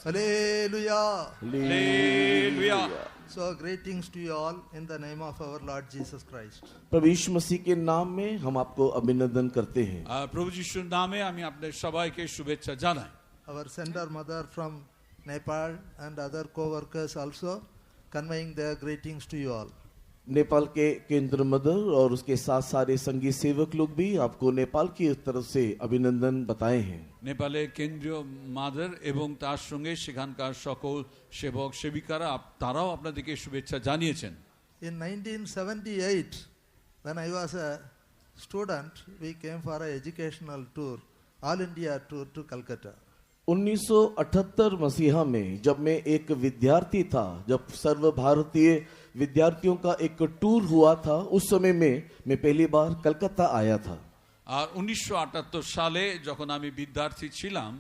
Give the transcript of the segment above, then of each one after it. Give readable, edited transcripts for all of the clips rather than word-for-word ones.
Hallelujah. Hallelujah. So greetings to you all in the name of our Lord Jesus Christ. प्रभु यीशु मसीह के नाम में हम आपको अभिनंदन करते हैं। প্রভু যিশুর নামে আমি আপনাদের সবাইকে শুভেচ্ছা জানাই। Our sender mother from Nepal and other co-workers also conveying their greetings to you all. Nepal के केंद्र मदर और उसके साथ सारे संगीत सेवक लोग भी आपको नेपाल की तरफ से अभिनंदन बताए हैं। নেপালের কেন্দ্রীয় মাদার এবং তার সঙ্গে সেখানকার সকল সেবক সেবিকারা তারাও আপনাদেরকে শুভেচ্ছা জানিয়েছেন। In 1978, when I was a student, we came for an educational tour, all India tour to Calcutta. 1978 मसीहा में जब मैं एक विद्यार्थी था, जब सर्व भारतीय विद्यार्थियों का एक टूर हुआ था, उस समय में मैं पहली बार कलकत्ता आया था। আর 1978 সালে যখন আমি বিদ্যার্থী ছিলাম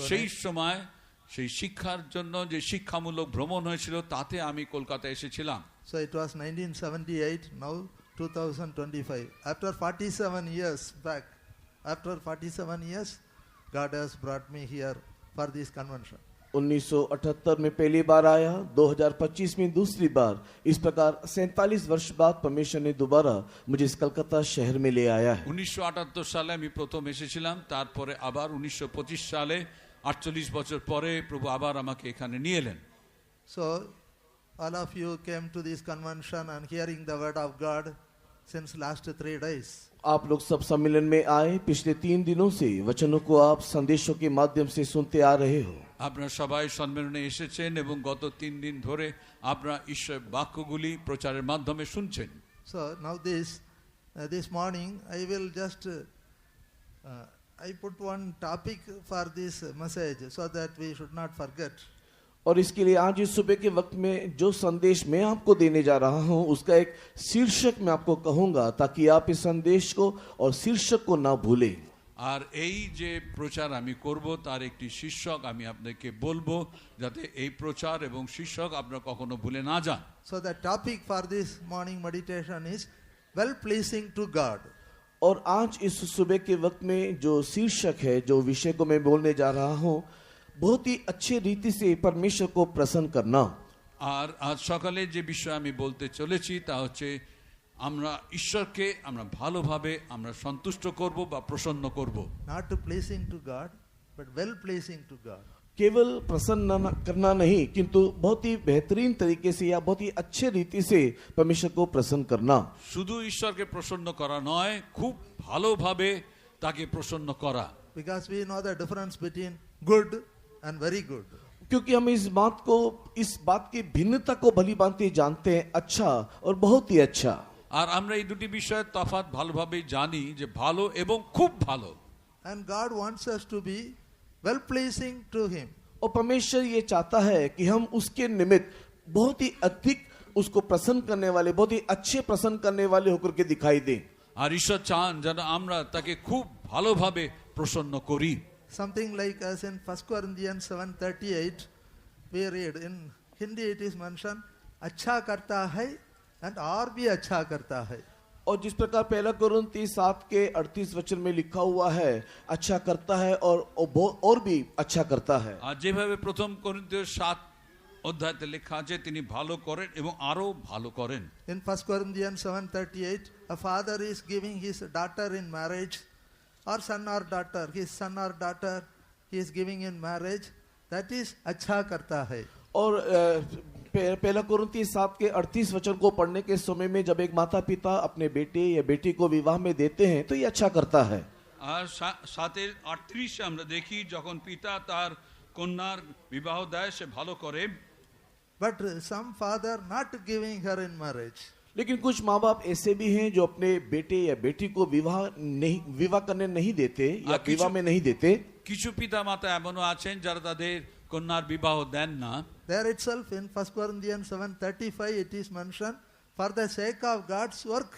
সেই সময় সেই শিক্ষার জন্য যে শিক্ষামূলক ভ্রমণ হয়েছিল তাতে আমি কলকাতা এসেছিলাম। So it was 1978, now 2025. After 47 years back, after 47 years, God has brought me here for this convention. 1978 में पहली बार आया, 2025 में दूसरी बार, इस प्रकार 47 वर्ष बाद परमेश्वर ने दोबारा मुझे इस कलकत्ता शहर में ले आया है। 1978 সালে আমি প্রথম এসেছিলাম, তারপরে আবার 1925 সালে 48 বছর পরে প্রভু আবার আমাকে এখানে নিয়ে এলেন। So all of you came to this convention and hearing the word of God since last 3 days. आप लोग सब सम्मेलन में आए, पिछले 3 दिनों से वचनों को आप संदेशों के माध्यम से सुनते आ रहे हो। আপনারা সবাই সম্মেলনে এসেছেন এবং গত 3 দিন ধরে আপনারা ঈশ্বরের বাক্যগুলি প্রচারের মাধ্যমে শুনছেন। So now this morning I will just I put one topic for this message so that we should not forget. और इसके लिए आज इस सुबह के वक्त में जो संदेश मैं आपको देने जा रहा हूं उसका एक शीर्षक मैं आपको कहूंगा ताकि आप इस संदेश को और शीर्षक को ना भूलें। আর এই যে প্রচার আমি করব তার একটি শীর্ষক আমি আপনাকে বলবো যাতে এই প্রচার এবং শীর্ষক আপনারা কখনো ভুলে না যান। So the topic for this morning meditation is well pleasing to God. और आज इस सुबह के वक्त में जो शीर्षक है, जो विषय को मैं बोलने जा रहा हूं, बहुत ही अच्छे रीति से परमेश्वर को प्रसन्न करना। আর আজ সকালে যে বিষয় আমি বলতে চলেছি তা হচ্ছে আমরা ঈশ্বরকে আমরা ভালোভাবে আমরা সন্তুষ্ট করব বা প্রসন্ন করব। Not to pleasing to God but well pleasing to God. केवल प्रसन्न करना नहीं किंतु बहुत ही बेहतरीन तरीके से या बहुत ही अच्छे रीति से परमेश्वर को प्रसन्न करना। শুধু ঈশ্বরকে প্রসন্ন করা নয়, খুব ভালোভাবে তাকে প্রসন্ন করা। Because we know the difference between good and very good. क्योंकि हम इस बात की भिन्नता को भली भांति जानते हैं, अच्छा और बहुत ही अच्छा। আর আমরা এই দুটি বিষয়ের তফাৎ ভালোভাবে জানি যে ভালো এবং খুব ভালো। And God wants us to be well pleasing to him. और परमेश्वर ये चाहता है कि हम उसके निमित्त बहुत ही अधिक उसको प्रसन्न करने वाले, बहुत ही अच्छे प्रसन्न करने वाले होकर के दिखाई दें। আর ঈশ্বর চান যেন আমরা তাকে খুব ভালোভাবে প্রসন্ন করি। Something like as in 1 Corinthians 7:38 we read, in Hindi it is mentioned अच्छा करता है and और भी अच्छा करता है। और जिस प्रकार 1 कोरिन्थी 7 के 38 वचन में लिखा हुआ है, अच्छा करता है और भी अच्छा करता है। আর যেভাবে প্রথম করিন্থীয় 7 অধ্যায়তে লেখা আছে তিনি ভালো করেন এবং আরো ভালো করেন। In 1 Corinthians 7:38 a father is giving his daughter in marriage, or son or daughter, his son or daughter he is giving in marriage, that is अच्छा करता है। और 1 कोरिन्थी 7 के 38 वचन को पढ़ने के समय में जब एक माता पिता अपने बेटे या बेटी को विवाह में देते हैं तो ये अच्छा करता है। আর 7:38 আমরা দেখি যখন পিতা তার কন্যার বিবাহ দেয় সে ভালো করে। But some father not giving her in marriage. लेकिन कुछ माँ बाप ऐसे भी हैं जो अपने बेटे या बेटी को विवाह करने नहीं देते या विवाह में नहीं देते। কিছু পিতা মাতা এমনও আছেন যারা তাদের কন্যার বিবাহ দেন না। There itself in 1 Corinthians 7:35 it is mentioned, for the sake of God's work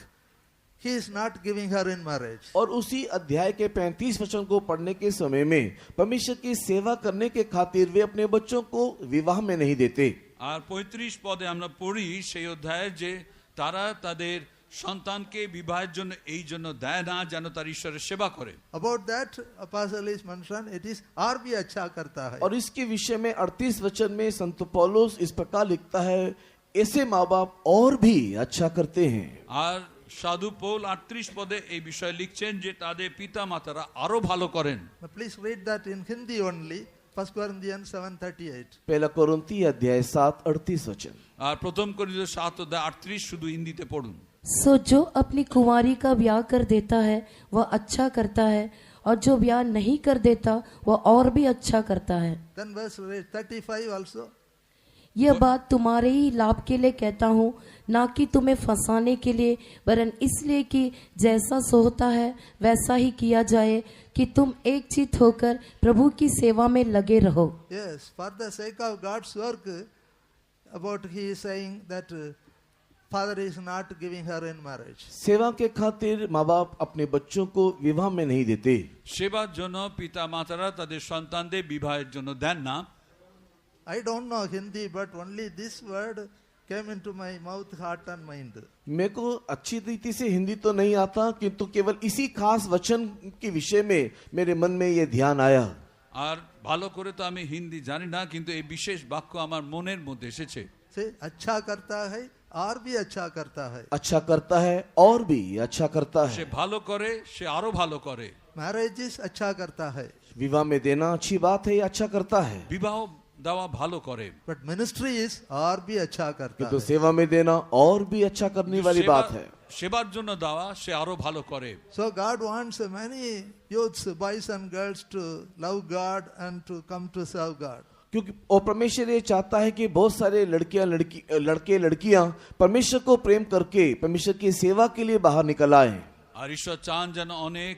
he is not giving her in marriage. और उसी अध्याय के 35 वचन को पढ़ने के समय में परमेश्वर की सेवा करने के खातिर वे अपने बच्चों को विवाह में नहीं देते। আর 35 পদে আমরা পড়ি সেই অধ্যায়ে যে তারা তাদের সন্তানকে বিবাহের জন্য এই জন্য দেয় না যেন তার ঈশ্বরের সেবা করে। About that, apostle is mentioned, it is और भी अच्छा करता है. और इसके विषय में 38 वचन में संत पौलुस इस प्रकार लिखता है, ऐसे माँ बाप और भी अच्छा करते हैं। আর সাধু পৌল 38 পদে এই বিষয়ে লিখছেন যে তাদের পিতা মাতারা আরো ভালো করেন। Now please read that in Hindi only, 1 Corinthians 7:38. पहला कोरिन्थी अध्याय 7 38 वचन। আর প্রথম করিন্থীয় 7:38 শুধু হিন্দিতে পড়ুন। सो जो अपनी कुंवारी का ब्याह कर देता है वह अच्छा करता है, और जो ब्याह नहीं कर देता वह और भी अच्छा करता है। Then verse 35 also. यह बात तुम्हारे ही लाभ के लिए कहता हूँ, ना कि तुम्हें फंसाने के लिए, वरन इसलिए कि जैसा सो होता है वैसा ही किया जाए, कि तुम एक चित्त होकर प्रभु की सेवा में लगे रहो। Yes, for the sake of God's work, about he is saying that father is not giving her in marriage. सेवा के खातिर माँ बाप अपने बच्चों को विवाह में नहीं देते। সেবার জন্য পিতা মাতারা তাদের সন্তানদের বিবাহের জন্য দেন না। I don't know Hindi, but only this word came into my mouth, heart and mind. मेरे को अच्छी रीति से हिंदी तो नहीं आता, किंतु केवल इसी खास वचन के विषय में मेरे मन में ये ध्यान आया। আর ভালো করে তো আমি হিন্দি জানি না, কিন্তু এই বিশেষ বাক্য আমার মনের মধ্যে এসেছে। से अच्छा करता है और भी अच्छा करता है. अच्छा करता है और भी अच्छा करता সে है। ভালো করে, সে আরো ভালো করে। Marriages अच्छा करता है, विवाह में देना अच्छी बात है, ये अच्छा करता है, বিবাহ দেওয়া ভালো করে। but ministry is और भी अच्छा करता किंतु है. सेवा में देना और भी अच्छा करने वाली बात है। সেবার জন্য দেওয়া সে আরো ভালো করে। So God wants many youths, boys and girls, to love God and to come to serve God. क्योंकि और परमेश्वर ये चाहता है कि बहुत सारे लड़के लड़कियां परमेश्वर को प्रेम करके परमेश्वर की सेवा के लिए बाहर निकल आए। আর ঈশ্বর চান যেন অনেক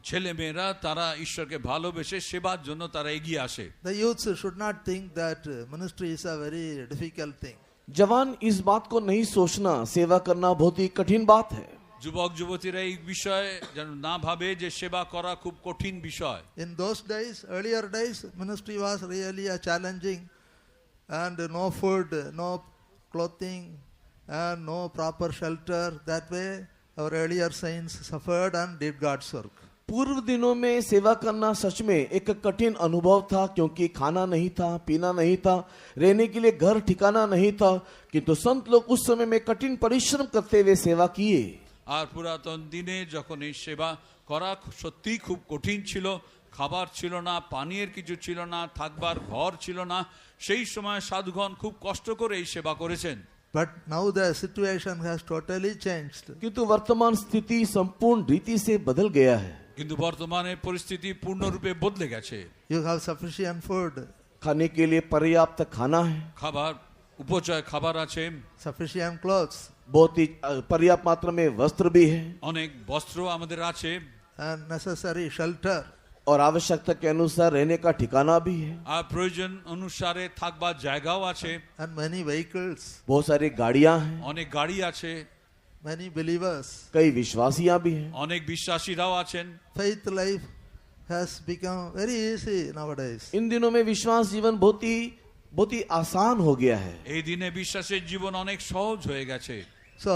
ছেলে মেয়েরা তারা ঈশ্বরকে ভালোবেসে সেবার জন্য তারা এগিয়ে আসে। The youths should not think that ministry is a very difficult thing. जवान इस बात को नहीं सोचना सेवा करना बहुत ही कठिन बात है। যুবক যুবতীরা এই বিষয়ে যেন না ভাবে যে সেবা করা খুব কঠিন বিষয়। In those days, earlier days, ministry was really a challenging, and no food, no clothing, and no proper shelter. That way, our earlier saints suffered and did God's work. पूर्व दिनों में सेवा करना सच में एक कठिन अनुभव था, क्योंकि खाना नहीं था, पीना नहीं था, रहने के लिए घर ठिकाना नहीं था, किंतु संत लोग उस समय में कठिन परिश्रम करते हुए सेवा किए। আর পুরাতন দিনে যখন এই সেবা করা সত্যি খুব কঠিন ছিল, খাবার ছিল না, পানীয়ের কিছু ছিল না, থাকবার ঘর ছিল না, সেই সময় সাধুগণ খুব কষ্ট করে এই সেবা করেছেন। But now the situation has totally changed. किंतु वर्तमान स्थिति संपूर्ण रीति से बदल गया है। কিন্তু বর্তমানে পরিস্থিতি পূর্ণরূপে বদলে গেছে। You have sufficient food, खाने के लिए पर्याप्त खाना है, খাবার উপচয় খাবার আছে, sufficient clothes, बहुत ही पर्याप्त मात्रा में वस्त्र भी है, অনেক বস্ত্র আমাদের আছে, and necessary shelter. और आवश्यकता के अनुसार रहने का ठिकाना भी है, আর প্রয়োজন অনুসারে থাকবার জায়গাও আছে, And many vehicles, बहुत सारी गाड़ियां हैं, অনেক গাড়ি আছে, many believers. कई विश्वासियां भी हैं। অনেক বিশ্বাসীরাও আছেন। Faith life has become very easy nowadays. इन दिनों में विश्वास जीवन बहुत ही आसान हो गया है। এই দিনে বিশ্বাসের জীবন অনেক সহজ হয়ে গেছে। So,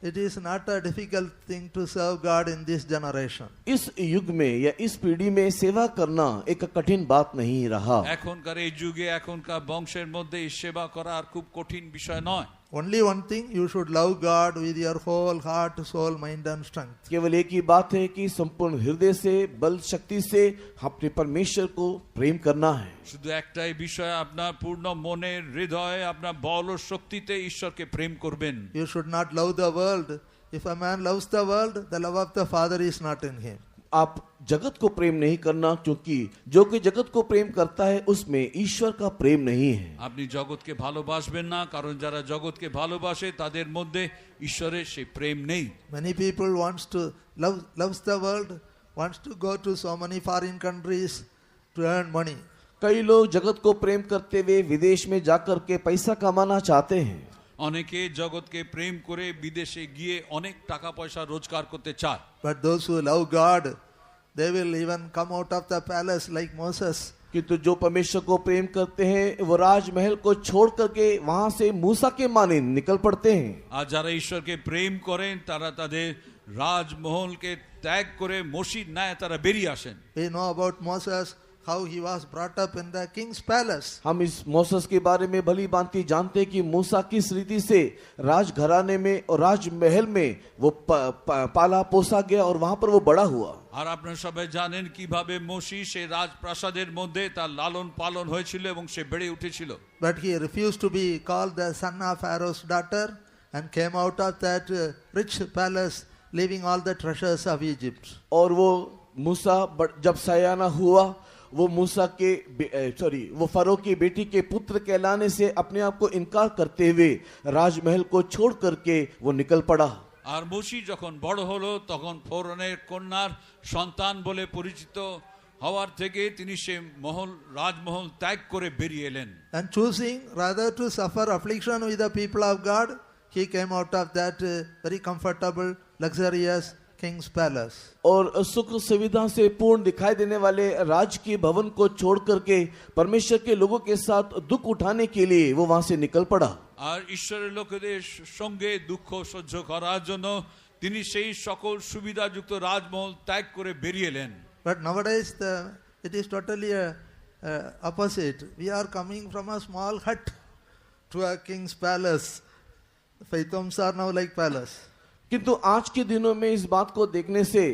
it is not a difficult thing to serve God in this generation. इस युग में या इस पीढ़ी में सेवा करना एक कठिन बात नहीं रहा। এখনকার এই যুগে এখনকার বংশের মধ্যে এই সেবা করা আর খুব কঠিন বিষয় নয়। Only one thing, you should love God with your whole heart, soul, mind and strength. केवल एक ही बात है कि संपूर्ण हृदय से बल शक्ति से अपने परमेश्वर को प्रेम करना है। শুধু একটাই বিষয়, আপনার পূর্ণ মনে হৃদয়ে আপনার বল ও শক্তিতে ঈশ্বরকে প্রেম করবেন। You should not love the world. If a man loves the world, the love of the Father is not in him. आप जगत को प्रेम नहीं करना, क्योंकि जो कोई जगत को प्रेम करता है उसमें ईश्वर का प्रेम नहीं है। আপনি জগৎকে ভালোবাসবেন না, কারণ যারা জগৎকে ভালোবাসে তাদের মধ্যে ঈশ্বরের সেই প্রেম নেই। Many people loves the world, wants to go to so many foreign countries to earn money. कई लोग जगत को प्रेम करते हुए विदेश में जाकर के पैसा कमाना चाहते हैं। অনেকে জগৎকে প্রেম করে বিদেশে গিয়ে অনেক টাকা পয়সা রোজগার করতে চায়। But those who love God, they will even come out of the palace like Moses किंतु जो परमेश्वर को प्रेम करते हैं वो राजमहल को छोड़ करके वहां से मूसा के माने निकल पड़ते हैं। আর যারা ঈশ্বরকে প্রেম করেন তারা তাদের রাজমহলকে ত্যাগ করে মসির ন্যায় তারা বেরিয়ে আসেন। We know about Moses, how he was brought up in the king's palace. हम इस मोसेस के बारे में भली भांति जानते हैं कि मूसा किस रीति से राजघराने में और राजमहल में वो पाला पोसा गया और वहां पर वो बड़ा हुआ। আর আপনারা সবাই জানেন কিভাবে মসি সেই রাজপ্রাসাদের মধ্যে তার লালন পালন হয়েছিল এবং সে বেড়ে উঠেছিল। But he refused to be called the son of Pharaoh's daughter and came out of that rich palace, leaving all the treasures of Egypt. और वो मूसा जब सयाना हुआ वो मूसा के वो फरो की बेटी के पुत्र कहलाने से अपने आप को इनकार करते हुए राजमहल को छोड़ करके वो निकल पड़ा। আর মসি যখন বড় হলো তখন ফরনের কন্যার সন্তান বলে পরিচিত হওয়ার থেকে তিনি সে রাজমহল ত্যাগ করে বেরিয়ে এলেন। And choosing rather to suffer affliction with the people of God, he came out of that very comfortable, luxurious king's palace. और सुख सुविधा से पूर्ण दिखाई देने वाले राज के भवन को छोड़ करके परमेश्वर के लोगों के साथ दुख उठाने के लिए वो वहां से निकल पड़ा। আর ঈশ্বরের লোকেদের সঙ্গে দুঃখ সহ্য করার জন্য তিনি সেই সকল সুবিধাযুক্ত রাজমহল ত্যাগ করে বেরিয়ে এলেন। But nowadays it is totally opposite. We are coming from a small hut to a king's palace. Faith homes are now like palace. किंतु आज के दिनों में इस बात को देखने से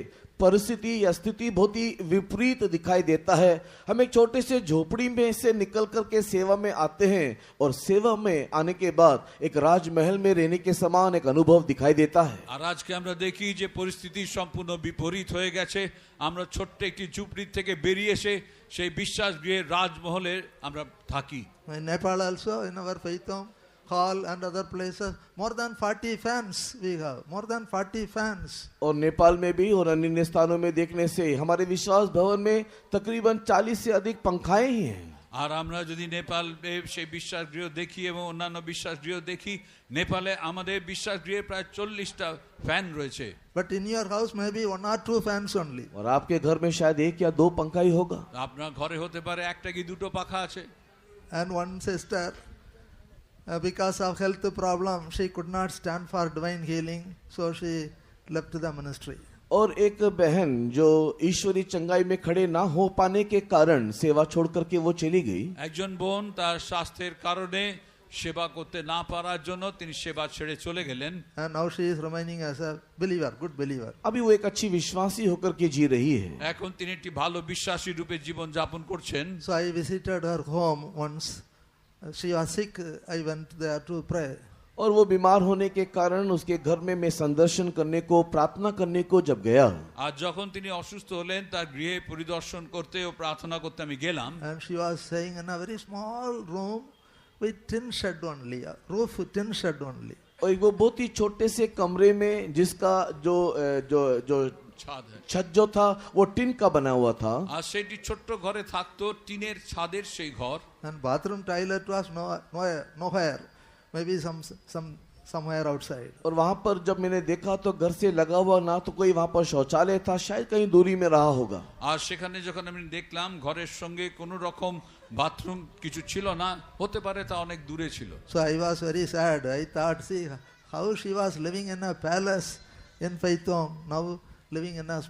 परिस्थिति या स्थिति बहुत ही विपरीत दिखाई देता है। हम एक छोटे से झोपड़ी में से निकल करके सेवा में आते हैं और सेवा में आने के बाद एक राजमहल में रहने के समान एक अनुभव दिखाई देता है। আর আজকে আমরা দেখি যে পরিস্থিতি সম্পূর্ণ বিপরীত হয়ে গেছে। আমরা ছোট্ট একটি ঝুপড়ি থেকে বেরিয়ে এসে সেই বিশ্বাসগৃহের রাজমহলে আমরা থাকি। In Nepal also, in our faith home hall and other places, more than 40 fans we have, more than 40 fans. और नेपाल में भी और अन्य स्थानों में देखने से हमारे विश्वास भवन में तकरीबन 40 से अधिक पंखाएं ही हैं। আর আমরা যদি নেপালে সেই বিশ্বাসগৃহ দেখি এবং অন্যান্য বিশ্বাসগৃহ দেখি, নেপালে আমাদের বিশ্বাসগৃহে প্রায় 40টা ফ্যান রয়েছে। But in your house maybe 1 or 2 fans only. और आपके घर में शायद 1 या 2 पंखा ही होगा। আপনার ঘরে হতে পারে একটা কি দুটো পাখা আছে। And one sister, because of health problem, she could not stand for divine healing, so she left the ministry. और एक बहन जो ईश्वरी चंगाई में खड़े ना हो पाने के कारण सेवा छोड़ करके वो चली गई। একজন বোন তার স্বাস্থ্যের কারণে সেবা করতে না পারার জন্য তিনি সেবা ছেড়ে চলে গেলেন। And now she is remaining as a believer, good believer. अभी वो एक अच्छी विश्वासी होकर के जी रही है। এখন তিনি একটি ভালো বিশ্বাসী রূপে জীবন যাপন করছেন। So I visited her home once. She was sick. I went there to pray. और वो बीमार होने के कारण उसके घर में मैं संदर्शन करने को प्रार्थना करने को जब गया, আর যখন তিনি অসুস্থ হলেন তার গৃহে পরিদর্শন করতে ও প্রার্থনা করতে আমি গেলাম। And she was staying in a very small room with tin shed only, a roof tin shed only. और वो बहुत ही छोटे से कमरे में जिसका जो जो जो ছাদ छत जो था वो टिन का बना हुआ था। আর সেটি ছোট্ট ঘরে থাকতো, টিনের ছাদের সেই ঘর। And bathroom toilet was nowhere, maybe somewhere outside. और वहां पर जब मैंने देखा तो घर से लगा हुआ ना तो कोई वहां पर शौचालय था, शायद कहीं दूरी में रहा होगा। আর সেখানে যখন আমি দেখলাম ঘরের সঙ্গে কোনো রকম বাথরুম কিছু ছিল না, হতে পারে তা অনেক দূরে ছিল। So I was very sad. I thought, see how she was living in a palace in faith home, now living in a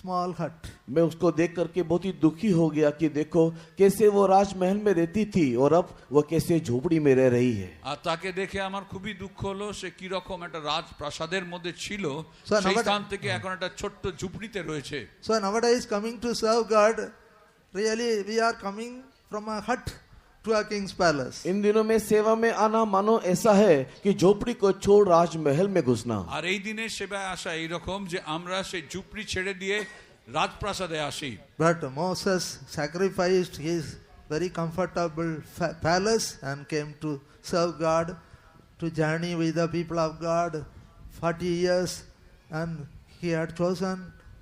small hut. मैं उसको देख करके बहुत ही दुखी हो गया कि देखो कैसे वो राजमहल में रहती थी और अब वो कैसे झोपड़ी में रह रही है। আর তাকে দেখে আমার খুবই দুঃখ হলো, সে কি রকম একটা রাজপ্রাসাদের মধ্যে ছিল, So সেই স্থান থেকে এখন একটা ছোট্ট ঝুপড়িতে রয়েছে। So nowadays coming to serve God, really we are coming from a hut to a king's palace. इन दिनों में सेवा में आना मानो ऐसा है कि झोपड़ी को छोड़ राजमहल में घुसना। আর এই দিনে সেবায় আসা এইরকম যে আমরা সেই ঝুপড়ি ছেড়ে দিয়ে রাজপ্রাসাদে আসি। But Moses sacrificed his very comfortable palace and came to serve God, to journey with the people of God 40 years, and he had chosen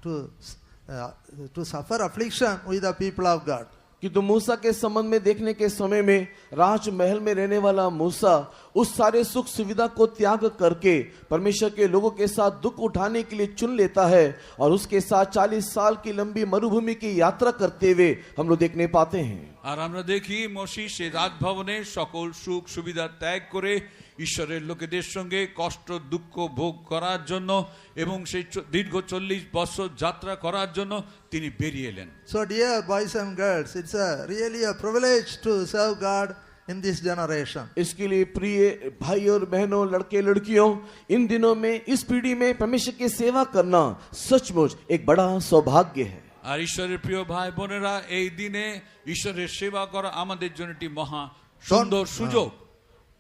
to suffer affliction with the people of God. किंतु मूसा के संबंध में देखने के समय में राजमहल में रहने वाला मूसा उस सारे सुख सुविधा को त्याग करके परमेश्वर के लोगों के साथ दुख उठाने के लिए चुन लेता है और उसके साथ 40 साल की लंबी मरुभूमि की यात्रा करते हुए हम लोग देखने पाते हैं। আর আমরা দেখি মসি সে রাজভবনে সকল সুখ সুবিধা ত্যাগ করে ঈশ্বরের লোকেদের সঙ্গে কষ্ট দুঃখ ভোগ করার জন্য এবং সেই দীর্ঘ 40 বছর যাত্রা করার জন্য তিনি বেরিয়ে এলেন। So dear boys and girls, it's really a privilege to serve God in this generation. इसके लिए प्रिय भाई और बहनों, लड़के लड़कियों, इन दिनों में इस पीढ़ी में परमेश्वर की सेवा करना सचमुच एक बड़ा सौभाग्य है। আর ঈশ্বরের প্রিয় ভাই বোনেরা, এই দিনে ঈশ্বরের সেবা করা আমাদের জন্য একটি মহা সুন্দর সুযোগ।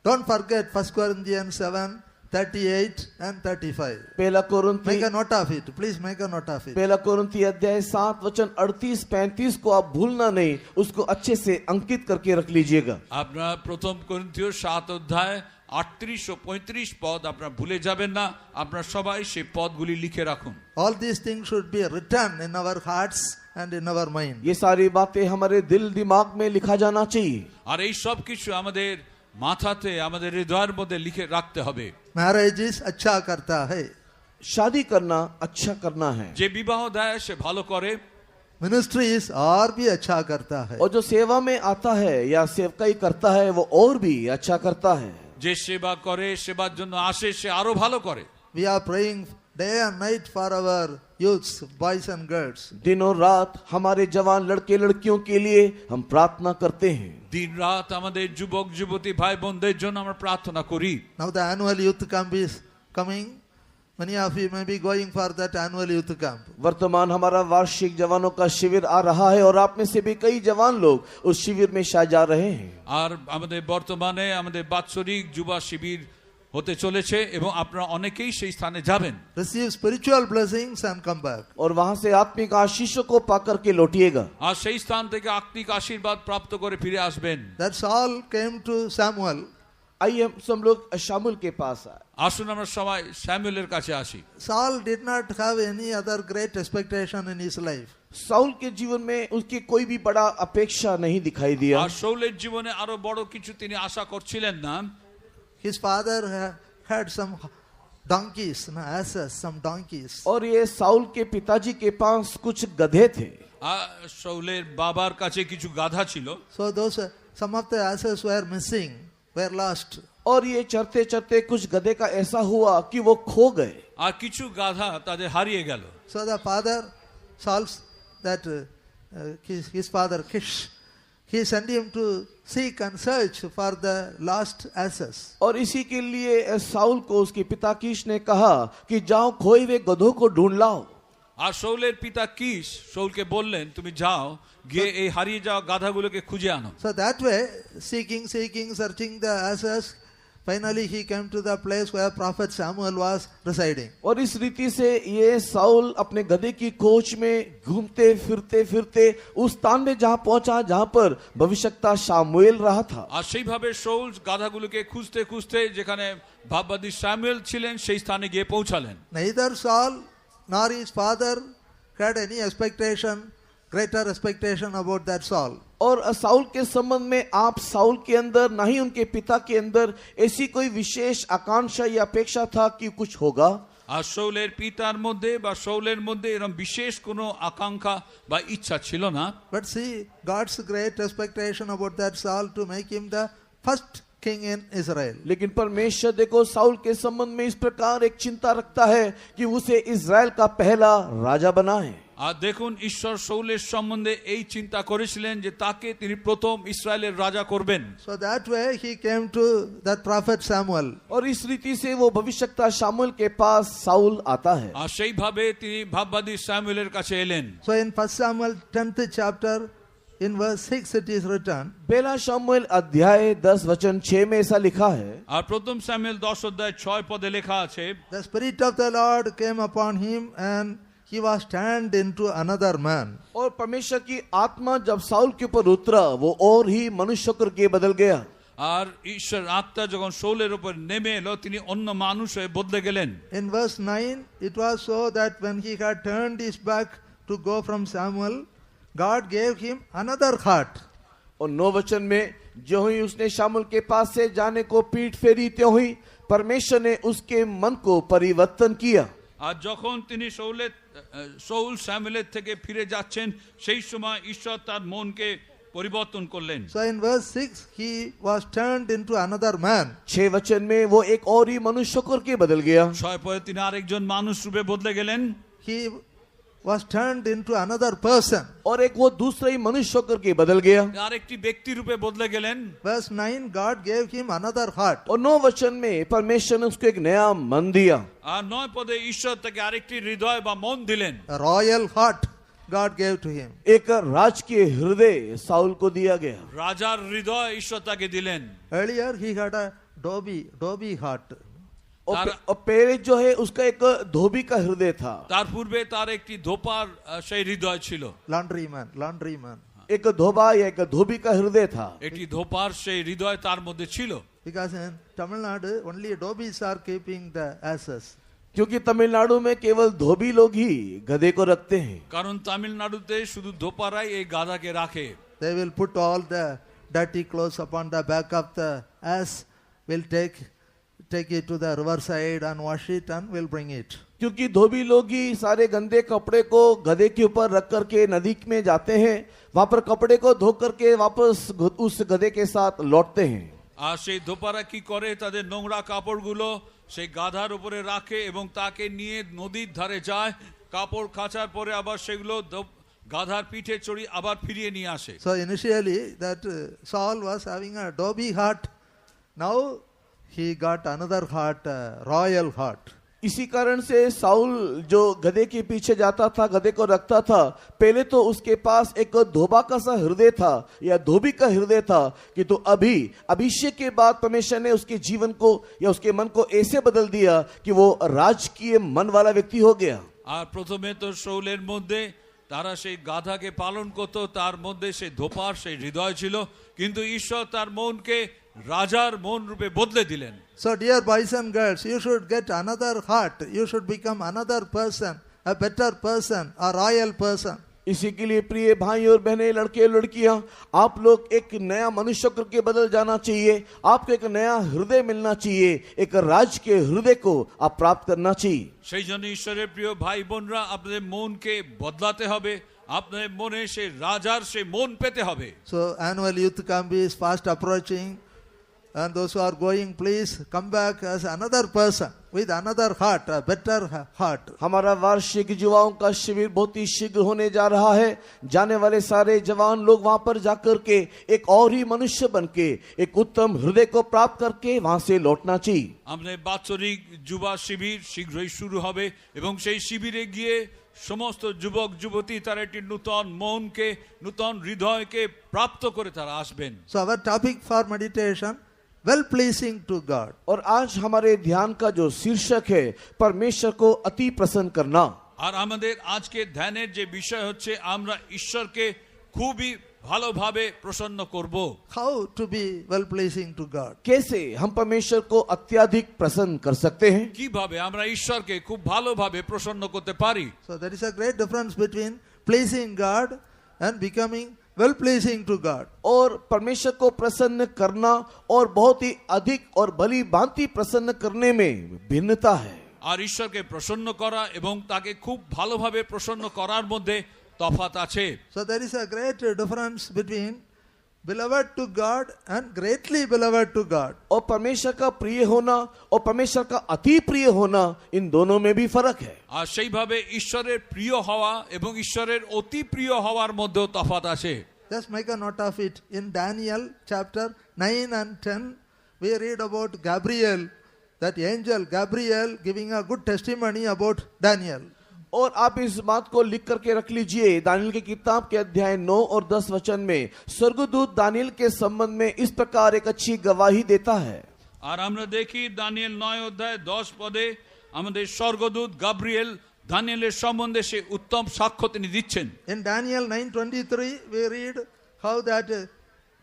Don't forget 1 Corinthians 7:38 and 35. पहला कोरिन्थी Make a note of it. Please make a note of it. पहला कोरिन्थी अध्याय 7 वचन 38-35 को आप भूलना नहीं, उसको अच्छे से अंकित करके रख लीजिएगा। আপনারা প্রথম করিন্থীয় 7 অধ্যায় 38 ও 35 পদ আপনারা ভুলে যাবেন না। আপনারা সবাই সেই পদগুলি লিখে রাখুন। All these things should be written in our hearts and in our mind. ये सारी बातें हमारे दिल दिमाग में लिखा जाना चाहिए। আর এই সব কিছু আমাদের মাথাতে, আমাদের হৃদয়ের মধ্যে লিখে রাখতে হবে। Marriage is अच्छा करता है. शादी करना अच्छा करना है। যে বিবাহ দেয় সে ভালো করে। Ministry is और भी अच्छा करता है. और जो सेवा में आता है या सेवकाई करता है वो और भी अच्छा करता है। যে সেবা করে, সেবার জন্য আসে, সে আরো ভালো করে। We are praying day and night for our youths, boys and girls. दिन और रात हमारे जवान लड़के लड़कियों के लिए हम प्रार्थना करते हैं। দিন রাত আমাদের যুবক যুবতী ভাই বোনদের জন্য আমরা প্রার্থনা করি। Now the annual youth camp is coming. Many of you may be going for that annual youth camp. वर्तमान हमारा वार्षिक जवानों का शिविर आ रहा है और आप में से भी कई जवान लोग उस शिविर में शायद जा रहे हैं। আর আমাদের বর্তমানে আমাদের বাৎসরিক যুবা শিবির হতে চলেছে এবং আপনারা অনেকেই সেই স্থানে যাবেন। Receive spiritual blessings and come back. और वहां से आत्मिक आशीषों को पाकर के लौटिएगा। আর সেই স্থান থেকে আত্মিক আশীর্বাদ প্রাপ্ত করে ফিরে আসবেন। That's all came to Samuel. आइए हम लोग शामुल के पास आए। আসুন আমরা সবাই স্যামুয়েলের কাছে আসি। Saul did not have any other great expectation in his life. Saul के जीवन में उसकी कोई भी बड़ा अपेक्षा नहीं दिखाई दिया। আর শাউলের জীবনে আরো বড় কিছু তিনি আশা করছিলেন না। His father had some donkeys, asses, some donkeys. और ये साउल के पिताजी के पास कुछ गधे थे। শাউলের বাবার কাছে কিছু গাধা ছিল। So some of the asses were missing, were lost. और ये चरते चरते कुछ गधे का ऐसा हुआ कि वो खो गए। আর কিছু গাধা তাদের হারিয়ে গেল। So the father, Saul's that his father Kish, he sent him to seek and search for the lost asses. और इसी के लिए साउल को उसके पिता कीश ने कहा कि जाओ खोए हुए गधों को ढूंढ लाओ। আর শাউলের পিতা কিশ শাউলকে বললেন, তুমি যাও গিয়ে এই হারিয়ে যাওয়া গাধাগুলোকে খুঁজে আনো। So that way, seeking, searching the asses, finally he came to the place where prophet Samuel was residing. और इस रीति से ये साउल अपने गधे की खोज में घूमते फिरते उस स्थान में जहां पहुंचा जहां पर भविष्यवक्ता शामुएल रहा था। আর সেইভাবে শাউল গাধাগুলোকে খুঁজতে খুঁজতে যেখানে ভাববাদী স্যামুয়েল ছিলেন সেই স্থানে গিয়ে পৌঁছালেন। Neither Saul nor his father had any greater expectation about that Saul. और साउल के संबंध में आप साउल के अंदर ना ही उनके पिता के अंदर ऐसी कोई विशेष आकांक्षा या अपेक्षा था कि कुछ होगा। আর শাউলের পিতার মধ্যে বা শাউলের মধ্যে এরকম বিশেষ কোনো আকাঙ্ক্ষা বা ইচ্ছা ছিল না। But see God's great expectation about that Saul to make him the first king in Israel. लेकिन परमेश्वर देखो साउल के संबंध में इस प्रकार एक चिंता रखता है कि उसे इजराइल का पहला राजा बनाए। আর দেখুন ঈশ্বর শাউলের সম্বন্ধে এই চিন্তা করেছিলেন যে তাকে তিনি প্রথম ইসরায়েলের রাজা করবেন। So that way he came to that prophet Samuel. और इस रीति से वो भविष्यवक्ता शामुएल के पास साउल आता है। আর সেইভাবে তিনি ভাববাদী স্যামুয়েলের কাছে এলেন। So in 1 Samuel 10th chapter in verse 6 it is written. पहला शामुएल अध्याय 10 वचन 6 में ऐसा लिखा है। আর প্রথম স্যামুয়েল 10 অধ্যায় 6 পদে লেখা আছে, The spirit of the Lord came upon him and he was turned into another man. और परमेश्वर की आत्मा जब साउल के ऊपर उतरा वो और ही मनुष्य के बदल गया। আর ঈশ্বর আত্মা যখন শাউলের উপর নেমে এলো তিনি অন্য মানুষ হয়ে বদলে গেলেন। In verse 9 it was so that when he had turned his back to go from Samuel, God gave him another heart. और 9 वचन में जो ही उसने शामुल के पास से जाने को पीठ फेरी त्यों ही परमेश्वर ने उसके मन को परिवर्तन किया। আর যখন তিনি শৌল স্যামুয়েলের থেকে ফিরে যাচ্ছেন সেই সময় ঈশ্বর তার মনকে পরিবর্তন করলেন। So in verse 6, he was turned into another man. 6 वचन में वो एक और ही मनुष्य करके बदल गया। 6 পরে তিনি আরেকজন মানুষ রূপে বদলে গেলেন। He was turned into another person. और एक वो दूसरा ही मनुष्य करके बदल गया। আরেকটি ব্যক্তি রূপে বদলে গেলেন। Verse 9, God gave him another heart. और 9 वचन में परमेश्वर ने उसको एक नया मन दिया। আর 9 পদে ঈশ্বর তাকে আরেকটি হৃদয় বা মন দিলেন। A royal heart God gave to him. एक राजकीय हृदय साउल को दिया गया। রাজার হৃদয় ঈশ্বর তাকে দিলেন। Earlier he had a doby heart. और पहले जो है उसका एक धोबी का हृदय था। তার পূর্বে তার একটি ধোপার সেই হৃদয় ছিল। laundryman. एक धोबा या एक धोबी का हृदय था। একটি ধোপার সেই হৃদয় তার মধ্যে ছিল। Because in Tamil Nadu only dobbies are keeping the asses. क्योंकि तमिलनाडु में केवल धोबी लोग ही गधे को रखते हैं। কারণ তামিলনাড়ুতে শুধু ধোপারাই এই গাধাকে রাখে। They will put all the dirty clothes upon the back of the ass, will take it to the riverside and wash it and will bring it. क्योंकि धोबी लोग ही सारे गंदे कपड़े को गधे के ऊपर रख करके नदी में जाते हैं, वहां पर कपड़े को धो करके वापस उस गधे के साथ लौटते हैं। আর সেই ধোপারা কি করে তাদের নোংরা কাপড়গুলো সেই গাধার উপরে রাখে এবং তাকে নিয়ে নদীর ধারে যায়, কাপড় কাচার পরে আবার সেগুলো গাধার পিঠে চড়ি আবার ফিরিয়ে নিয়ে আসে। So initially that Saul was having a dobby heart. Now he got another heart, a royal heart. इसी कारण से साउल जो गधे के पीछे जाता था, गधे को रखता था, पहले तो उसके पास एक धोबा का सा हृदय था या धोबी का हृदय था, कि तो अभी अभिषेक के बाद परमेश्वर ने उसके जीवन को या उसके मन को ऐसे बदल दिया कि वो राजकीय मन वाला व्यक्ति हो गया। আর প্রথমে তো শৌলের মধ্যে তারা সেই গাধাকে পালন করত, তার মধ্যে সেই ধোপার সেই হৃদয় ছিল, কিন্তু ঈশ্বর তার মনকে রাজার মন রূপে বদলে দিলেন। So dear boys and girls, you should get another heart. You should become another person, a better person, a royal person. इसी के लिए प्रिय भाई और बहनें, लड़के लड़कियां, आप लोग एक नया मनुष्य करके बदल जाना चाहिए। आपको एक नया हृदय मिलना चाहिए, एक राज के हृदय को आप प्राप्त करना चाहिए। সেই জন্য ঈশ্বরের প্রিয় ভাই বোনরা আপনাদের মনকে বদলাতে হবে, আপনাদের মনে সেই রাজার সেই মন পেতে হবে। So annual youth camp is fast approaching, and those who are going, please come back as another person with another heart, a better heart. हमारा वार्षिक युवाओं का शिविर बहुत ही शीघ्र होने जा रहा है। जाने वाले सारे जवान लोग वहां पर जाकर के एक और ही मनुष्य बन के एक उत्तम हृदय को प्राप्त करके वहां से लौटना चाहिए। আমাদের বাৎসরিক যুবা শিবির শীঘ্রই শুরু হবে এবং সেই শিবিরে গিয়ে সমস্ত যুবক যুবতী তারা একটি নূতন মনকে, নূতন হৃদয়কে প্রাপ্ত করে তারা আসবেন। So our topic for meditation, well pleasing to God. और आज हमारे ध्यान का जो शीर्षक है, परमेश्वर को अति प्रसन्न करना। আর আমাদের আজকে ধ্যানের যে বিষয় হচ্ছে আমরা ঈশ্বরকে খুবই ভালোভাবে প্রসন্ন করব। How to be well pleasing to God? कैसे हम परमेश्वर को अत्यधिक प्रसन्न कर सकते हैं? কিভাবে আমরা ঈশ্বরকে খুব ভালোভাবে প্রসন্ন করতে পারি। So there is a great difference between pleasing God and becoming well pleasing to God. और परमेश्वर को प्रसन्न करना और बहुत ही अधिक और भली भांति प्रसन्न करने में भिन्नता है। আর ঈশ্বরকে প্রসন্ন করা এবং তাকে খুব ভালোভাবে প্রসন্ন করার মধ্যে তফাৎ আছে। So there is a great difference between beloved to God and greatly beloved to God. और परमेश्वर का प्रिय होना और परमेश्वर का अति प्रिय होना, इन दोनों में भी फर्क है। আর সেইভাবে ঈশ্বরের প্রিয় হওয়া এবং ঈশ্বরের অতি প্রিয় হওয়ার মধ্যেও তফাৎ আছে। Just make a note of it. In Daniel chapter 9 and 10, we read about Gabriel, that angel Gabriel giving a good testimony about Daniel. और आप इस बात को लिख करके रख लीजिए, दानियल की किताब के अध्याय 9 और 10 वचन में स्वर्गदूत दानियल के संबंध में इस प्रकार एक अच्छी गवाही देता है। আর আমরা দেখি দানিয়েল 9 অধ্যায় 10 পদে আমাদের স্বর্গদূত গাব্রিয়েল দানিয়েলের সম্বন্ধে সে উত্তম সাক্ষ্য তিনি দিচ্ছেন। In Daniel 9:23, we read how that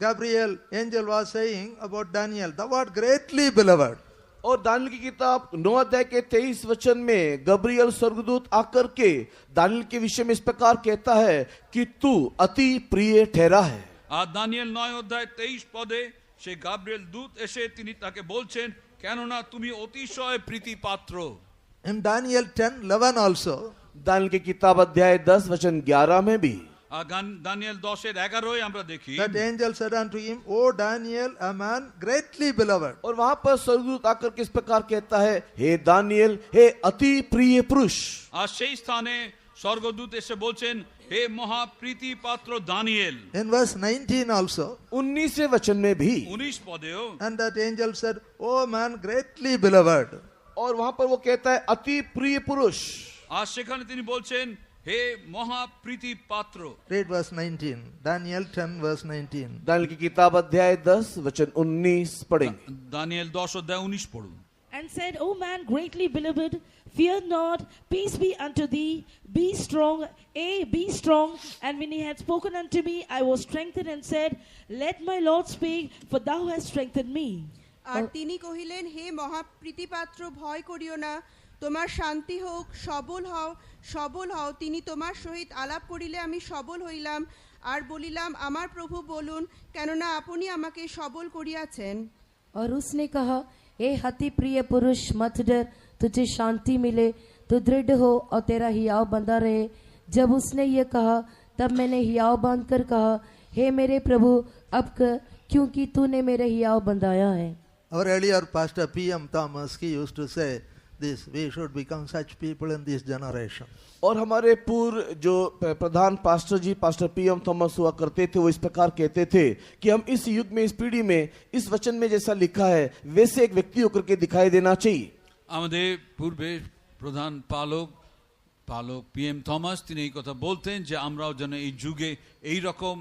Gabriel angel was saying about Daniel, thou art greatly beloved. और दानियल की किताब 9 अध्याय के 23 वचन में गब्रियल स्वर्गदूत आकर के दानियल के विषय में इस प्रकार कहता है कि तू अति प्रिय ठहरा है। আর দানিয়েল 9 অধ্যায় 23 পদে সেই গাব্রিয়েল দূত এসে তিনি তাকে বলছেন কেননা তুমি অতিশয় প্রীতিপাত্র। In Daniel 10:11 also, दानियल की किताब अध्याय 10 वचन 11 में भी আর দানিয়েল 10:11 আমরা দেখি that angel said unto him, O Daniel, a man greatly beloved. और वहां पर स्वर्गदूत आकर के इस प्रकार कहता है, हे दानियल, हे अति प्रिय पुरुष। আর সেই স্থানে স্বর্গদূত এসে বলছেন হে মহাপ্রীতি পাত্র দানিয়েল। In verse 19 also, 19वें वचन में भी 19 পদেও and that angel said, O man greatly beloved. और वहां पर वो कहता है अति प्रिय पुरुष। আর সেখানে তিনি বলছেন হে মহাপ্রীতি পাত্র। Read verse 19. Daniel 10 verse 19. Daniel की किताब अध्याय 10 वचन 19 पढ़ेंगे। দানিয়েল 10 অধ্যায় 19 পড়ুন। And said, O man greatly beloved, fear not, peace be unto thee, be strong, be strong. And when he had spoken unto me, I was strengthened and said, Let my Lord speak, for thou hast strengthened me. আর তিনি কহিলেন, হে মহাপ্রীতিপাত্র, ভয় করিও না, তোমার শান্তি হোক, সবল হও। তিনি তোমার সহিত আলাপ করিলে আমি সবল হইলাম, আর বলিলাম, আমার প্রভু বলুন, কেননা আপনি আমাকে সবল করিয়াছেন। और उसने कहा, हे अति प्रिय पुरुष, मत डर, तुझे शांति मिले, तो दृढ़ हो और तेरा हियाव बंधा रहे। जब उसने ये कहा तब मैंने हियाव बांधकर कहा, हे मेरे प्रभु, अब कर, क्योंकि तूने मेरे हियाव बंधाया है। Our earlier pastor P.M. Thomas, he used to say this, we should become such people in this generation. और हमारे पूर्व जो प्रधान पास्टर जी पास्टर पीएम थॉमस हुआ करते थे, वो इस प्रकार कहते थे कि हम इस युग में, इस पीढ़ी में, इस वचन में जैसा लिखा है वैसे एक व्यक्ति होकर के दिखाई देना चाहिए। আমাদের পূর্বে প্রধান পালক পিএম থমাস তিনি এই কথা বলতেন যে আমরাও যেন এই যুগে এই রকম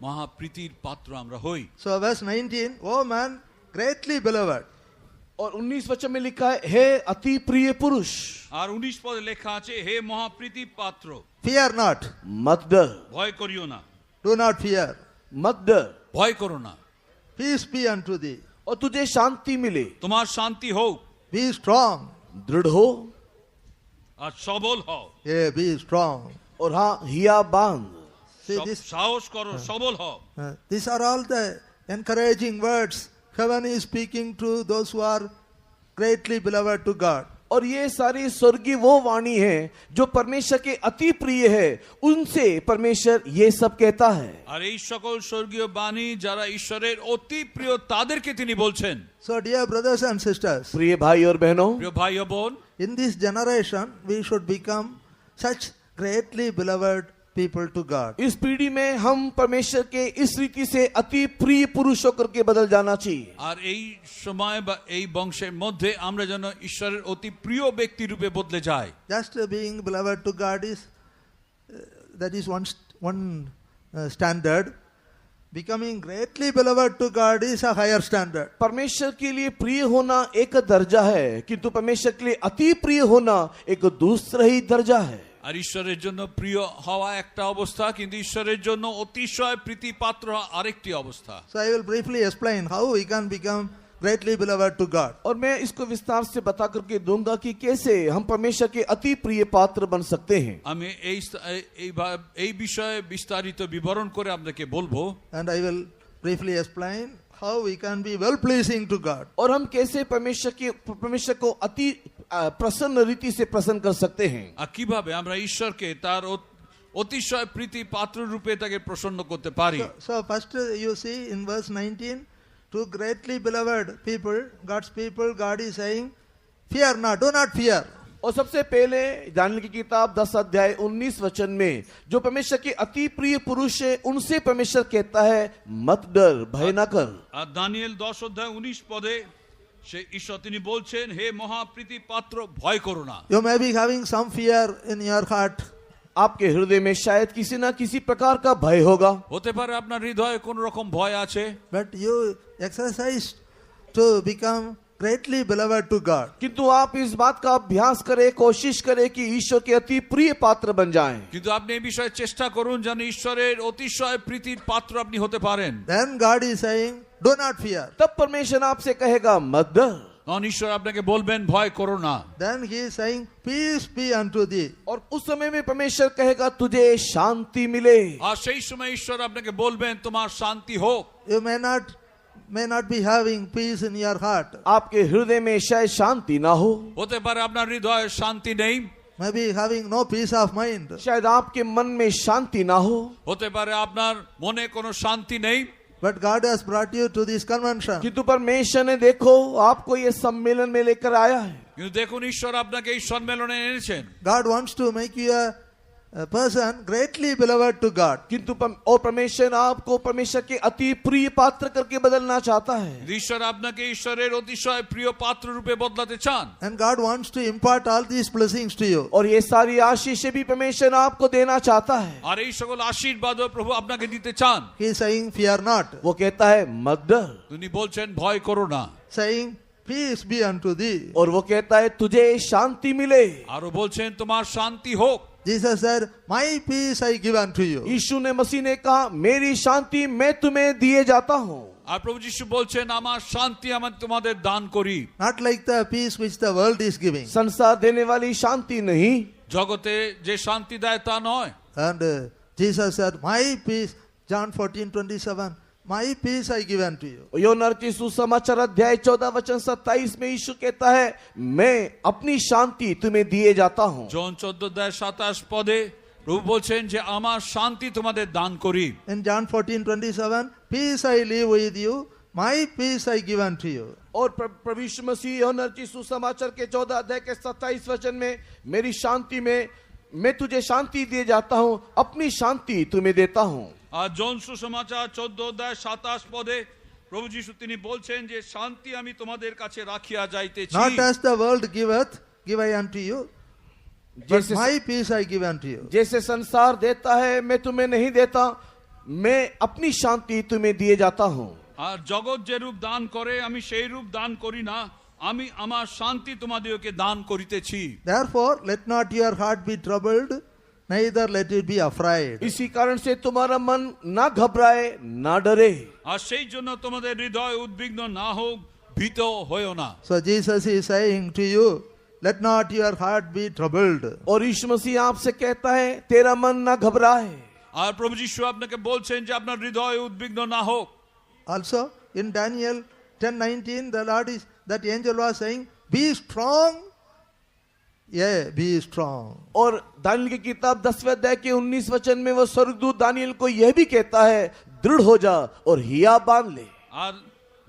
মহাপ্রীতির পাত্র আমরা হই। So verse 19, O man greatly beloved. और 19 वचन में लिखा है, हे अति प्रिय पुरुष। আর 19 পদে লেখা আছে হে মহাপ্রীতি পাত্র। Fear not. मत डर, ভয় করিও না। Do not fear. मत डर, ভয় করো না। Peace be unto thee. और तुझे शांति मिले, তোমার শান্তি হোক। Be strong. दृढ़ हो আর সবল হও। Yeah, be strong. और हाँ हिया बांध। See, this, সাহস করো, সবল হও। these are all the encouraging words heaven is speaking to those who are greatly beloved to God. और ये सारी स्वर्गीय वो वाणी है जो परमेश्वर के अति प्रिय है, उनसे परमेश्वर ये सब कहता है। আর এই সকল স্বর্গীয় বাণী যারা ঈশ্বরের অতি প্রিয় তাদেরকে তিনি বলছেন। So dear brothers and sisters, प्रिय भाई और बहनों, প্রিয় ভাই ও বোন, in this generation we should become such greatly beloved people to God. इस पीढ़ी में हम परमेश्वर के इस रीति से अति प्रिय पुरुष होकर के बदल जाना चाहिए। আর এই সময় বা এই বংশের মধ্যে আমরা যেন ঈশ্বরের অতি প্রিয় ব্যক্তি রূপে বদলে যাই। Just being beloved to God is that is one standard. Becoming greatly beloved to God is a higher standard. परमेश्वर के लिए प्रिय होना एक दर्जा है, किंतु परमेश्वर के लिए अति प्रिय होना एक दूसरा ही दर्जा है। আর ঈশ্বরের জন্য প্রিয় হওয়া একটা অবস্থা, কিন্তু ঈশ্বরের জন্য অতিশয় প্রীতিপাত্র হওয়া আরেকটি অবস্থা। So I will briefly explain how we can become greatly beloved to God. और मैं इसको विस्तार से बता करके दूंगा कि कैसे हम परमेश्वर के अति प्रिय पात्र बन सकते हैं। আমি এই বিষয়ে বিস্তারিত বিবরণ করে আপনাকে বলবো। And I will briefly explain how we can be well pleasing to God. और हम कैसे परमेश्वर को अति प्रसन्न रीति से प्रसन्न कर सकते हैं। আর কিভাবে আমরা ঈশ্বরকে তার অতিশয় প্রীতি পাত্র রূপে তাকে প্রসন্ন করতে পারি। So first you see in verse 19, to greatly beloved people, God's people, God is saying, fear not, do not fear. और सबसे पहले दानियल की किताब 10 अध्याय 19 वचन में जो परमेश्वर के अति प्रिय पुरुष है, उनसे परमेश्वर कहता है मत डर, भय ना कर। আর দানিয়েল 10 অধ্যায় 19 পদে সে ঈশ্বর তিনি বলছেন হে মহাপ্রীতি পাত্র, ভয় করো না। You may be having some fear in your heart. आपके हृदय में शायद किसी ना किसी प्रकार का भय होगा, হতে পারে আপনার হৃদয়ে কোন রকম ভয় আছে, But you exercise to become greatly beloved to God. किंतु आप इस बात का अभ्यास करें, कोशिश करें कि ईश्वर के अति प्रिय पात्र बन जाएं। কিন্তু আপনি এই বিষয়ে চেষ্টা করুন যেন ঈশ্বরের অতিশয় প্রীতির পাত্র আপনি হতে পারেন। Then God is saying, do not fear. तब परमेश्वर आपसे कहेगा मत डर। তখন ঈশ্বর আপনাকে বলবেন ভয় করো না। Then he is saying, peace be unto thee. और उस समय में परमेश्वर कहेगा तुझे शांति मिले। আর সেই সময় ঈশ্বর আপনাকে বলবেন তোমার শান্তি হোক। You may not be having peace in your heart. आपके हृदय में शायद शांति ना हो, হতে পারে আপনার হৃদয়ে শান্তি নেই, Maybe having no peace of mind. शायद आपके मन में शांति ना हो, হতে পারে আপনার মনে কোনো শান্তি নেই। But God has brought you to this convention. किंतु परमेश्वर ने देखो आपको ये सम्मेलन में लेकर आया है। কিন্তু দেখুন ঈশ্বর আপনাকে এই সম্মেলনে এনেছেন। God wants to make you a person greatly beloved to God. किंतु और परमेश्वर आपको परमेश्वर के अति प्रिय पात्र करके बदलना चाहता है। ঈশ্বর আপনাকে ঈশ্বরের অতিশয় প্রিয় পাত্র রূপে বদলাতে চান। And God wants to impart all these blessings to you. और ये सारी आशीषें भी परमेश्वर आपको देना चाहता है। আর এই সকল আশীর্বাদও প্রভু আপনাকে দিতে চান। He is saying, fear not. वो कहता है मत डर, তিনি বলছেন ভয় করো না। Saying, peace be unto thee. और वो कहता है तुझे शांति मिले। আরো বলছেন তোমার শান্তি হোক। Jesus said, my peace I give unto you. यीशु ने मसीह ने कहा मेरी शांति मैं तुम्हें दिए जाता हूँ। আর প্রভু যিশু বলছেন আমার শান্তি আমি তোমাদের দান করি। Not like the peace which the world is giving. संसार देने वाली शांति नहीं, জগতে যে শান্তি দেয় তা নয়। And Jesus said, my peace, John 14:27, my peace I give unto you. यूहन्ना रचित सुसमाचार अध्याय 14 वचन 27 में यीशु कहता है मैं अपनी शांति तुम्हें दिए जाता हूँ। জন 14:27 পদে প্রভু বলছেন যে আমার শান্তি তোমাদের দান করি। In John 14:27, peace I leave with you, my peace I give unto you. और प्रभु यीशु मसीह यूहन्ना रचित सुसमाचार के 14 अध्याय के 27 वचन में मेरी शांति में मैं तुझे शांति दिए जाता हूँ, अपनी शांति तुम्हें देता हूँ। আর জন সুসমাচার 14:27 পদে প্রভু যিশু তিনি বলছেন যে শান্তি আমি তোমাদের কাছে রাখিয়া যাইতেছি। Not as the world giveth, give I unto you, but जैसे my peace I give unto you. जैसे संसार देता है मैं तुम्हें नहीं देता, मैं अपनी शांति तुम्हें दिए जाता हूँ। আর জগৎ যে রূপ দান করে আমি সেই রূপ দান করি না, আমি আমার শান্তি তোমাদেরকে দান করিতেছি। Therefore, let not your heart be troubled, neither let it be afraid. इसी कारण से तुम्हारा मन ना घबराए ना डरे। আর সেই জন্য তোমাদের হৃদয় উদ্বিগ্ন না হোক, ভীত হয়ো না। So Jesus is saying to you, let not your heart be troubled. और यीशु मसीह आपसे कहता है तेरा मन ना घबराए। আর প্রভু যিশু আপনাকে বলছেন যে আপনার হৃদয় উদ্বিগ্ন না হোক। Also, in Daniel 10:19, that angel was saying, be strong. Yeah, be strong. और दानियल की किताब 10वें अध्याय के 19 वचन में वो स्वर्गदूत दानियल को यह भी कहता है दृढ़ हो जा और हिया बांध ले। আর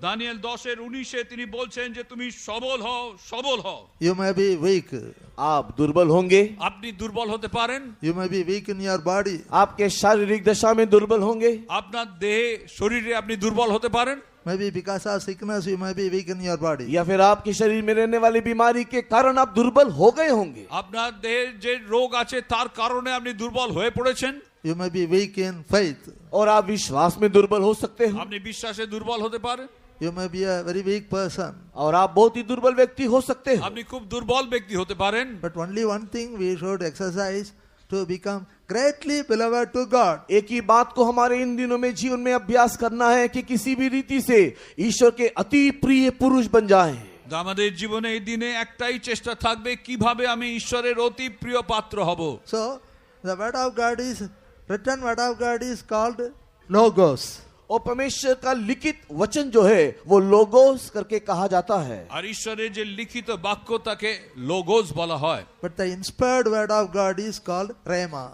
দানিয়েল 10:19 তিনি বলছেন যে তুমি সবল হও, সবল হও। You may be weak. आप दुर्बल होंगे, আপনি দুর্বল হতে পারেন, You may be weak in your body. आपके शारीरिक दशा में दुर्बल होंगे, আপনার দেহে শরীরে আপনি দুর্বল হতে পারেন। Maybe because of sickness, you may be weak in your body. या फिर आपके शरीर में रहने वाली बीमारी के कारण आप दुर्बल हो गए होंगे। আপনার দেহে যে রোগ আছে তার কারণে আপনি দুর্বল হয়ে পড়েছেন। You may be weak in faith. और आप विश्वास में दुर्बल हो सकते हो, আপনি বিশ্বাসে দুর্বল হতে পারেন। You may be a very weak person. और आप बहुत ही दुर्बल व्यक्ति हो सकते हो। আপনি খুব দুর্বল ব্যক্তি হতে পারেন। But only one thing we should exercise to become greatly beloved to God. एक ही बात को हमारे इन दिनों में जीवन में अभ्यास करना है कि किसी भी रीति से ईश्वर के अति प्रिय पुरुष बन जाएं। আমাদের জীবনে এই দিনে একটাই চেষ্টা থাকবে কিভাবে আমি ঈশ্বরের অতি প্রিয় পাত্র হব। So, the word of God is, written word of God is called Logos. और परमेश्वर का लिखित वचन जो है वो लोगोस करके कहा जाता है। আর ঈশ্বরের যে লিখিত বাক্য তাকে লোগোস বলা হয়। But the inspired word of God is called Rhema.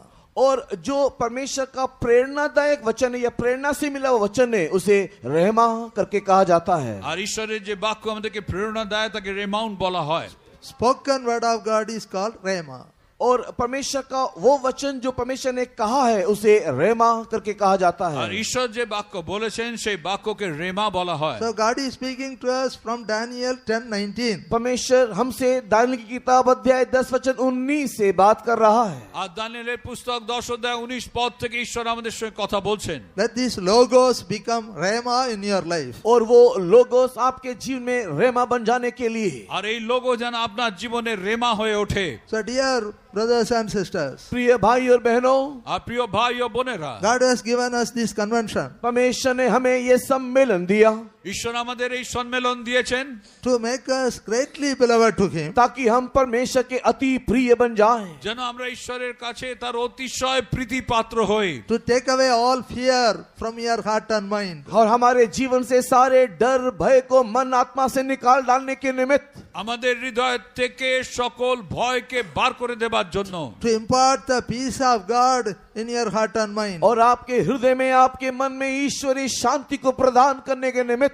और जो परमेश्वर का प्रेरणादायक वचन है या प्रेरणा से मिला हुआ वचन है उसे रहमा करके कहा जाता है। আর ঈশ্বরের যে বাক্য আমাদেরকে প্রেরণা দেয় তাকে রেমাউন্ট বলা হয়। Spoken word of God is called Rhema. और परमेश्वर का वो वचन जो परमेश्वर ने कहा है उसे रेमा करके कहा जाता আর है। ঈশ্বর যে বাক্য বলেছেন সেই বাক্যকে রেমা বলা হয়। So God is speaking to us from Daniel 10:19. परमेश्वर हमसे दानियल की किताब अध्याय 10 वचन 19 से बात कर रहा है। আর দানিয়েলের পুস্তক 10:19 পদ থেকে ঈশ্বর আমাদের সঙ্গে কথা বলছেন। Let this Logos become Rhema in your life. और वो लोगोस आपके जीवन में रेमा बन जाने के लिए, আর এই লোগো যেন আপনার জীবনে রেমা হয়ে ওঠে। So dear brothers and sisters, प्रिय भाई और बहनों, আর প্রিয় ভাই ও বোনেরা, God has given us this convention. परमेश्वर ने हमें ये सम्मेलन दिया। ঈশ্বর আমাদের এই সম্মেলন দিয়েছেন to make us greatly beloved to Him, ताकि हम परमेश्वर के अति प्रिय बन जाएं, যেন আমরা ঈশ্বরের কাছে তার অতিশয় প্রীতি পাত্র হই, to take away all fear from your heart and mind, और हमारे जीवन से सारे डर भय को मन आत्मा से निकाल डालने के निमित्त, আমাদের হৃদয় থেকে সকল ভয়কে বার করে দেবার জন্য, to impart the peace of God in your heart and mind, और आपके हृदय में आपके मन में ईश्वरीय शांति को प्रदान करने के निमित्त,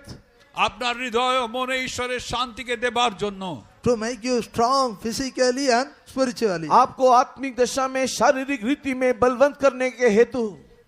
আপনার হৃদয় ও মনে ঈশ্বরের শান্তিকে দেবার জন্য, to make you strong physically and spiritually, आपको आत्मिक दशा में शारीरिक रीति में बलवंत करने के हेतु,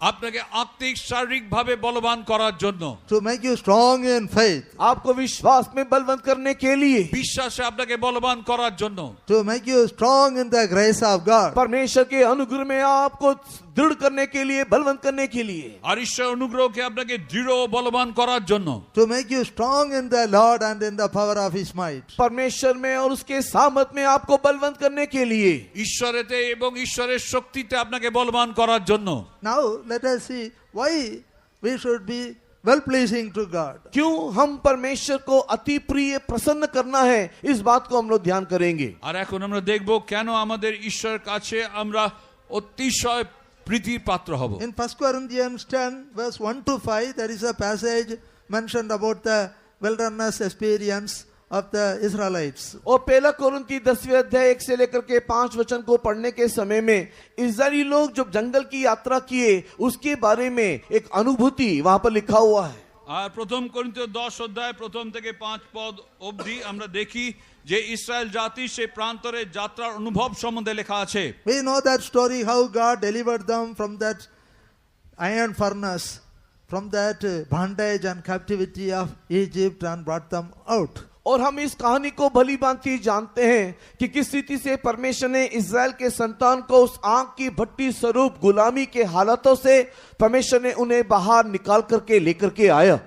আপনাকে আত্মিক শারীরিক ভাবে বলবান করার জন্য, to make you strong in faith, आपको विश्वास में बलवंत करने के लिए, বিশ্বাসে আপনাকে বলবান করার জন্য, to make you strong in the grace of God, परमेश्वर के अनुग्रह में आपको दृढ़ करने के लिए, बलवंत करने के लिए, আর ঈশ্বর অনুগ্রহকে আপনাকে দৃঢ় ও বলবান করার জন্য, to make you strong in the Lord and in the power of His might. परमेश्वर में और उसके सामर्थ में आपको बलवंत करने के लिए, ঈশ্বরেতে এবং ঈশ্বরের শক্তিতে আপনাকে বলবান করার জন্য। Now let us see why we should be well pleasing to God. क्यों हम परमेश्वर को अति प्रिय प्रसन्न करना है, इस बात को हम लोग ध्यान करेंगे। আর এখন আমরা দেখব কেন আমাদের ঈশ্বরের কাছে আমরা অতিশয় প্রীতির পাত্র হব। In 1 Corinthians 10 verse 1 to 5 there is a passage mentioned about the wilderness experience of the Israelites. और पहला कोरिन्थी 10वें अध्याय 1 से लेकर के 5 वचन को पढ़ने के समय में इस्राएली लोग जब जंगल की यात्रा किए उसके बारे में एक अनुभूति वहां पर लिखा हुआ है। আর প্রথম করিন্থীয় 10 অধ্যায় প্রথম থেকে 5 পদ অবধি আমরা দেখি যে ইসরায়েল জাতি সেই প্রান্তরে যাত্রার অনুভব সম্বন্ধে লেখা আছে। We know that story how God delivered them from that iron furnace, from that bondage and captivity of Egypt and brought them out. और हम इस कहानी को भली भांति जानते हैं कि किस रीति से परमेश्वर ने इस्राएल के संतान को उस आग की भट्टी स्वरूप गुलामी के हालातों से परमेश्वर ने उन्हें बाहर निकाल करके लेकर के आया।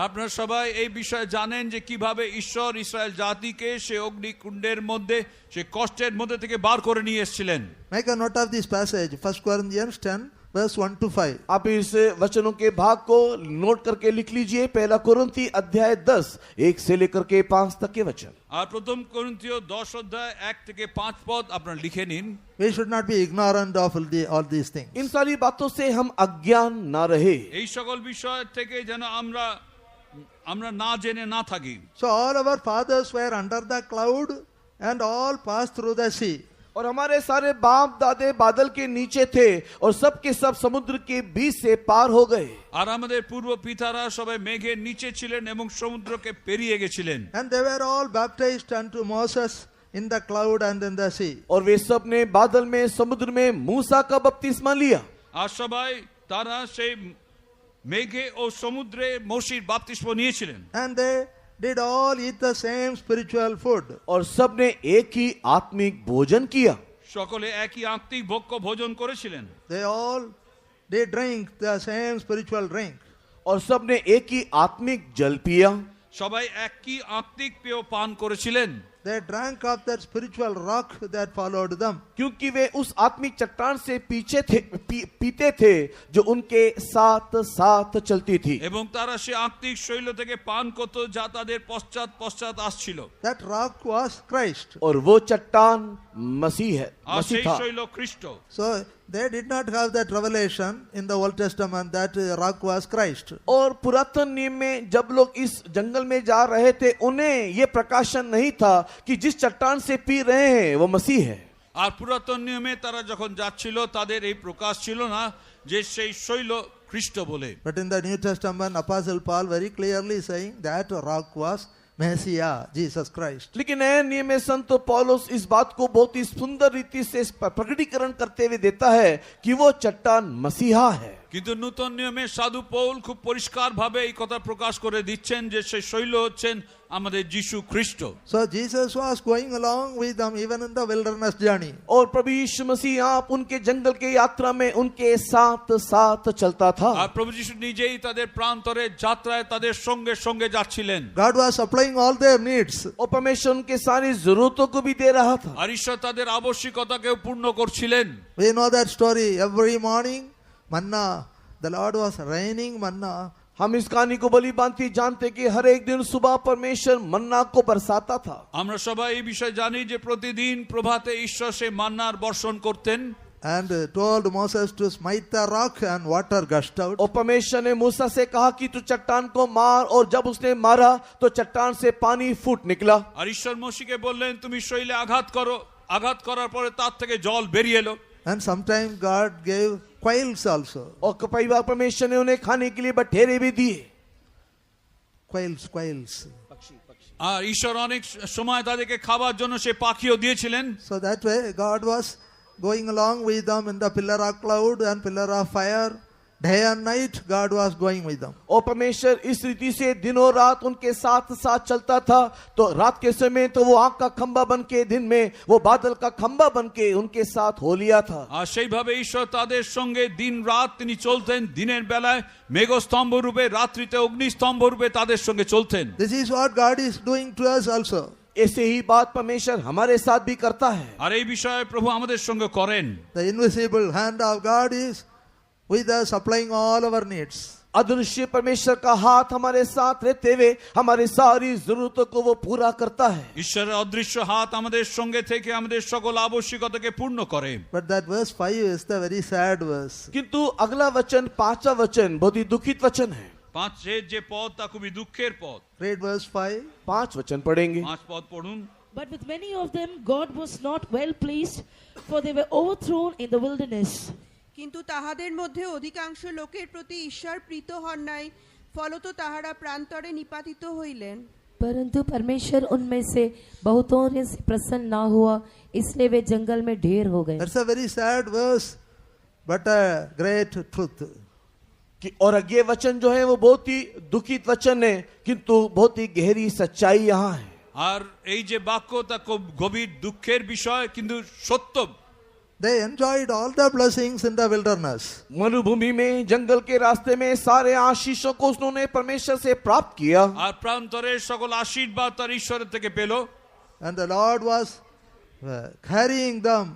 আপনারা সবাই এই বিষয়ে জানেন যে কিভাবে ঈশ্বর ইসরায়েল জাতিকে সেই অগ্নিকুণ্ডের মধ্যে সেই কষ্টের মধ্যে থেকে বার করে নিয়ে এসেছিলেন। Make a note of this passage, 1 Corinthians 10 verse 1 to 5. आप इस वचनों के भाग को नोट करके लिख लीजिए। पहला कोरिन्थी अध्याय 10 1 से लेकर के 5 तक के वचन। আর প্রথম করিন্থীয় 10 অধ্যায় 1 থেকে 5 পদ আপনারা লিখে নিন। We should not be ignorant of all these things. इन सारी बातों से हम अज्ञान ना रहे। এই সকল বিষয় থেকে যেন আমরা না জেনে না থাকি। So all our fathers were under the cloud and all passed through the sea. और हमारे सारे बाप दादे बादल के नीचे थे और सब के सब समुद्र के बीच से पार हो गए। আর আমাদের পূর্ব পিতারা সবাই মেঘের নিচে ছিলেন এবং সমুদ্রকে পেরিয়ে গেছিলেন। And they were all baptized unto Moses in the cloud and in the sea. और वे सब ने बादल में समुद्र में मूसा का बपतिस्मा लिया। আর সবাই তারা সেই মেঘে ও সমুদ্রে মোশির বাপ্তিস্ম নিয়েছিলেন। And they did all eat the same spiritual food. और सब ने एक ही आत्मिक भोजन किया। সকলে একই আত্মিক ভোগ্য ভোজন করেছিলেন। They all did drink the same spiritual drink. और सब ने एक ही आत्मिक जल पिया। সবাই একই আত্মিক পেয় পান করেছিলেন। They drank of that spiritual rock that followed them. क्योंकि वे उस आत्मिक चट्टान से पीते थे जो उनके साथ साथ चलती थी। এবং তারা সেই আত্মিক শৈল থেকে পান করত যা তাদের পশ্চাৎ আসছিল। That rock was Christ. और वो चट्टान मसीह है, আর मसीह সেই था। শৈল খ্রিস্ট। So they did not have that revelation in the Old Testament that rock was Christ. और पुरातन नियम में जब लोग इस जंगल में जा रहे थे उन्हें ये प्रकाशन नहीं था कि जिस चट्टान से पी रहे हैं वो मसीह है। আর পুরাতন নিয়মে তারা যখন যাচ্ছিল তাদের এই প্রকাশ ছিল না যে সেই শৈল খ্রিস্ট বলে। But in the New Testament, Apostle Paul very clearly saying that rock was Messiah, Jesus Christ. लेकिन नए नियम में संत पौलुस इस बात को बहुत ही सुंदर रीति से प्रकटीकरण करते हुए देता है कि वो चट्टान मसीहा है। কিন্তু নতুন নিয়মে সাধু পৌল খুব পরিষ্কার ভাবে এই কথা প্রকাশ করে দিচ্ছেন যে সেই শৈল হচ্ছেন আমাদের যিশু খ্রিস্ট। So Jesus was going along with them even in the wilderness journey. और प्रभु यीशु मसीह आप उनके जंगल के यात्रा में उनके साथ साथ चलता था। আর প্রভু যিশু নিজেই তাদের প্রান্তরে যাত্রায় তাদের সঙ্গে সঙ্গে যাচ্ছিলেন। God was supplying all their needs. और परमेश्वर उनके सारी जरूरतों को भी दे रहा था। আর ঈশ্বর তাদের আবশ্যকতাকেও পূর্ণ করছিলেন। We know that story. Every morning, manna, the Lord was raining manna हम इस कहानी को भली भांति जानते कि हर एक दिन सुबह परमेश्वर मन्ना को बरसाता था। আমরা সবাই এই বিষয়ে জানি যে প্রতিদিন প্রভাতে ঈশ্বর সেই মান্নার বর্ষণ করতেন। and told Moses to smite the rock and water gushed out. और परमेश्वर ने मूसा से कहा कि तू चट्टान को मार, और जब उसने मारा तो चट्टान से पानी फूट निकला। আর ঈশ্বর মোশেকে বললেন তুমি শৈলে আঘাত করো, আঘাত করার পরে তার থেকে জল বেরিয়ে এলো। And sometimes God gave quails also. और कई बार परमेश्वर ने उन्हें खाने के लिए बटेरे भी दिए। Quails. আর ঈশ্বর অনেক সময় তাদেরকে খাবার জন্য সে পাখিও দিয়েছিলেন। So that way God was going along with them in the pillar of cloud and pillar of fire. Day and night God was going with them. और परमेश्वर इस रीति से दिनों रात उनके साथ साथ चलता था। तो रात के समय तो वो आग का खंबा बन के, दिन में वो बादल का खंबा बन के उनके साथ हो लिया था। আর সেইভাবে ঈশ্বর তাদের সঙ্গে দিন রাত তিনি চলতেন। দিনের বেলায় মেঘস্তম্ভ রূপে, রাত্রিতে অগ্নিস্তম্ভ রূপে তাদের সঙ্গে চলতেন। This is what God is doing to us also. ऐसे ही बात परमेश्वर हमारे साथ भी करता है। আর এই বিষয়ে প্রভু আমাদের সঙ্গে করেন। The invisible hand of God is with us, supplying all our needs. अदृश्य परमेश्वर का हाथ हमारे साथ रहते हुए हमारी सारी जरूरतों को वो पूरा करता है। ঈশ্বরের অদৃশ্য হাত আমাদের সঙ্গে থেকে আমাদের সকল আবশ্যকতাকে পূর্ণ করে। But that verse 5 is the very sad verse. किंतु अगला वचन, 5वां वचन बहुत ही दुखित वचन है। 5 যে পদ তা খুবই দুঃখের পদ। Read verse 5. 5 वचन पढ़ेंगे। 5 পদ পড়ুন। But with many of them God was not well pleased, for they were overthrown in the wilderness. কিন্তু তাহাদের মধ্যে অধিকাংশ লোকের প্রতি ঈশ্বর প্রীত হন নাই, ফলত তাহারা প্রান্তরে নিপাতিত হইলেন। परंतु परमेश्वर उनमें से बहुतों से प्रसन्न ना हुआ, इसलिए वे जंगल में ढेर हो गए। That's a very sad verse, but a great truth. कि और ये वचन जो है वो बहुत ही दुखित वचन है, किंतु बहुत ही गहरी सच्चाई यहाँ है। আর এই যে বাক্য তা খুব গভীর দুঃখের বিষয়, কিন্তু সত্য। They enjoyed all the blessings in the wilderness. मरुभूमि में, जंगल के रास्ते में सारे आशीषों को उन्होंने परमेश्वर से प्राप्त किया। আর প্রান্তরের সকল আশীর্বাদ তার ঈশ্বরের থেকে পেল। And the Lord was carrying them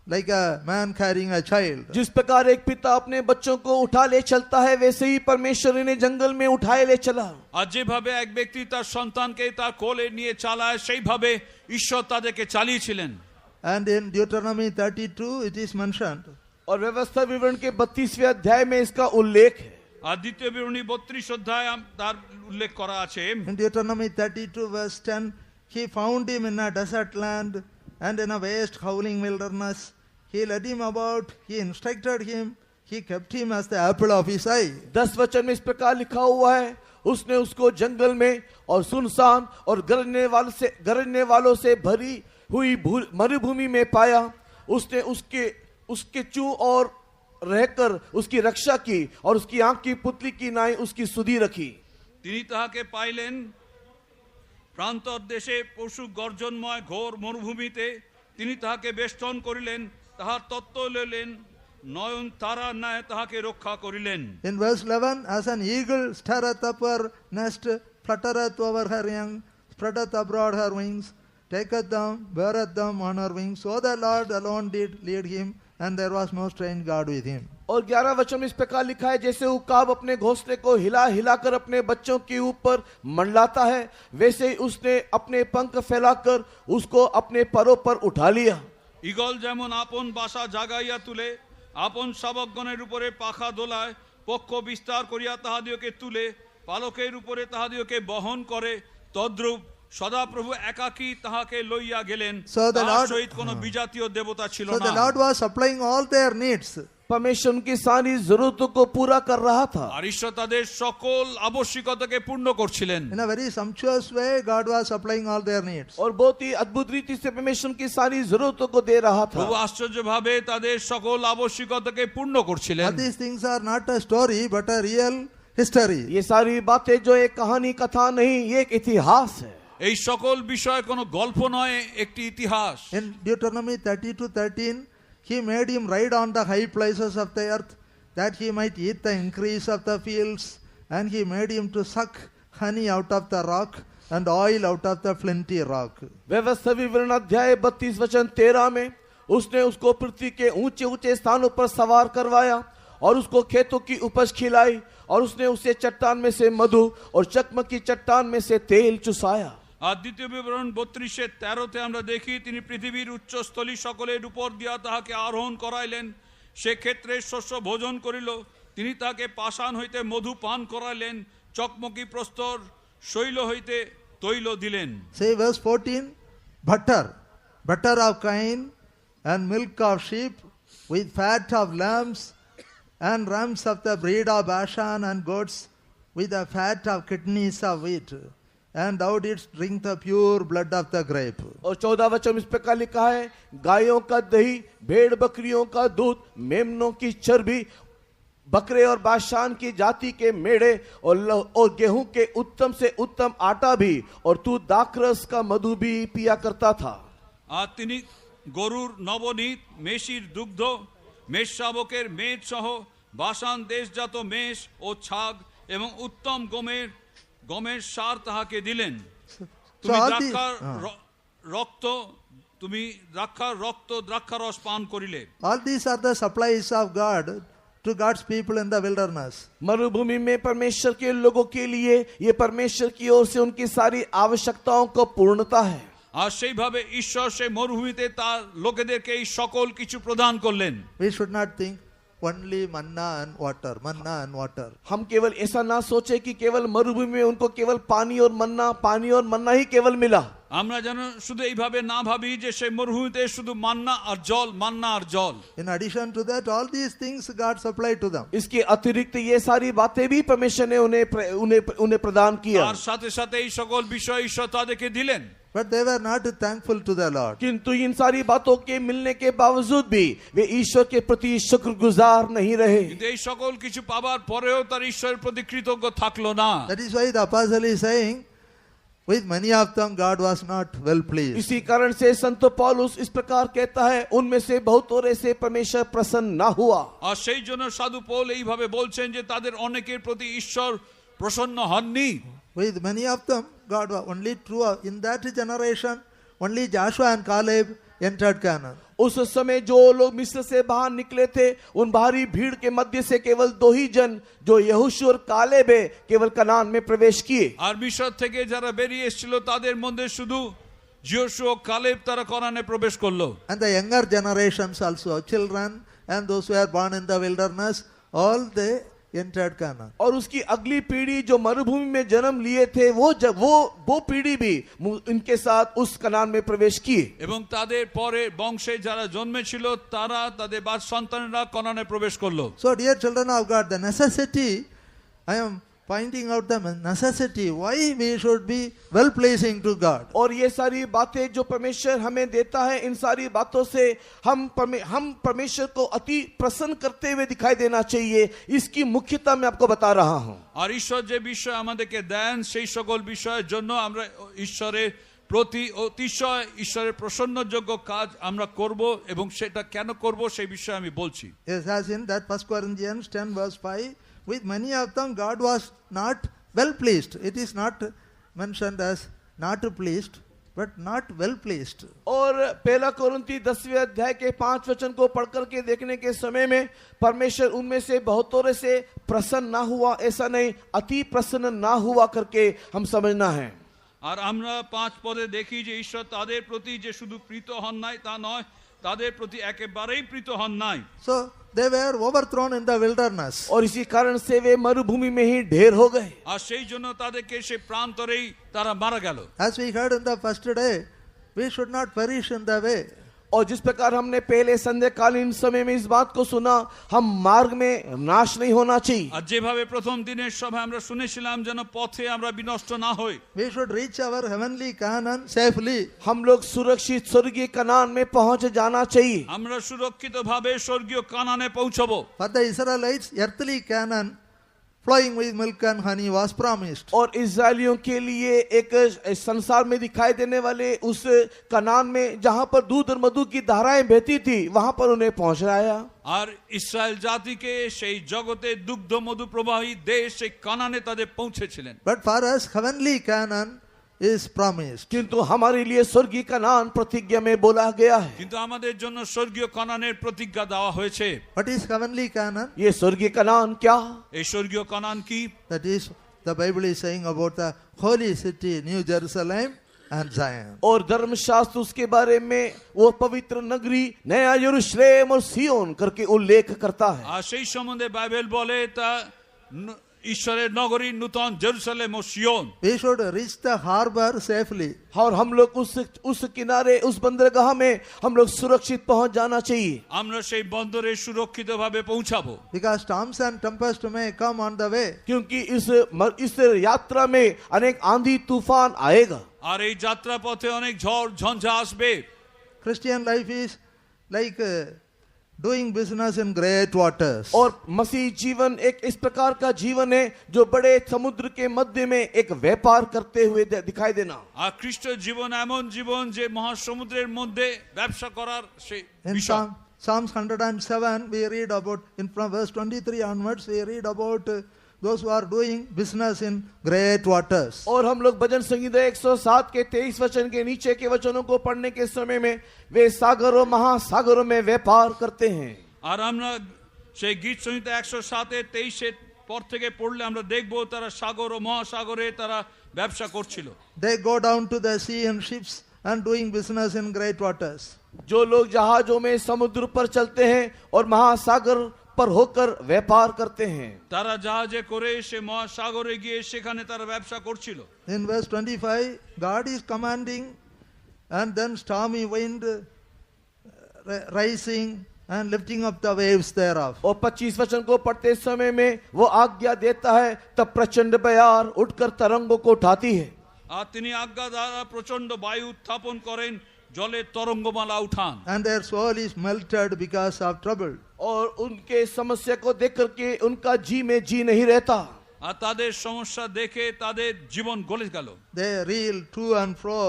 like a man carrying a child. जिस प्रकार एक पिता अपने बच्चों को उठा ले चलता है, वैसे ही परमेश्वर इन्हें जंगल में उठाए ले चला। আর যেভাবে এক ব্যক্তি তার সন্তানকে তার কোলে নিয়ে চালায়, সেইভাবে ঈশ্বর তাদেরকে চালিয়েছিলেন। And in Deuteronomy 32 it is mentioned. और व्यवस्था विवरण के 32वें अध्याय में इसका उल्लेख है। আর দ্বিতীয় বিবরণী 32 অধ্যায় তার উল্লেখ করা আছে। In Deuteronomy 32 verse 10, he found him in a desert land and in a waste howling wilderness. He led him about, he instructed him, he kept him as the apple of his eye. 10 वचन में इस प्रकार लिखा हुआ है, उसने उसको जंगल में और सुनसान और गरजने वालों से भरी हुई मरुभूमि में पाया। उसने उसके चू और रहकर उसकी रक्षा की और उसकी आंख की पुतली की नाई उसकी सुधी रखी। তিনি তাহাকে পাইলেন প্রান্তর দেশে পশু গর্জনময় ঘোর মরুভূমিতে। তিনি তাহাকে বেষ্টন করিলেন, তাহার তত্ত্ব লইলেন, নয়ন তারার ন্যায় তাহাকে রক্ষা করিলেন। In verse 11, as an eagle stirreth up her nest, fluttereth over her young, spreadeth abroad her wings, taketh them, beareth them on her wings. So the Lord alone did lead him, and there was no strange God with him. और 11 वचन में इस प्रकार लिखा है, जैसे उकाब अपने घोंसले को हिला हिलाकर अपने बच्चों के ऊपर मंडलाता है, वैसे ही उसने अपने पंख फैलाकर उसको अपने परों पर उठा लिया। ঈগল যেমন আপন বাসা জাগাইয়া তুলে, আপন শাবকগণের উপরে পাখা দোলায়, পক্ষ বিস্তার করিয়া তাহাদিওকে তুলে, পালকের উপরে তাহাদিওকে বহন করে, তদ্রূপ সদাপ্রভু একাকী তাহাকে লইয়া গেলেন। তাহার সহিত কোনো বিজাতীয় দেবতা ছিল So না। the Lord was supplying all their needs. परमेश्वर उनकी सारी जरूरतों को पूरा कर रहा था। আর ঈশ্বর তাদের সকল আবশ্যকতাকে পূর্ণ করছিলেন। In a very sumptuous way, God was supplying all their needs. और बहुत ही अद्भुत रीति से परमेश्वर की सारी जरूरतों को दे रहा था। প্রভু আশ্চর্যভাবে তাদের সকল আবশ্যকতাকে পূর্ণ করছিলেন। All these things are not a story, but a real history. ये सारी बातें जो एक कहानी कथा नहीं, ये एक इतिहास है। এই সকল বিষয় কোনো গল্প নয়, একটি ইতিহাস। In Deuteronomy 32:13, he made him ride on the high places of the earth, that he might eat the increase of the fields, and he made him to suck honey out of the rock and oil out of the flinty rock. व्यवस्था विवरण अध्याय 32 वचन 13 में उसने उसको पृथ्वी के ऊंचे ऊंचे स्थानों पर सवार करवाया और उसको खेतों की उपज खिलाई और उसने उसे चट्टान में से मधु और चकमक की चट्टान में से तेल चुसाया। আর দ্বিতীয় বিবরণ 32:13 আমরা দেখি তিনি পৃথিবীর উচ্চস্থলী সকলের উপর দিয়া তাহাকে আরোহণ করাইলেন, সে ক্ষেত্রে শস্য ভোজন করিল, তিনি তাকে পাষাণ হইতে মধু পান করাইলেন, চকমকি প্রস্তর শৈল হইতে তৈল দিলেন। Say verse 14, butter of kine and milk of sheep with fat of lambs and rams of the breed of Bashan and goats with the fat of kidneys of wheat. And thou didst drink the pure blood of the grape. और 14 वचन इस प्रकार लिखा है, गायों का दही, भेड़ बकरियों का दूध, मेमनों की चर्बी, बकरे और बाशान की जाति के मेढ़े और गेहूं के उत्तम से उत्तम आटा भी, और तू दाखरस का मधु भी पिया करता था। আর তিনি গরুর নবনীত, মেষির দুগ্ধ, মেষ শাবকের মেদ সহ বাসান দেশজাত মেষ ও ছাগ এবং উত্তম গমের সার তাহাকে দিলেন। তুমি দ্রাক্ষার রক্ত দ্রাক্ষারস পান করিলে। All these are the supplies of God to God's people in the wilderness. मरुभूमि में परमेश्वर के लोगों के लिए ये परमेश्वर की ओर से उनकी सारी आवश्यकताओं को पूर्णता है। আর সেইভাবে ঈশ্বর সেই মরুভূমিতে তার লোকেদেরকে এই সকল কিছু প্রদান করলেন। We should not think only manna and water. हम केवल ऐसा ना सोचे कि केवल मरुभूमि में उनको केवल पानी और मन्ना ही केवल मिला। আমরা যেন শুধু এইভাবে না ভাবি যে সেই মরুভূমিতে শুধু মান্না আর জল। In addition to that, all these things God supplied to them. इसके अतिरिक्त ये सारी बातें भी परमेश्वर ने उन्हें प्रदान किया। আর সাথে সাথে এই সকল বিষয় ঈশ্বর তাদেরকে দিলেন। But they were not thankful to the Lord. किंतु इन सारी बातों के मिलने के बावजूद भी वे ईश्वर के प्रति शुक्रगुजार नहीं रहे। কিন্তু এই সকল কিছু পাবার পরেও তার ঈশ্বরের প্রতি কৃতজ্ঞ থাকলো না। That is why the apostle is saying, with many of them God was not well pleased. इसी कारण से संत पौलुस इस प्रकार कहता है, उनमें से बहुतों से परमेश्वर प्रसन्न ना हुआ। আর সেই জন্য সাধু পৌল এইভাবে বলছেন যে তাদের অনেকের প্রতি ঈশ্বর প্রসন্ন হননি। With many of them, God was only true. In that generation, only Joshua and Caleb entered Canaan. उस समय जो लोग मिस्र से बाहर निकले थे, उन भारी भीड़ के मध्य से केवल 2 ही जन, जो यहोशू और कालेब है, केवल कनान में प्रवेश किए। আর মিশর থেকে যারা বেরিয়ে এসেছিল তাদের মধ্যে শুধু যহোশু ও কালেব তারা কনানে প্রবেশ করলো। And the younger generations also, children and those who were born in the wilderness, all they entered Canaan. और उसकी अगली पीढ़ी जो मरुभूमि में जन्म लिए थे, वो पीढ़ी भी इनके साथ उस कनान में प्रवेश किए। এবং তাদের পরে বংশে যারা জন্মেছিল তারা তাদের বাদ সন্তানেরা কনানে প্রবেশ করলো। So dear children of God, the necessity, I am pointing out the necessity why we should be well pleasing to God. और ये सारी बातें जो परमेश्वर हमें देता है, इन सारी बातों से हम परमेश्वर को अति प्रसन्न करते हुए दिखाई देना चाहिए। इसकी मुख्यता मैं आपको बता रहा हूँ। আর ঈশ্বর যে বিষয় আমাদেরকে দেন সেই সকল বিষয়ের জন্য আমরা ঈশ্বরের প্রতি অতিশয় ঈশ্বরের প্রসন্নযোগ্য কাজ আমরা করব, এবং সেটা কেন করব সেই বিষয়ে আমি বলছি। Yes, as in that 1 Corinthians 10 verse 5, with many of them God was not well pleased. It is not mentioned as not pleased, but not well pleased. और 1 कोरिन्थी 10वें अध्याय के 5 वचन को पढ़कर के देखने के समय में परमेश्वर उनमें से बहुतों से प्रसन्न ना हुआ, ऐसा नहीं, अति प्रसन्न ना हुआ करके हम समझना है। আর আমরা 5 পদে দেখি যে ঈশ্বর তাদের প্রতি যে শুধু প্রীত হন নাই তা নয়, তাদের প্রতি একেবারেই প্রীত হন নাই। So they were overthrown in the wilderness. और इसी कारण से वे मरुभूमि में ही ढेर हो गए। আর সেই জন্য তাদেরকে সে প্রান্তরেই তারা মারা গেল। As we heard in the first day, we should not perish in the way. और जिस प्रकार हमने पहले संध्याकालीन समय में इस बात को सुना, हम मार्ग में नाश नहीं होना चाहिए। আর যেভাবে প্রথম দিনের সভায় আমরা শুনেছিলাম যেন পথে আমরা বিনষ্ট না হই। We should reach our heavenly Canaan safely. हम लोग सुरक्षित स्वर्गीय कनान में पहुंच जाना चाहिए। আমরা সুরক্ষিতভাবে স্বর্গীয় কানানে পৌঁছবো। For the Israelites, earthly Canaan flowing with milk and honey was promised. और इस्राएलियों के लिए एक संसार में दिखाई देने वाले उस कनान में जहां पर दूध और मधु की धाराएं बहती थी, वहां पर उन्हें पहुंचाया। আর ইসরায়েল জাতিকে সেই জগতে দুগ্ধ মধু প্রবাহী দেশ সেই কানানে তাদের পৌঁছেছিলেন। But for us, heavenly Canaan is promised. किंतु हमारे लिए स्वर्गीय कनान प्रतिज्ञा में बोला गया है। কিন্তু আমাদের জন্য স্বর্গীয় কানানের প্রতিজ্ঞা দেওয়া হয়েছে। What is heavenly Canaan? ये स्वर्गीय कनान क्या? এই স্বর্গীয় কানান কি? That is, the Bible is saying about the holy city, New Jerusalem and Zion. और धर्मशास्त्र उसके बारे में वो पवित्र नगरी नया यरूशलेम और सियोन करके उल्लेख करता है। আর সেই সম্বন্ধে বাইবেল বলে তা ঈশ্বরের নগরী নূতন জেরুজালেম ও Zion. We should reach the harbor safely. और हम लोग उस किनारे उस बंदरगाह में हम लोग सुरक्षित पहुंच जाना चाहिए। আমরা সেই বন্দরে সুরক্ষিতভাবে পৌঁছাবো। Because storms and tempests may come on the way. क्योंकि इस यात्रा में अनेक आंधी तूफान आएगा। আর এই যাত্রা পথে অনেক ঝড় ঝঞ্ঝা আসবে। Christian life is like doing business in great waters. और मसीह जीवन एक इस प्रकार का जीवन है जो बड़े समुद्र के मध्य में एक व्यापार करते हुए दिखाई देना। আর খ্রিস্ট জীবন এমন জীবন যে মহাসমুদ্রের মধ্যে ব্যবসা করার সেই In বিষয়। Psalms 107 we read about, from verse 23 onwards we read about those who are doing business in great waters. और हम लोग भजन संहिता 107 के 23 वचन के नीचे के वचनों को पढ़ने के समय में वे सागरों महासागरों में व्यापार करते हैं। আর আমরা সেই গীত সংহিতা 107 23 পর থেকে পড়লে আমরা দেখব তারা সাগর ও মহাসাগরে তারা ব্যবসা করছিল। They go down to the sea in ships and doing business in great waters. जो लोग जहाजों में समुद्र पर चलते हैं और महासागर पर होकर व्यापार करते हैं। তারা জাহাজে করে সে মহাসাগরে গিয়ে সেখানে তারা ব্যবসা করছিল। In verse 25 God is commanding and then stormy wind rising and lifting up the waves thereof. और 25 वचन को पढ़ते समय में वो आज्ञा देता है तब प्रचंड बयार उठकर तरंगों को उठाती है। আর তিনি আজ্ঞা দ্বারা প্রচন্ড বায়ু উত্থাপন করেন, জলে তরঙ্গমালা উঠান। And their soul is melted because of trouble. और उनके समस्या को देख करके उनका जी में जी नहीं रहता। আর তাদের সমস্যা দেখে তাদের জীবন গলে গেল। They reel to and fro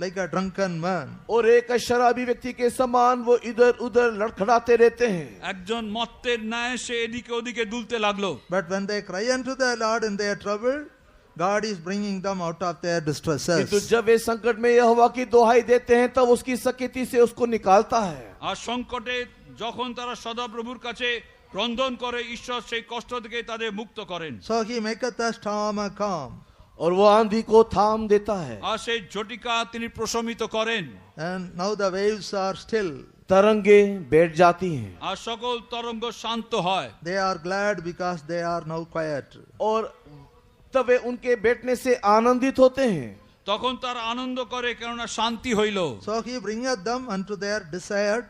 like a drunken man. और एक शराबी व्यक्ति के समान वो इधर उधर लड़खड़ाते रहते हैं। একজন মত্তের ন্যায় সে এদিকে ওদিকে দুলতে লাগলো। But when they cry unto the Lord in their trouble, God is bringing them out of their किंतु distresses. जब वे संकट में यहोवा की दुहाई देते हैं तब उसकी सकेती से उसको निकालता है। আর সংকটে যখন তারা সদাপ্রভুর কাছে ক্রন্দন করে ঈশ্বর সেই কষ্ট থেকে তাদের মুক্ত করেন। So he maketh the storm a calm. और वो आंधी को थाम देता है। আর সেই ঝটিকা তিনি প্রশমিত করেন। And now the waves are still. तरंगे बैठ जाती हैं আর সকল তরঙ্গ শান্ত হয়। They are glad because they are now quiet. और तब वे उनके बैठने से आनंदित होते हैं। তখন তারা আনন্দ করে কেননা শান্তি হইল। So he bringeth them unto their desired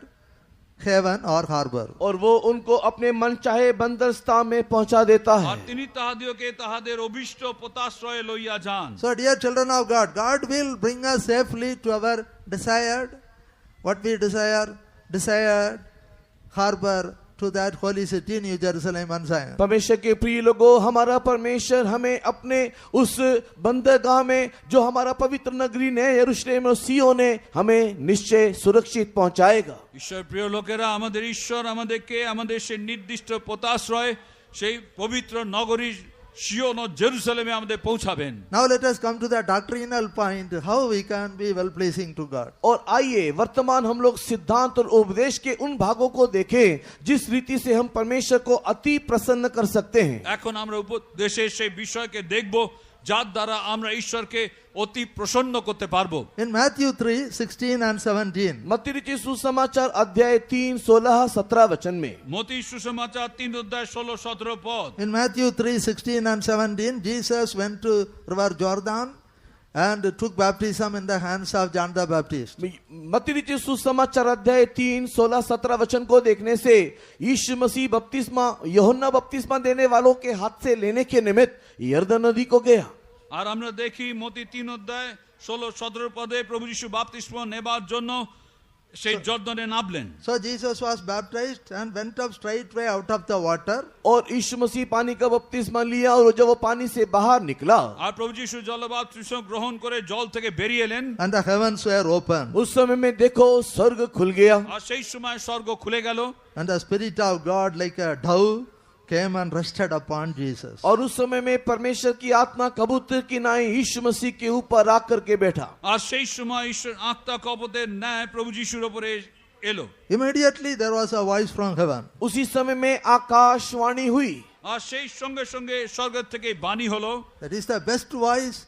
haven or harbor. और वो उनको अपने मन चाहे बंदरगाह में पहुंचा देता আর है। তিনি তাহাদিওকে তাহাদের অভিষ্ট পোতাশ্রয়ে লইয়া যান। So dear children of God, God will bring us safely to our desired, what we desired harbor, to that holy city, New Jerusalem and Zion. परमेश्वर के प्रिय लोगों, हमारा परमेश्वर हमें अपने उस बंदरगाह में जो हमारा पवित्र नगरी ने यरूशलेम और सियोन है हमें निश्चय सुरक्षित पहुंचाएगा। ঈশ্বর প্রিয় লোকেরা, আমাদের ঈশ্বর আমাদেরকে আমাদের সেই নির্দিষ্ট পোতাশ্রয় সেই পবিত্র নগরী সিয়ন ও জেরুজালেমে আমাদের পৌঁছাবেন। Now let us come to the doctrinal point, how we can be well pleasing to God. और आइए वर्तमान हम लोग सिद्धांत और उपदेश के उन भागों को देखें जिस रीति से हम परमेश्वर को अति प्रसन्न कर सकते हैं। এখন আমরা উপদেশের সেই বিষয়কে দেখব যার দ্বারা আমরা ঈশ্বরকে অতি প্রসন্ন করতে পারবো। In Matthew 3, 16 and 17. मत्ती रचित सुसमाचार अध्याय 3, 16, 17 वचन में। মতি সুসমাচার 3 অধ্যায় 16 17 পদ। In Matthew 3, 16 and 17, Jesus went to river Jordan and took baptism in the hands of John the Baptist. मत्ती रचित सुसमाचार अध्याय 3, 16, 17 वचन को देखने से यीशु मसीह बपतिस्मा यूहन्ना बपतिस्मा देने वालों के हाथ से लेने के निमित्त यरदन नदी को गया। আর আমরা দেখি মতি 3 অধ্যায় 16 17 পদে প্রভু যিশু বাপ্তিস্ম নেবার জন্য সেই জর্দনে নামলেন। So Jesus was baptized and went up straightway out of the water. और यीशु मसीह पानी का बपतिस्मा लिया और जब वो पानी से बाहर निकला আর প্রভু যিশু জলবাপ্তিস্ম গ্রহণ করে জল থেকে বেরিয়ে এলেন। And the heavens were open. उस समय में देखो स्वर्ग खुल गया আর সেই সময় স্বর্গ খুলে গেল। And the Spirit of God like a dove came and rested upon Jesus. और उस समय में परमेश्वर की आत्मा कबूतर की नाई यीशु मसीह के ऊपर आकर के बैठा। আর সেই সময় ঈশ্বর আত্মা কপতের ন্যায় প্রভু যিশুর উপরে এলো। Immediately there was a voice from heaven. उसी समय में आकाशवाणी हुई। আর সেই সঙ্গে সঙ্গে স্বর্গ থেকে বাণী হলো। That is the best voice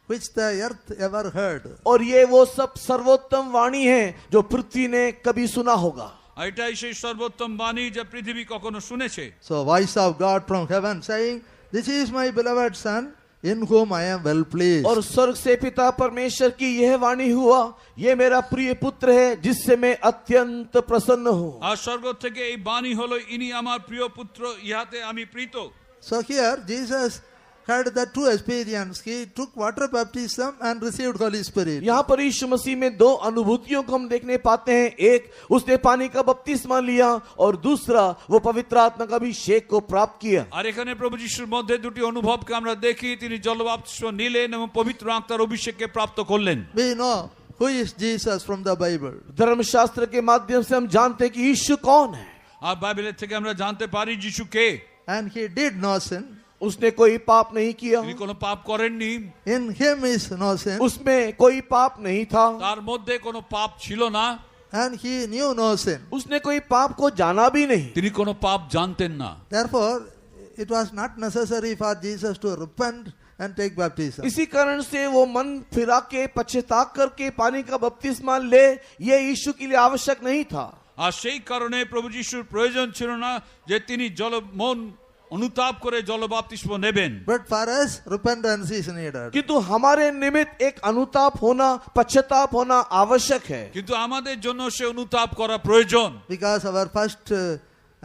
which the earth ever heard. और ये वो सब सर्वोत्तम वाणी है जो पृथ्वी ने कभी सुना होगा। এটাই সেই সর্বোত্তম বাণী যা পৃথিবী কখনো শুনেছে। So voice of God from heaven saying, "This is my beloved son, in whom I am well pleased." और स्वर्ग से पिता परमेश्वर की यह वाणी हुआ, ये मेरा प्रिय पुत्र है जिससे मैं अत्यंत प्रसन्न हूँ। আর স্বর্গ থেকে এই বাণী হলো, ইনি আমার প্রিয় পুত্র, ইহাতে আমি প্রীত। So here Jesus had the two experience. He took water baptism and received Holy Spirit. यहाँ पर यीशु मसीह में दो अनुभूतियों को हम देखने पाते हैं। एक, उसने पानी का बपतिस्मा लिया और दूसरा वो पवित्र आत्मा का अभिषेक को प्राप्त किया। আর এখানে প্রভু যিশুর মধ্যে দুটি অনুভবকে আমরা দেখি। তিনি জলবাপ্তিস্ম নিলেন এবং পবিত্র আত্মার অভিষেককে প্রাপ্ত করলেন। We know who is Jesus from the Bible. धर्मशास्त्र के माध्यम से हम जानते हैं कि यीशु कौन है। আর বাইবেলের থেকে আমরা জানতে পারি যিশু কে। And he did no sin. उसने कोई पाप नहीं किया। তিনি কোনো পাপ করেননি। In him is no sin. उसमें कोई पाप नहीं था। তার মধ্যে কোনো পাপ ছিল না। And he knew no sin. उसने कोई पाप को जाना भी नहीं। তিনি কোনো পাপ জানতেন না। Therefore, it was not necessary for Jesus to repent and take baptism. इसी कारण से वो मन फिरा के पश्चाताप करके पानी का बपतिस्मा ले, ये यीशु के लिए आवश्यक नहीं था। আর সেই কারণে প্রভু যিশুর প্রয়োজন ছিল না যে তিনি মন অনুতাপ করে জলবাপ্তিস্ম নেবেন। But for us, repentance is needed. किंतु हमारे निमित्त एक अनुताप होना, पश्चाताप होना आवश्यक है। কিন্তু আমাদের জন্য সে অনুতাপ করা প্রয়োজন। Because our first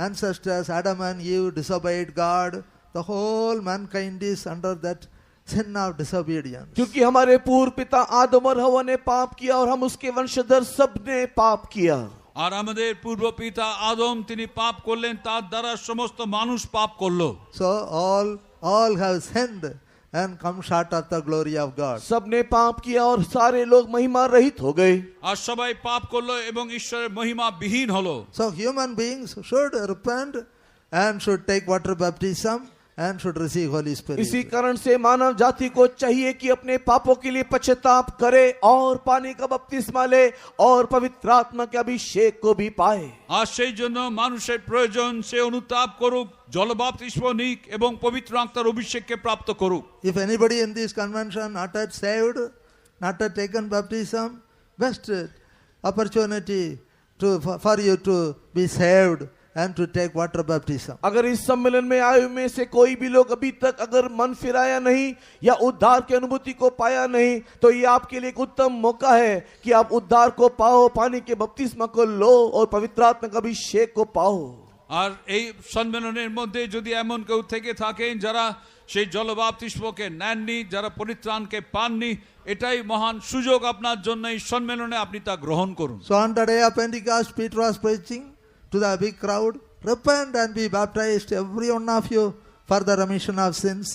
ancestors, Adam and Eve, disobeyed God. The whole mankind is under that sin of disobedience. क्योंकि हमारे पूर्व पिता आदम और हवा ने पाप किया और हम उसके वंशधर सब ने पाप किया। আর আমাদের পূর্ব পিতা আদম তিনি পাপ করলেন, তার দ্বারা সমস্ত মানুষ পাপ করলো। So all have sinned and come short of the glory of God. सब ने पाप किया और सारे लोग महिमा रहित हो गए। আর সবাই পাপ করলো এবং ঈশ্বরের মহিমা বিহীন হলো। So human beings should repent and should take water baptism and should receive Holy Spirit. इसी कारण से मानव जाति को चाहिए कि अपने पापों के लिए पश्चाताप करे और पानी का बपतिस्मा ले और पवित्र आत्मा के अभिषेक को भी पाए। আর সেই জন্য মানুষের প্রয়োজন সে অনুতাপ করুক, জলবাপ্তিস্ম নিক এবং পবিত্র আত্মার অভিষেককে প্রাপ্ত করুক। If anybody in this convention not yet saved, not yet taken baptism, best opportunity for you to be saved and to take water baptism. अगर इस सम्मेलन में आए में से कोई भी लोग अभी तक अगर मन फिराया नहीं या उद्धार की अनुभूति को पाया नहीं, तो ये आपके लिए एक उत्तम मौका है कि आप उद्धार को पाओ, पानी के बपतिस्मा को लो और पवित्र आत्मा का अभिषेक को पाओ। আর এই সম্মেলনের মধ্যে যদি এমন কেউ থেকে থাকেন যারা সেই জলবাপ্তিস্মকে নেননি, যারা পরিত্রাণকে পাননি, এটাই মহান সুযোগ আপনার জন্য। এই সম্মেলনে আপনি তা গ্রহণ করুন। So on the day of Pentecost, Peter was preaching to the big crowd, repent and be baptized, every one of you, for the remission of sins.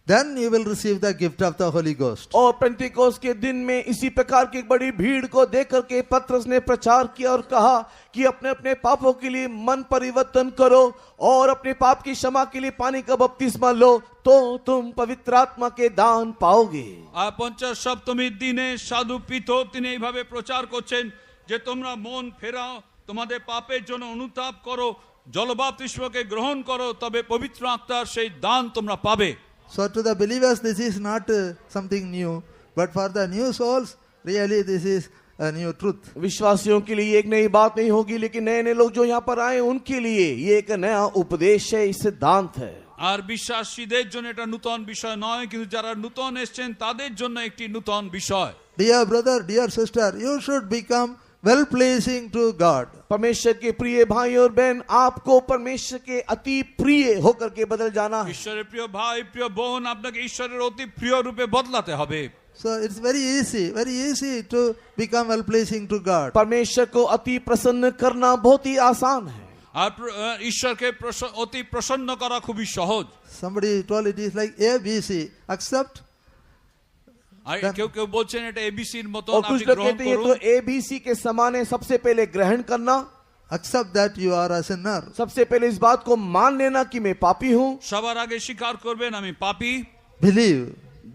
Then you will receive the gift of the Holy Ghost. और पेंटिकोस के दिन में इसी प्रकार की एक बड़ी भीड़ को देख करके पतरस ने प्रचार किया और कहा कि अपने अपने पापों के लिए मन परिवर्तन करो और अपने पाप की क्षमा के लिए पानी का बपतिस्मा लो, तो तुम पवित्र आत्मा के दान पाओगे। আর 50 সপ্তমীর দিনে সাধু পিতর তিনি এইভাবে প্রচার করছেন যে তোমরা মন ফেরাও, তোমাদের পাপের জন্য অনুতাপ করো, জলবাপ্তিস্মকে গ্রহণ করো, তবে পবিত্র আত্মার সেই দান তোমরা পাবে। So to the believers, this is not something new, but for the new souls, really this is a new truth. विश्वासियों के लिए एक नई बात नहीं होगी, लेकिन नए नए लोग जो यहाँ पर आए उनके लिए ये एक नया उपदेश है, सिद्धांत है। আর বিশ্বাসীদের জন্য এটা নতুন বিষয় নয়, কিন্তু যারা নতুন এসেছেন তাদের জন্য একটি নতুন বিষয়। Dear brother, dear sister, you should become well pleasing to God. परमेश्वर के प्रिय भाई और बहन, आपको परमेश्वर के अति प्रिय होकर के बदल जाना है। ঈশ্বরের প্রিয় ভাই, প্রিয় বোন, আপনাকে ঈশ্বরের অতি প্রিয় রূপে বদলাতে হবে। So it's very easy to become well pleasing to God. परमेश्वर को अति प्रसन्न करना बहुत ही आसान है। আর ঈশ্বরকে অতি প্রসন্ন করা খুবই সহজ। Somebody told it is like ABC, accept. আর কেউ কেউ বলছেন এটা এবিসির মতো, और আপনি कुछ लोग গ্রহণ कहते हैं ये করুন। तो ABC के समान है, सबसे पहले ग्रहण करना, accept that you are a sinner. सबसे पहले इस बात को मान लेना कि मैं पापी हूँ। সবার আগে স্বীকার করবেন আমি পাপী। Believe.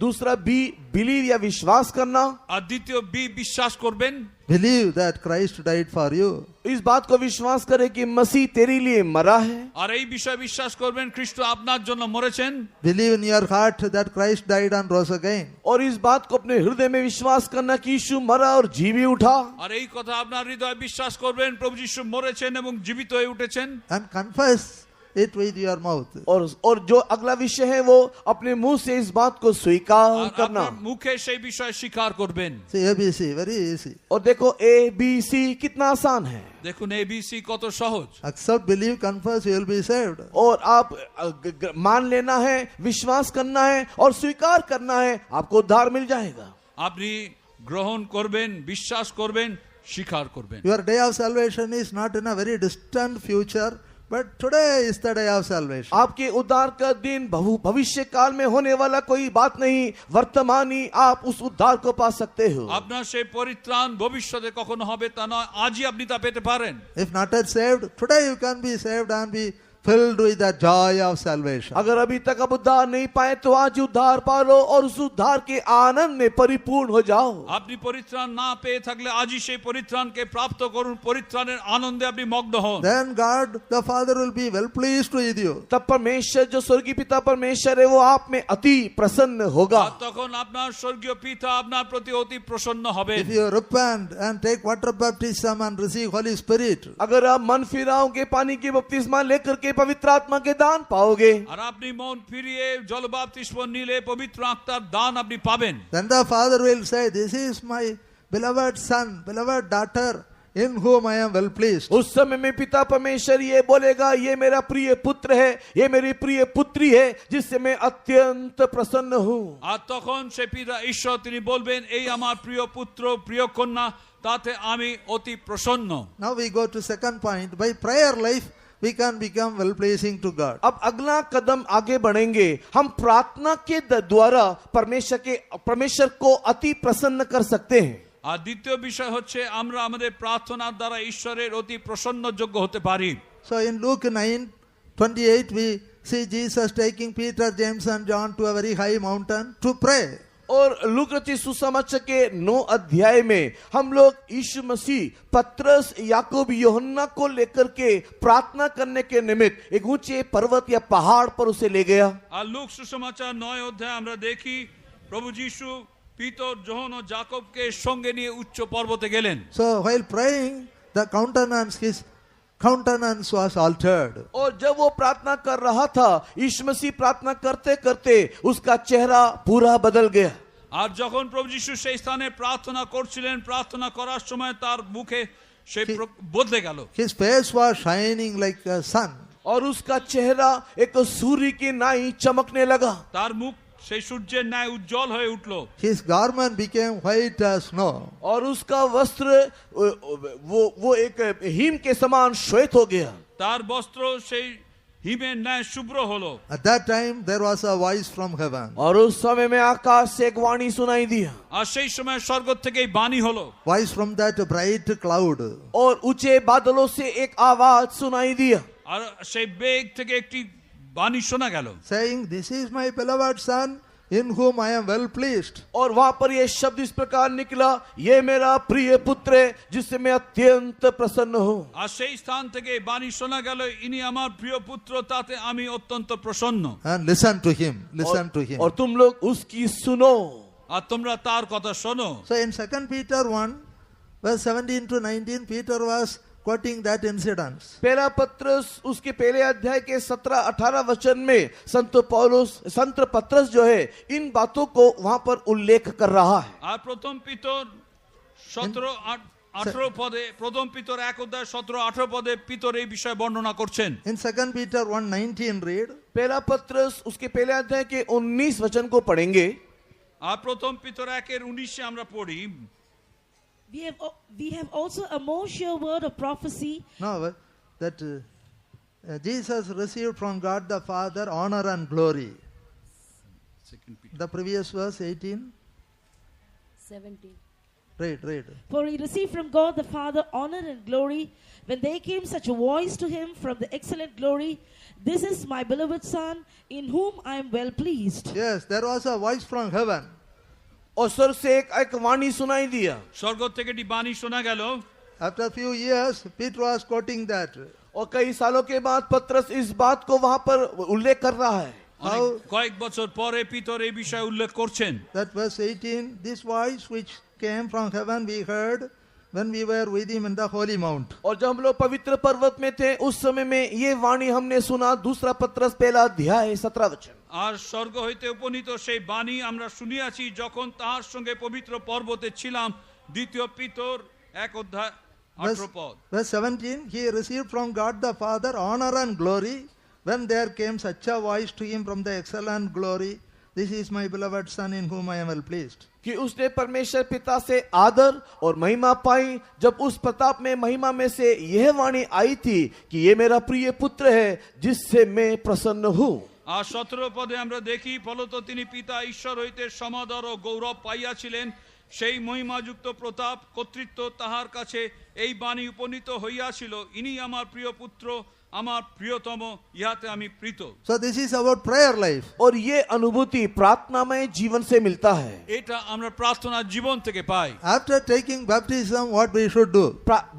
दूसरा बी बिलीव या विश्वास करना। আর দ্বিতীয় বি বিশ্বাস করবেন। Believe that Christ died for you. इस बात को विश्वास करें कि मसीह तेरे लिए मरा है। আর এই বিষয়ে বিশ্বাস করবেন খ্রিস্ট আপনার জন্য মরেছেন। Believe in your heart that Christ died and rose again. और इस बात को अपने हृदय में विश्वास करना कि यीशु मरा और जी भी उठा। আর এই কথা আপনার হৃদয়ে বিশ্বাস করবেন প্রভু যিশু মরেছেন এবং জীবিত হয়ে উঠেছেন। And confess it with your mouth. और जो अगला विषय है वो अपने मुंह से इस बात को स्वीकार আর करना। আপনার মুখে সেই বিষয় স্বীকার করবেন। See, ABC, very easy. और देखो ABC कितना आसान है। দেখুন এবিসি কত সহজ। Accept, believe, confess, you will be saved. और आप मान लेना है, विश्वास करना है और स्वीकार करना है, आपको उद्धार मिल जाएगा। আপনি গ্রহণ করবেন, বিশ্বাস করবেন, স্বীকার করবেন। Your day of salvation is not in a very distant future, but today is the day of salvation. आपके उद्धार का दिन भविष्य काल में होने वाला कोई बात नहीं, वर्तमान ही आप उस उद्धार को पा सकते हो। আপনার সেই পরিত্রাণ ভবিষ্যতে কখনো হবে তা নয়, আজই আপনি তা পেতে পারেন। If not yet saved, today you can be saved and be filled with the joy of salvation. अगर अभी तक आप उद्धार नहीं पाए तो आज उद्धार पा लो और उस उद्धार के आनंद में परिपूर्ण हो जाओ। আপনি পরিত্রাণ না পেয়ে থাকলে আজই সেই পরিত্রাণকে প্রাপ্ত করুন, পরিত্রাণের আনন্দে আপনি মগ্ন হন। Then God the Father will be well pleased with you. तब परमेश्वर जो स्वर्गीय पिता परमेश्वर है वो आप में अति प्रसन्न होगा। আর তখন আপনার স্বর্গীয় পিতা আপনার প্রতি অতি প্রসন্ন হবে। If you repent and take water baptism and receive Holy Spirit, अगर आप मन फिराओगे, पानी की बपतिस्मा लेकर के पवित्र आत्मा के दान पाओगे, আর আপনি মন ফিরিয়ে জলবাপ্তিস্ম নিলে পবিত্র আত্মার দান আপনি পাবেন। then the Father will say, "This is my beloved son, beloved daughter, in whom I am well pleased." उस समय में पिता परमेश्वर ये बोलेगा, ये मेरा प्रिय पुत्र है, ये मेरी प्रिय पुत्री है, जिससे मैं अत्यंत प्रसन्न हूँ। আর তখন সে পিতা ঈশ্বর তিনি বলবেন, এই আমার প্রিয় পুত্র প্রিয় কন্যা, তাতে আমি অতি প্রসন্ন। Now we go to second point. By prayer life, we can become well pleasing to God. अब अगला कदम आगे बढ़ेंगे, हम प्रार्थना के द्वारा परमेश्वर को अति प्रसन्न कर सकते हैं। আর দ্বিতীয় বিষয় হচ্ছে আমরা আমাদের প্রার্থনার দ্বারা ঈশ্বরের অতি প্রসন্নযোগ্য হতে পারি। So in Luke 9:28, we see Jesus taking Peter, James and John to a very high mountain to pray. और लूका रचित सुसमाचार के 9 अध्याय में हम लोग यीशु मसीह पतरस याकूब यूहन्ना को लेकर के प्रार्थना करने के निमित्त एक ऊंचे पर्वत या पहाड़ पर उसे ले गया। আর লূক সুসমাচার 9 অধ্যায়ে আমরা দেখি প্রভু যীশু পিতর, যোহন ও যাকবকে সঙ্গে নিয়ে উচ্চ পর্বতে গেলেন। So while praying, his countenance was altered. और जब वो प्रार्थना कर रहा था, यीशु मसीह प्रार्थना करते करते उसका चेहरा पूरा बदल गया। আর যখন প্রভু যীশু সেই স্থানে প্রার্থনা করছিলেন, প্রার্থনা করার সময় তার মুখে সে বদলে গেল। His face was shining like a sun. और उसका चेहरा एक सूर्य की नाई चमकने लगा। তার মুখ সেই সূর্যের ন্যায় উজ্জ্বল হয়ে উঠল। His garment became white as snow. और उसका वस्त्र वो एक हिम के समान श्वेत हो गया। তার বস্ত্র সেই হিমের ন্যায় শুভ্র হলো। At that time there was a voice from heaven. और उस समय में आकाश से एक वाणी सुनाई दिया। আর সেই সময় স্বর্গ থেকে বাণী হলো। Voice from that bright cloud. और ऊंचे बादलों से एक आवाज सुनाई दिया। আর সেই বেগ থেকে একটি বাণী শোনা গেল, saying, "This is my beloved son, in whom I am well pleased." और वहां पर यह शब्द इस प्रकार निकला, ये मेरा प्रिय पुत्र है जिससे मैं अत्यंत प्रसन्न हूँ। আর সেই স্থান থেকে বাণী শোনা গেল, ইনি আমার প্রিয় পুত্র, তাতে আমি অত্যন্ত প্রসন্ন। And listen to him. Listen to him. और तुम लोग उसकी सुनो। আর তোমরা তার কথা শোনো। So in 2 Peter 1, verse 17 to 19, Peter was quoting that incident. पहला पत्रस उसके पहले अध्याय के 17-18 वचन में संत पत्रस जो है इन बातों को वहां पर उल्लेख कर रहा है। আর প্রথম পিতর 17-18 পদে, প্রথম পিতর 1 অধ্যায় 17-18 পদে পিতর এই বিষয়ে বর্ণনা করছেন। In 2 Peter 1:19 read, पहला पत्रस उसके पहले अध्याय के 19 वचन को पढ़ेंगे। আর প্রথম পিতর 1:19 আমরা পড়ি, We have also a more sure word of prophecy. no, that Jesus received from God the Father honor and glory. The previous verse 18. 17. Read. For he received from God the Father honor and glory when there came such a voice to him from the excellent glory, "This is my beloved Son, in whom I am well pleased." Yes, there was a voice from heaven. और स्वर्ग से एक वाणी सुनाई दिया। স্বর্গ থেকে একটি বাণী শোনা গেল। After a few years, Peter was quoting that. और कई सालों के बाद पतरस इस बात को वहां पर उल्लेख कर रहा है। অনেক কয়েক বছর পরে পিতর এই বিষয়ে উল্লেখ করছেন। That verse 18, this voice which came from heaven we heard when we were with him in the holy mount. और जब हम लोग पवित्र पर्वत में थे उस समय में ये वाणी हमने सुना। दूसरा पतरस पहला अध्याय 17 वचन। আর স্বর্গ হইতে উপনীত সেই বাণী আমরা শুনিয়াছি যখন তাহার সঙ্গে পবিত্র পর্বতে ছিলাম। দ্বিতীয় পিতর 1 অধ্যায় 18 পদ। Verse 17, he received from God the Father honor and glory when there came such a voice to him from the excellent glory, "This is my beloved Son in whom I am well pleased." कि उसने परमेश्वर पिता से आदर और महिमा पाई जब उस प्रताप में महिमा में से यह वाणी आई थी कि ये मेरा प्रिय पुत्र है जिससे मैं प्रसन्न हूँ। আর 17 পদে আমরা দেখি ফলত তিনি পিতা ঈশ্বর হইতে সমাদর ও গৌরব পাইয়াছিলেন। সেই মহিমাযুক্ত প্রতাপ কর্তৃত্ব তাহার কাছে এই বাণী উপনীত হইয়াছিল, "ইনি আমার প্রিয় পুত্র, আমার প্রিয়তম, ইহাতে আমি প্রীত।" So this is about prayer life. और ये अनुभूति प्रार्थनामय जीवन से मिलता है। এটা আমরা প্রার্থনার জীবন থেকে পাই। After taking baptism, what we should do?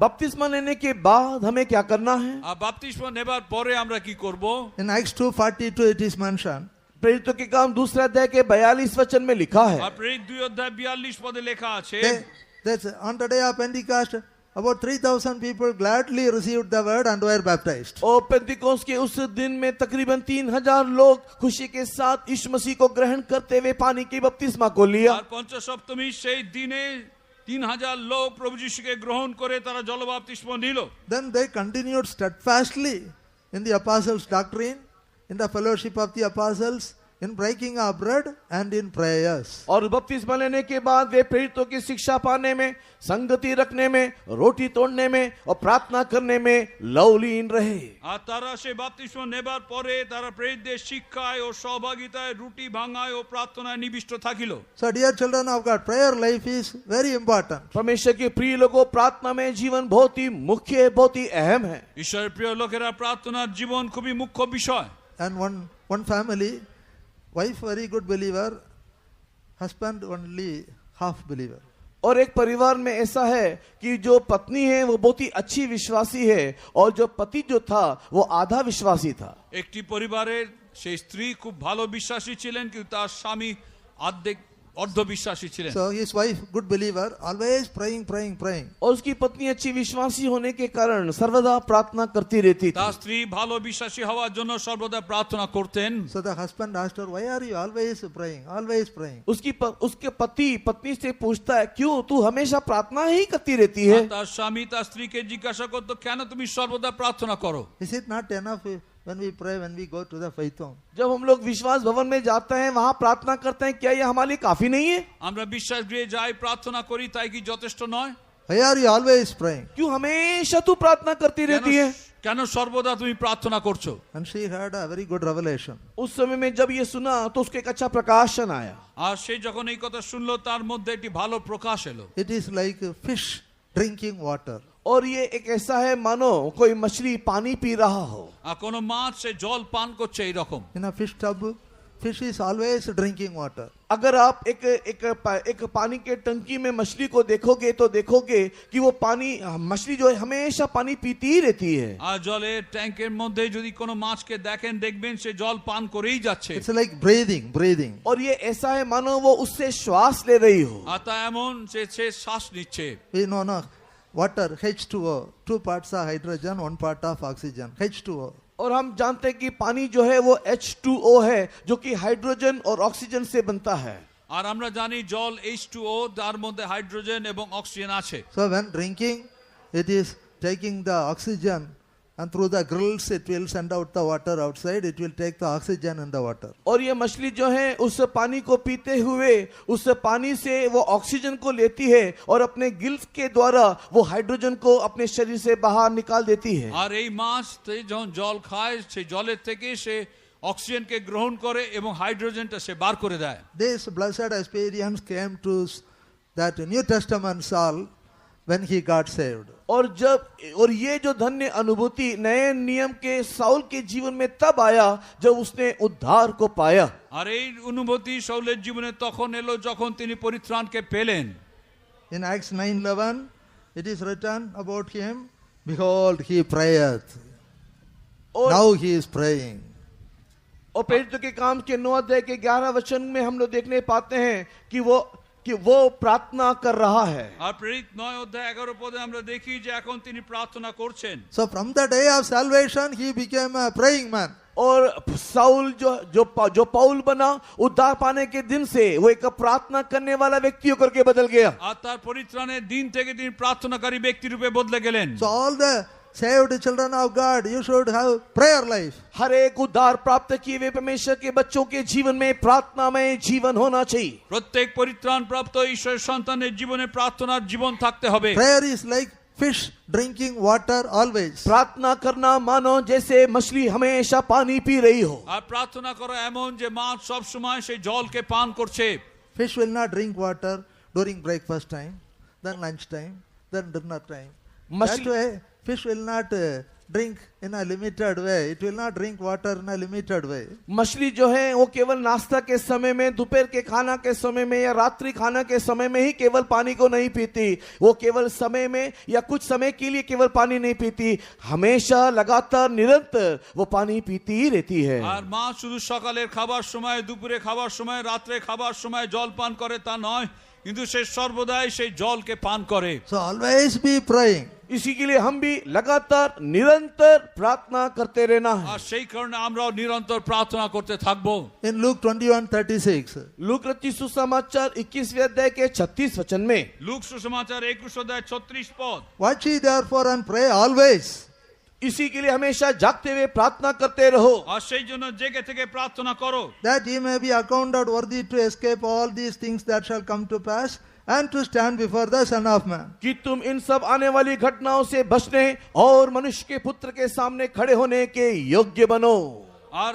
बपतिस्मा लेने के बाद हमें क्या करना है? আর বাপ্তিস্ম নেবার পরে আমরা কি করব? In Acts 2:42 it is mentioned. प्रेरितों के काम दूसरे अध्याय के 42 वचन में लिखा है। আর প্রেরিত 2 অধ্যায় 42 পদে লেখা আছে, That's on the day of Pentecost, about 3,000 people gladly received the word and were baptized. और पेंतिकोस्त के उस दिन में तकरीबन 3,000 लोग खुशी के साथ यीशु मसीह को ग्रहण करते हुए पानी की बपतिस्मा को लिया। আর পঞ্চসপ্তমী সেই দিনে 3,000 লোক প্রভু যিশুকে গ্রহণ করে তারা জলবাপ্তিস্ম নিল। Then they continued steadfastly in the apostles' doctrine, in the fellowship of the apostles, in breaking of bread and in prayers. और बपतिस्मा लेने के बाद वे प्रेरितों की शिक्षा पाने में, संगति रखने में, रोटी तोड़ने में और प्रार्थना करने में लवलीन रहे। আর তারা সেই বাপ্তিস্ম নেবার পরে তারা প্রেরিতদের শিক্ষায় ও সহভাগিতায়, রুটি ভাঙায় ও প্রার্থনায় নিবিষ্ট থাকিল। So dear children of God, prayer life is very important. परमेश्वर के प्रिय लोगों, प्रार्थना में जीवन बहुत ही मुख्य, बहुत ही अहम है। ঈশ্বরের প্রিয় লোকেরা প্রার্থনার জীবন খুবই মুখ্য বিষয়। And one family, wife very good believer, husband only half believer. और एक परिवार में ऐसा है कि जो पत्नी है वो बहुत ही अच्छी विश्वासी है और जो पति जो था वो आधा विश्वासी था। একটি পরিবারের সেই স্ত্রী খুব ভালো বিশ্বাসী ছিলেন কিন্তু তার স্বামী অর্ধবিশ্বাসী ছিলেন। So his wife good believer, always praying. और उसकी पत्नी अच्छी विश्वासी होने के कारण सर्वदा प्रार्थना करती रहती थी। তার স্ত্রী ভালো বিশ্বাসী হওয়ার জন্য সর্বদা প্রার্থনা করতেন। So the husband asked her, "Why are you always praying? उसके पति पत्नी से पूछता है, क्यों तू हमेशा प्रार्थना ही करती रहती है? আর তার স্বামী তার স্ত্রীকে জিজ্ঞাসা করতো, কেন তুমি সর্বদা প্রার্থনা করো? Is it not enough when we pray, when we go to the faith home? जब हम लोग विश्वास भवन में जाते हैं, वहाँ प्रार्थना करते हैं, क्या ये हमारे लिए काफी नहीं है? আমরা বিশ্বাস গৃহে যাই, প্রার্থনা করি, তাই কি যথেষ্ট নয়? Why are you always praying?" क्यों हमेशा तू प्रार्थना करती रहती है? কেন সর্বদা তুমি প্রার্থনা করছো? And she had a very good revelation. उस समय में जब ये सुना तो उसको एक अच्छा प्रकाशन आया। আর সে যখন এই কথা শুনলো তার মধ্যে একটি ভালো প্রকাশ এলো। It is like a fish drinking water. और ये एक ऐसा है मानो कोई मछली पानी पी रहा हो। আর কোন মাছ সে জল পান করছে এইরকম। In a fish tub, fish is always drinking water. अगर आप एक पानी के टंकी में मछली को देखोगे तो देखोगे कि वो पानी, मछली जो है हमेशा पानी पीती ही रहती है। আর জলের ট্যাঙ্কের মধ্যে যদি কোনো মাছকে দেখেন দেখবেন সে জল পান করেই যাচ্ছে। It's like breathing. और ये ऐसा है मानो वो उससे श्वास ले रही हो। আর তা এমন সে শ্বাস নিচ্ছে। We know no, water H2O, 2 parts are hydrogen, 1 part of oxygen. H2O. और हम जानते हैं कि पानी जो है वो H2O है जो कि हाइड्रोजन और ऑक्सीजन से बनता है। আর আমরা জানি জল H2O, তার মধ্যে হাইড্রোজেন এবং অক্সিজেন আছে। So when drinking, it is taking the oxygen and through the grills it will send out the water outside. It will take the oxygen in the water. और ये मछली जो है उस पानी को पीते हुए उस पानी से वो ऑक्सीजन को लेती है और अपने गिल्स के द्वारा वो हाइड्रोजन को अपने शरीर से बाहर निकाल देती है। আর এই মাছ যখন জল খায় সেই জলের থেকে সে অক্সিজেনকে গ্রহণ করে এবং হাইড্রোজেনটা সে বার করে দেয়। This blessed experience came to that New Testament Saul when he got saved. और ये जो धन्य अनुभूति नए नियम के साउल के जीवन में तब आया जब उसने उद्धार को पाया। আর এই অনুভূতি শাউলের জীবনে তখন এলো যখন তিনি পরিত্রাণকে পেলেন। In Acts 9:11 it is written about him, behold he prayeth. और Now he is praying. और प्रेरितों के काम के 9 अध्याय के 11 वचन में हम लोग देखने पाते हैं कि वो प्रार्थना कर रहा है। আর প্রেরিত 9 অধ্যায় 11 পদে আমরা দেখি যে এখন তিনি প্রার্থনা করছেন। So from the day of salvation he became a praying man. और साउल जो पाउल बना उद्धार पाने के दिन से वो एक प्रार्थना करने वाला व्यक्ति होकर के बदल गया। আর তার পরিত্রাণের দিন থেকে তিনি প্রার্থনাকারী ব্যক্তি রূপে বদলে গেলেন। So all the saved children of God, you should have prayer life. हर एक उद्धार प्राप्त किए हुए परमेश्वर के बच्चों के जीवन में प्रार्थनामय जीवन होना चाहिए। প্রত্যেক পরিত্রাণ প্রাপ্ত ঈশ্বরের সন্তানের জীবনে প্রার্থনার জীবন থাকতে হবে। Prayer is like fish drinking water always. प्रार्थना करना मानो जैसे मछली हमेशा पानी पी रही हो। আর প্রার্থনা করা এমন যে মাছ সব সময় সেই জলকে পান করছে। Fish will not drink water during breakfast time, then lunch time, then dinner time. That way, fish will not drink in a limited way. It will not drink water in a limited way. मछली जो है वो केवल नाश्ता के समय में, दोपहर के खाना के समय में या रात्रि खाना के समय में ही केवल पानी को नहीं पीती। वो केवल समय में या कुछ समय के लिए केवल पानी नहीं पीती, हमेशा लगातार निरंतर वो पानी पीती ही रहती है। আর মাছ শুধু সকালের খাবার সময়, দুপুরে খাবার সময়, রাত্রে খাবার সময় জল পান করে তা নয়, কিন্তু সে সর্বদাই সেই জলকে পান করে। So always be praying. इसी के लिए हम भी लगातार निरंतर प्रार्थना करते रहना है। আর সেই কারণে আমরাও নিরন্তর প্রার্থনা করতে থাকবো। In Luke 21:36, लूक रचित सुसमाचार 21वें अध्याय के 36 वचन में, লুক সুসমাচার 21 অধ্যায় 36 পদ। watch ye therefore and pray always. इसी के लिए हमेशा जागते हुए प्रार्थना करते रहो, আর সেই জন্য জেগে থেকে প্রার্থনা করো, that ye may be accounted worthy to escape all these things that shall come to pass, and to stand before the Son of Man. कि तुम इन सब आने वाली घटनाओं से बचने और मनुष्य के पुत्र के सामने खड़े होने के योग्य बनो। আর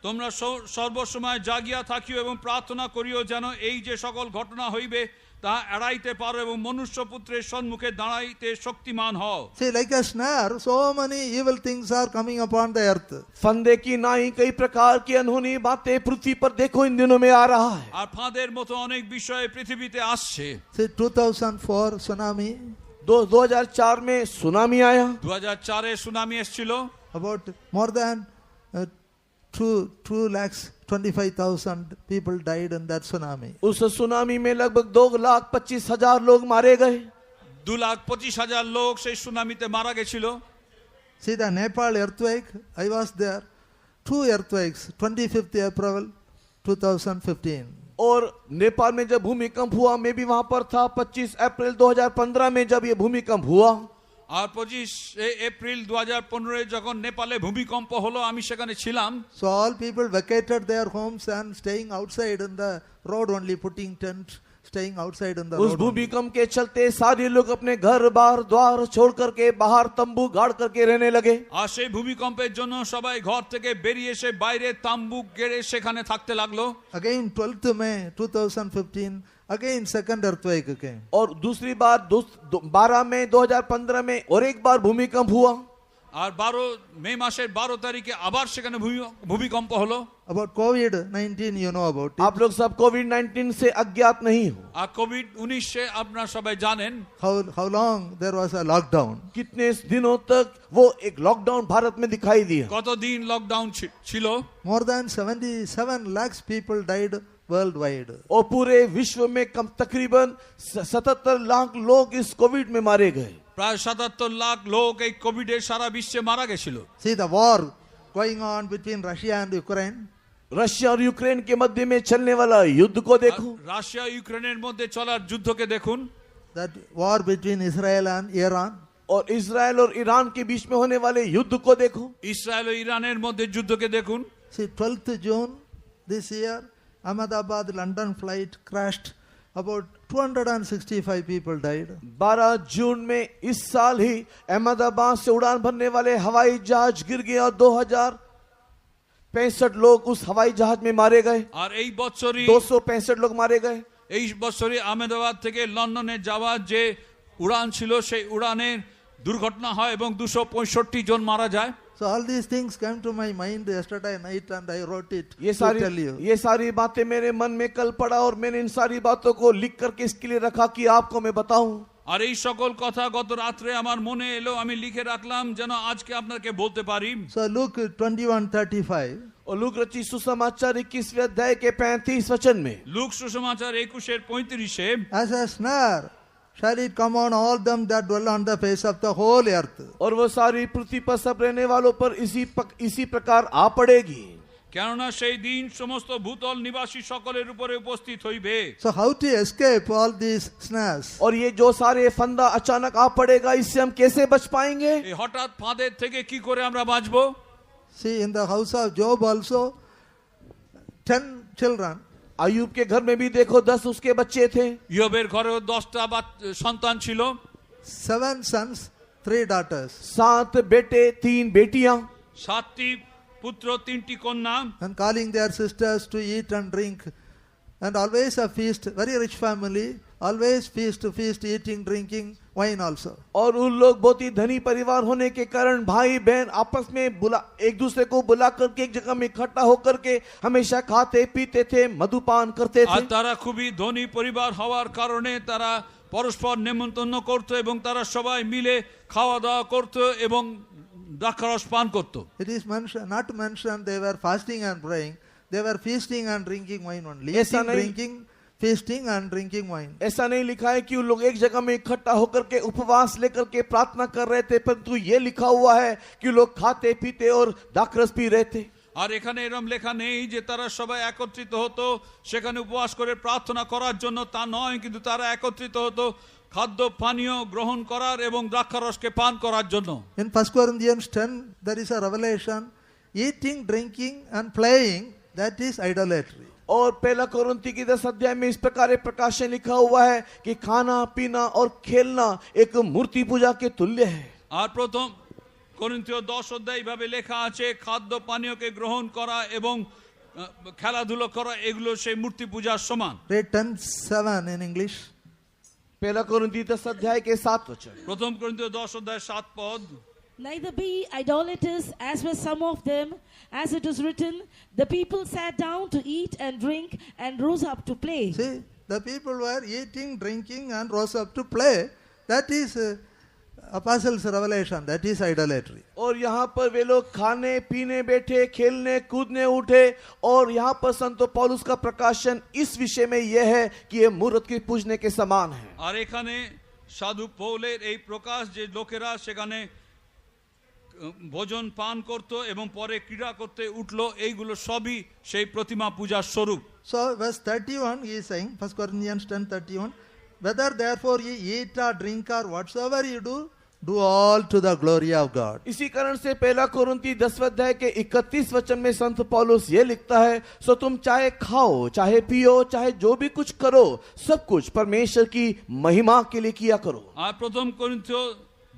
তোমরা সর্বসময় জাগিয়া থাকিও এবং প্রার্থনা করিও যেন এই যে সকল ঘটনা হইবে তা এড়াইতে পারো এবং মনুষ্যপুত্রের সম্মুখে দাঁড়াইতে শক্তিমান হও। See, like a snare, so many evil things are coming upon the earth. फंदे की नाई कई प्रकार की अनहोनी बातें पृथ्वी पर देखो इन दिनों में आ रहा है। আর ফাঁদের মতো অনেক বিষয় পৃথিবীতে আসছে। See, 2004 tsunami, 2004 में सुनामी आया, 2004-এ সুনামি এসেছিল। about more than 2,25,000 people died in that tsunami. उस सुनामी में लगभग 2,25,000 लोग मारे गए। 2,25,000 লোক সেই সুনামিতে মারা গেছিল। See the Nepal earthquake, I was there. 2 earthquakes, 25th April 2015. और नेपाल में जब भूमिकंप हुआ मैं भी वहां पर था। 25 अप्रैल 2015 में जब ये भूमिकंप हुआ, আর 25 এপ্রিল 2015-এ যখন নেপালে ভূমিকম্প হলো আমি সেখানে ছিলাম। So all people vacated their homes and staying outside in the road only, putting tent, staying outside in the उस road only. भूमिकंप के चलते सारे लोग अपने घर बार द्वार छोड़ करके बाहर तंबू गाड़ करके रहने लगे। আর সেই ভূমিকম্পের জন্য সবাই ঘর থেকে বেরিয়ে এসে বাইরে তাম্বু গেড়ে সেখানে থাকতে লাগলো। Again 12th May 2015, again second earthquake came. और दूसरी बार 12 मई 2015 में और एक बार भूमिकंप हुआ। আর 12 মে মাসের 12 তারিখে আবার সেখানে ভূমিকম্প হলো। About COVID-19, you know about it. आप लोग सब कोविड-19 से अज्ञात नहीं हो। আর কোভিড-19-এ আপনারা সবাই জানেন How long there was a lockdown. कितने दिनों तक वो एक लॉकडाउन भारत में दिखाई दिया। কতদিন লকডাউন ছিল। More than 77 lakhs people died worldwide. और पूरे विश्व में कम तकरीबन 77 लाख लोग इस कोविड में मारे गए। প্রায় 77 লাখ লোক এই কোভিডে সারা বিশ্বে মারা গেছিল। See the war going on between Russia and Ukraine. Russia और यूक्रेन के मध्य में चलने वाला युद्ध को देखो। রাশিয়া ইউক্রেনের মধ্যে চলার যুদ্ধকে দেখুন। That war between Israel and Iran. और इजराइल और ईरान के बीच में होने वाले युद्ध को देखो। ইসরায়েল ও ইরানের মধ্যে যুদ্ধকে দেখুন। See 12th June this year, Ahmedabad London flight crashed. About 265 people died. 12 जून में इस साल ही अहमदाबाद से उड़ान भरने वाले हवाई जहाज गिर गया और 2,065 लोग उस हवाई जहाज में मारे गए। আর এই বছরই 265 लोग मारे गए। এই বছরে আহমেদাবাদ থেকে লন্ডনে যাওয়ার যে উড়ান ছিল সেই উড়ানের দুর্ঘটনা হয় এবং 265 জন মারা যায়। So all these things came to my mind yesterday night and I wrote it ये to tell you. सारी बातें मेरे मन में कल पड़ा और मैंने इन सारी बातों को लिख करके इसके लिए रखा कि आपको मैं बताऊं। আর এই সকল কথা গত রাত্রে আমার মনে এলো, আমি লিখে রাখলাম যেন আজকে আপনাকে বলতে পারি। So Luke 21:35. और लूक रची सुसमाचार 21वें अध्याय के 35 वचन में, look সুসমাচার 21:35-এ, As a snare shall it come on all them that dwell on the face of the whole earth. और वो सारी पृथ्वी पर सब रहने वालों पर इसी प्रकार आ पड़ेगी। কেননা সেই দিন সমস্ত ভূতল নিবাসী সকলের উপরে উপস্থিত হইবে। So how to escape all these snares? और ये जो सारे फंदा अचानक आ पड़ेगा, इससे हम कैसे बच पाएंगे? এই হঠাৎ ফাঁদের থেকে কি করে আমরা বাঁচবো? See, in the house of Job also 10 children. Ayub के घर में भी देखो 10 उसके बच्चे थे। ইয়োবের ঘরেও 10টা সন্তান ছিল, 7 sons, 3 daughters. 7 बेटे 3 बेटियां। 7টি পুত্র 3টি কন্যা। And calling their sisters to eat and drink. And always a feast, very rich family, always feast, eating, drinking, wine also. और उन लोग बहुत ही धनी परिवार होने के कारण भाई बहन आपस में एक दूसरे को बुला करके एक जगह में इकट्ठा होकर के हमेशा खाते पीते थे, मधुपान करते আর थे। তারা খুবই ধনী পরিবার হওয়ার কারণে তারা পরস্পর নেমন্তন্ন করত এবং তারা সবাই মিলে খাওয়া দাওয়া করত এবং দ্রাক্ষারস পান করত। It is not mentioned they were fasting and praying. They were feasting and drinking wine only. ऐसा Eating, नहीं- drinking, feasting and drinking wine. ऐसा नहीं लिखा है कि उन लोग एक जगह में इकट्ठा होकर के उपवास लेकर के प्रार्थना कर रहे थे, परंतु ये लिखा हुआ है कि लोग खाते पीते और दाखरस पी रहे थे। আর এখানে এরকম লেখা নেই যে তারা সবাই একত্রিত হতো সেখানে উপবাস করে প্রার্থনা করার জন্য, তা নয়, কিন্তু তারা একত্রিত হতো খাদ্য পানীয় গ্রহণ করার এবং দ্রাক্ষারসকে পান করার জন্য। In 1 Corinthians 10, there is a revelation. Eating, drinking and playing, that is idolatry. और पहला कोरिन्थी की 10 अध्याय में इस प्रकार एक प्रकाशन लिखा हुआ है कि खाना पीना और खेलना एक मूर्ति पूजा के तुल्य है। আর প্রথম করিন্থীয় 10 অধ্যায় এইভাবে লেখা আছে, খাদ্য পানীয়কে গ্রহণ করা এবং খেলাধুলো করা এগুলো সেই মূর্তি পূজার সমান। Read 10:7 in English. पहला कोरिन्थी 10 अध्याय के 7 वचन। প্রথম করিন্থীয় 10 অধ্যায় 7 পদ। Neither be idolaters, as were some of them, as it is written, the people sat down to eat and drink and rose up to play. See, the people were eating, drinking and rose up to play. That is apostles' revelation. That is idolatry. और यहाँ पर वे लोग खाने पीने बैठे, खेलने कूदने उठे, और यहाँ पर संत पौलुस का प्रकाशन इस विषय में यह है कि ये मूर्त के पूजने के समान है। আর এখানে সাধু পৌলের এই প্রকাশ যে লোকেরা সেখানে ভোজন পান করত এবং পরে ক্রীড়া করতে উঠলো, এইগুলো সবই সেই প্রতিমা পূজার স্বরূপ। So verse 31 he is saying, 1 Corinthians 10:31, whether therefore ye eat or drink or whatsoever you do, do all to the glory of God. इसी कारण से पहला कोरिन्थी 10 अध्याय के 31 वचन में संत पौलुस ये लिखता है, सो तुम चाहे खाओ, चाहे पियो, चाहे जो भी कुछ करो, सब कुछ परमेश्वर की महिमा के लिए किया करो। আর প্রথম করিন্থীয়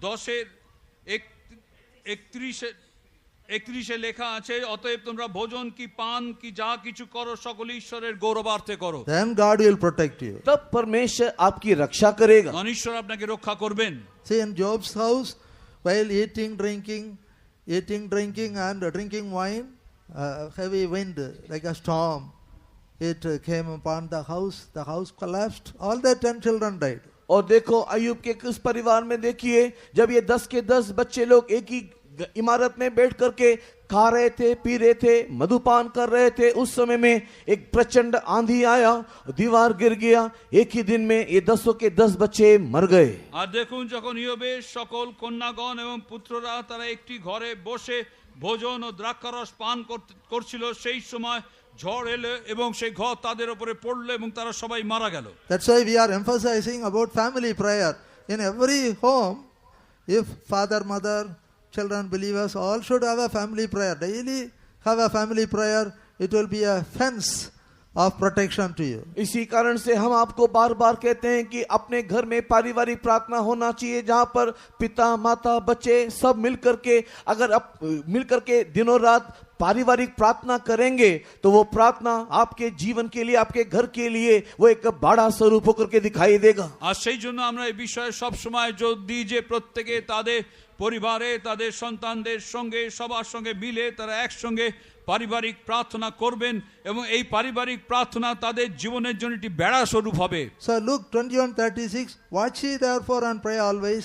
10:31 লেখা আছে, অতএব তোমরা ভোজন কি পান কি যা কিছু করো সকল ঈশ্বরের গৌরবার্থে করো। Then God will protect you. तब परमेश्वर आपकी रक्षा करेगा। ঈশ্বর আপনাকে রক্ষা করবেন। See, in Job's house, while eating, drinking and drinking wine, heavy wind like a storm, it came upon the house collapsed, all the 10 children died. और देखो अयूब के उस परिवार में देखिए, जब ये 10 के 10 बच्चे लोग एक ही इमारत में बैठ करके खा रहे थे, पी रहे थे, मधुपान कर रहे थे, उस समय में एक प्रचंड आंधी आया, दीवार गिर गया, एक ही दिन में ये 10 के 10 बच्चे मर गए। আর দেখুন যখন ইয়োবের সকল কন্যাগণ এবং পুত্ররা তারা একটি ঘরে বসে ভোজন ও দ্রাক্ষারস পান করছিল, সেই সময় ঝড় এলো এবং সেই ঘর তাদের উপরে পড়লো এবং তারা সবাই মারা গেল। That's why we are emphasizing about family prayer. In every home, if father, mother, children, believers, all should have a family prayer. Daily have a family prayer. It will be a fence of protection to you. इसी कारण से हम आपको बार बार कहते हैं कि अपने घर में पारिवारिक प्रार्थना होना चाहिए, जहां पर पिता माता बच्चे सब मिलकर के, अगर मिलकर के दिनों रात पारिवारिक प्रार्थना करेंगे तो वो प्रार्थना आपके जीवन के लिए, आपके घर के लिए वो एक बड़ा स्वरूप होकर के दिखाई देगा। আর সেই জন্য আমরা এই বিষয়ে সব সময় জোর দিই যে প্রত্যেকে তাদের পরিবারে, তাদের সন্তানদের সঙ্গে, সবার সঙ্গে মিলে তারা একসঙ্গে পারিবারিক প্রার্থনা করবেন এবং এই পারিবারিক প্রার্থনা তাদের জীবনের জন্য একটি বেড়া স্বরূপ হবে। So Luke 21:36, watch ye therefore and pray always,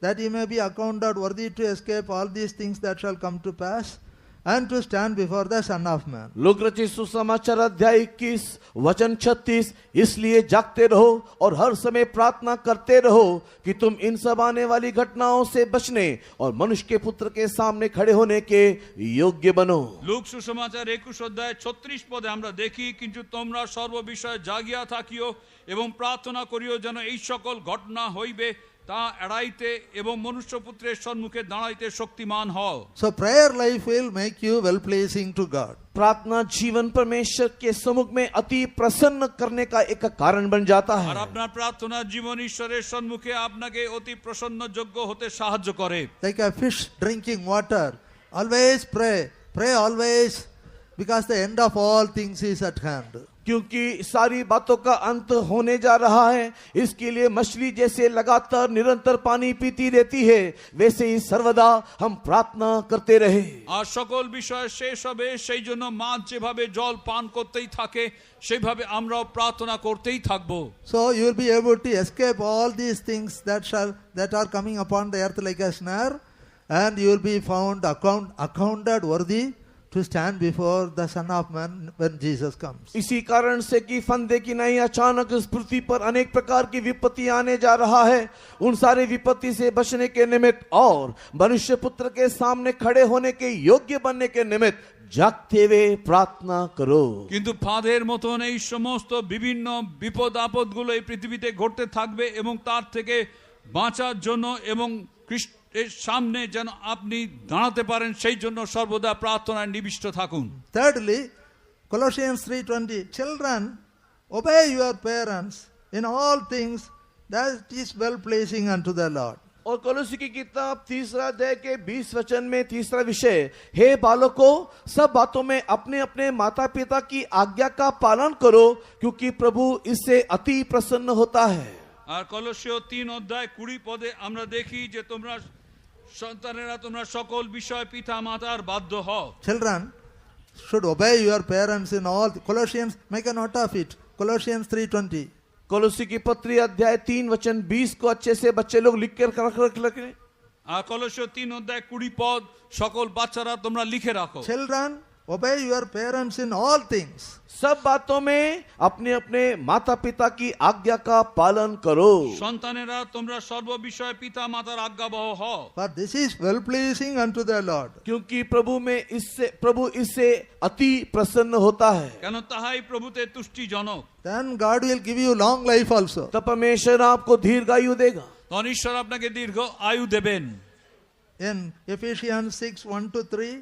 that ye may be accounted worthy to escape all these things that shall come to pass, and to stand before the Son of Man. लोक रचित सुसमाचार अध्याय 21 वचन 36, इसलिए जागते रहो और हर समय प्रार्थना करते रहो कि तुम इन सब आने वाली घटनाओं से बचने और मनुष्य के पुत्र के सामने खड़े होने के योग्य बनो। লুক সুসমাচার 21 অধ্যায় 36 পদে আমরা দেখি, কিন্তু তোমরা সর্ব বিষয়ে জাগিয়া থাকিও এবং প্রার্থনা করিও যেন এই সকল ঘটনা হইবে তা এড়াইতে এবং মনুষ্যপুত্রের সম্মুখে দাঁড়াইতে শক্তিমান হও। So prayer life will make you well pleasing to God. प्रार्थना जीवन परमेश्वर के सम्मुख में अति प्रसन्न करने का एक कारण बन जाता আর है। আপনার প্রার্থনা জীবন ঈশ্বরের সম্মুখে আপনাকে অতি প্রসন্নযোগ্য হতে সাহায্য করে। Like a fish drinking water, always pray, pray always, because the end of all things is at hand. क्योंकि सारी बातों का अंत होने जा रहा है, इसके लिए मछली जैसे लगातार निरंतर पानी पीती रहती है, वैसे ही सर्वदा हम प्रार्थना करते रहे। আর সকল বিষয় শেষ হবে, সেই জন্য মাছ যেভাবে জল পান করতেই থাকে সেইভাবে আমরাও প্রার্থনা করতেই থাকবো। So you will be able to escape all these things that are coming upon the earth like a snare, and you will be found accounted worthy to stand before the Son of Man when Jesus comes. इसी कारण से कि फंदे की नहीं अचानक इस पृथ्वी पर अनेक प्रकार की विपत्ति आने जा रहा है, उन सारे विपत्ति से बचने के निमित्त और मनुष्य पुत्र के सामने खड़े होने के योग्य बनने के निमित्त जागते हुए प्रार्थना करो। কিন্তু ফাঁদের মতন এই সমস্ত বিভিন্ন বিপদ আপদগুলো এই পৃথিবীতে ঘটতে থাকবে এবং তার থেকে বাঁচার জন্য এবং খ্রিস্টের সামনে যেন আপনি দাঁড়াতে পারেন সেই জন্য সর্বদা প্রার্থনায় নিবিষ্ট থাকুন। Thirdly, Colossians 3:20, children, obey your parents in all things, that is well pleasing unto the Lord. और कोलोसी की किताब 3 अध्याय के 20 वचन में 3रा विषय, हे बालकों सब बातों में अपने अपने माता पिता की आज्ञा का पालन करो, क्योंकि प्रभु इससे अति प्रसन्न होता है। আর কলোসীয় 3 অধ্যায় 20 পদে আমরা দেখি যে তোমরা সন্তানেরা তোমরা সকল বিষয় পিতা মাতার বাধ্য হও। Children should obey your parents in all. Colossians, make a note of it. Colossians 3:20. कोलोसी की पत्री अध्याय 3 वचन 20 को अच्छे से बच्चे लोग लिख कर रख लें। আর কলোসীয় 3 অধ্যায় 20 পদ সকল বাচ্চারা তোমরা লিখে রাখো। Children, obey your parents in all things. सब बातों में अपने अपने माता पिता की आज्ञा का पालन करो। সন্তানেরা তোমরা সর্ব বিষয়ে পিতা মাতার আজ্ঞাবহ হও। For this is well pleasing unto the Lord. क्योंकि प्रभु इससे अति प्रसन्न होता है। কেন তাহাই প্রভুতে তুষ্টিজনক। Then God will give you long life also. तब परमेश्वर आपको दीर्घायु देगा। তখন ঈশ্বর আপনাকে দীর্ঘ আয়ু দেবেন। In Ephesians 6:1-3,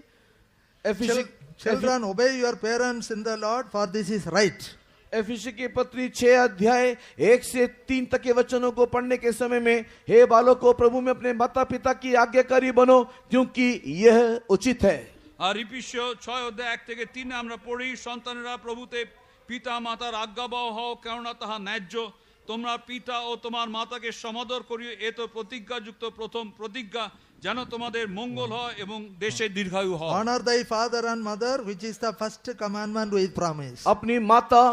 एफिसी children, obey your parents in the Lord, for this is right. एफिसी की पत्री 6 अध्याय 1 से 3 तक के वचनों को पढ़ने के समय में, हे बालकों प्रभु में अपने माता पिता की आज्ञाकारी बनो, क्योंकि यह उचित है। আর ইফিসীয় 6 অধ্যায় 1 থেকে 3 আমরা পড়ি, সন্তানেরা প্রভুতে পিতা মাতার আজ্ঞাবহ হও, কেননা তাহা ন্যায্য। তোমরা পিতা ও তোমার মাতাকে সমাদর করিও, এ তো প্রতিজ্ঞাযুক্ত প্রথম প্রতিজ্ঞা, যেন তোমাদের মঙ্গল হয় এবং দেশে দীর্ঘায়ু হয়। Honor thy father and mother, which is the first commandment with promise. अपनी माता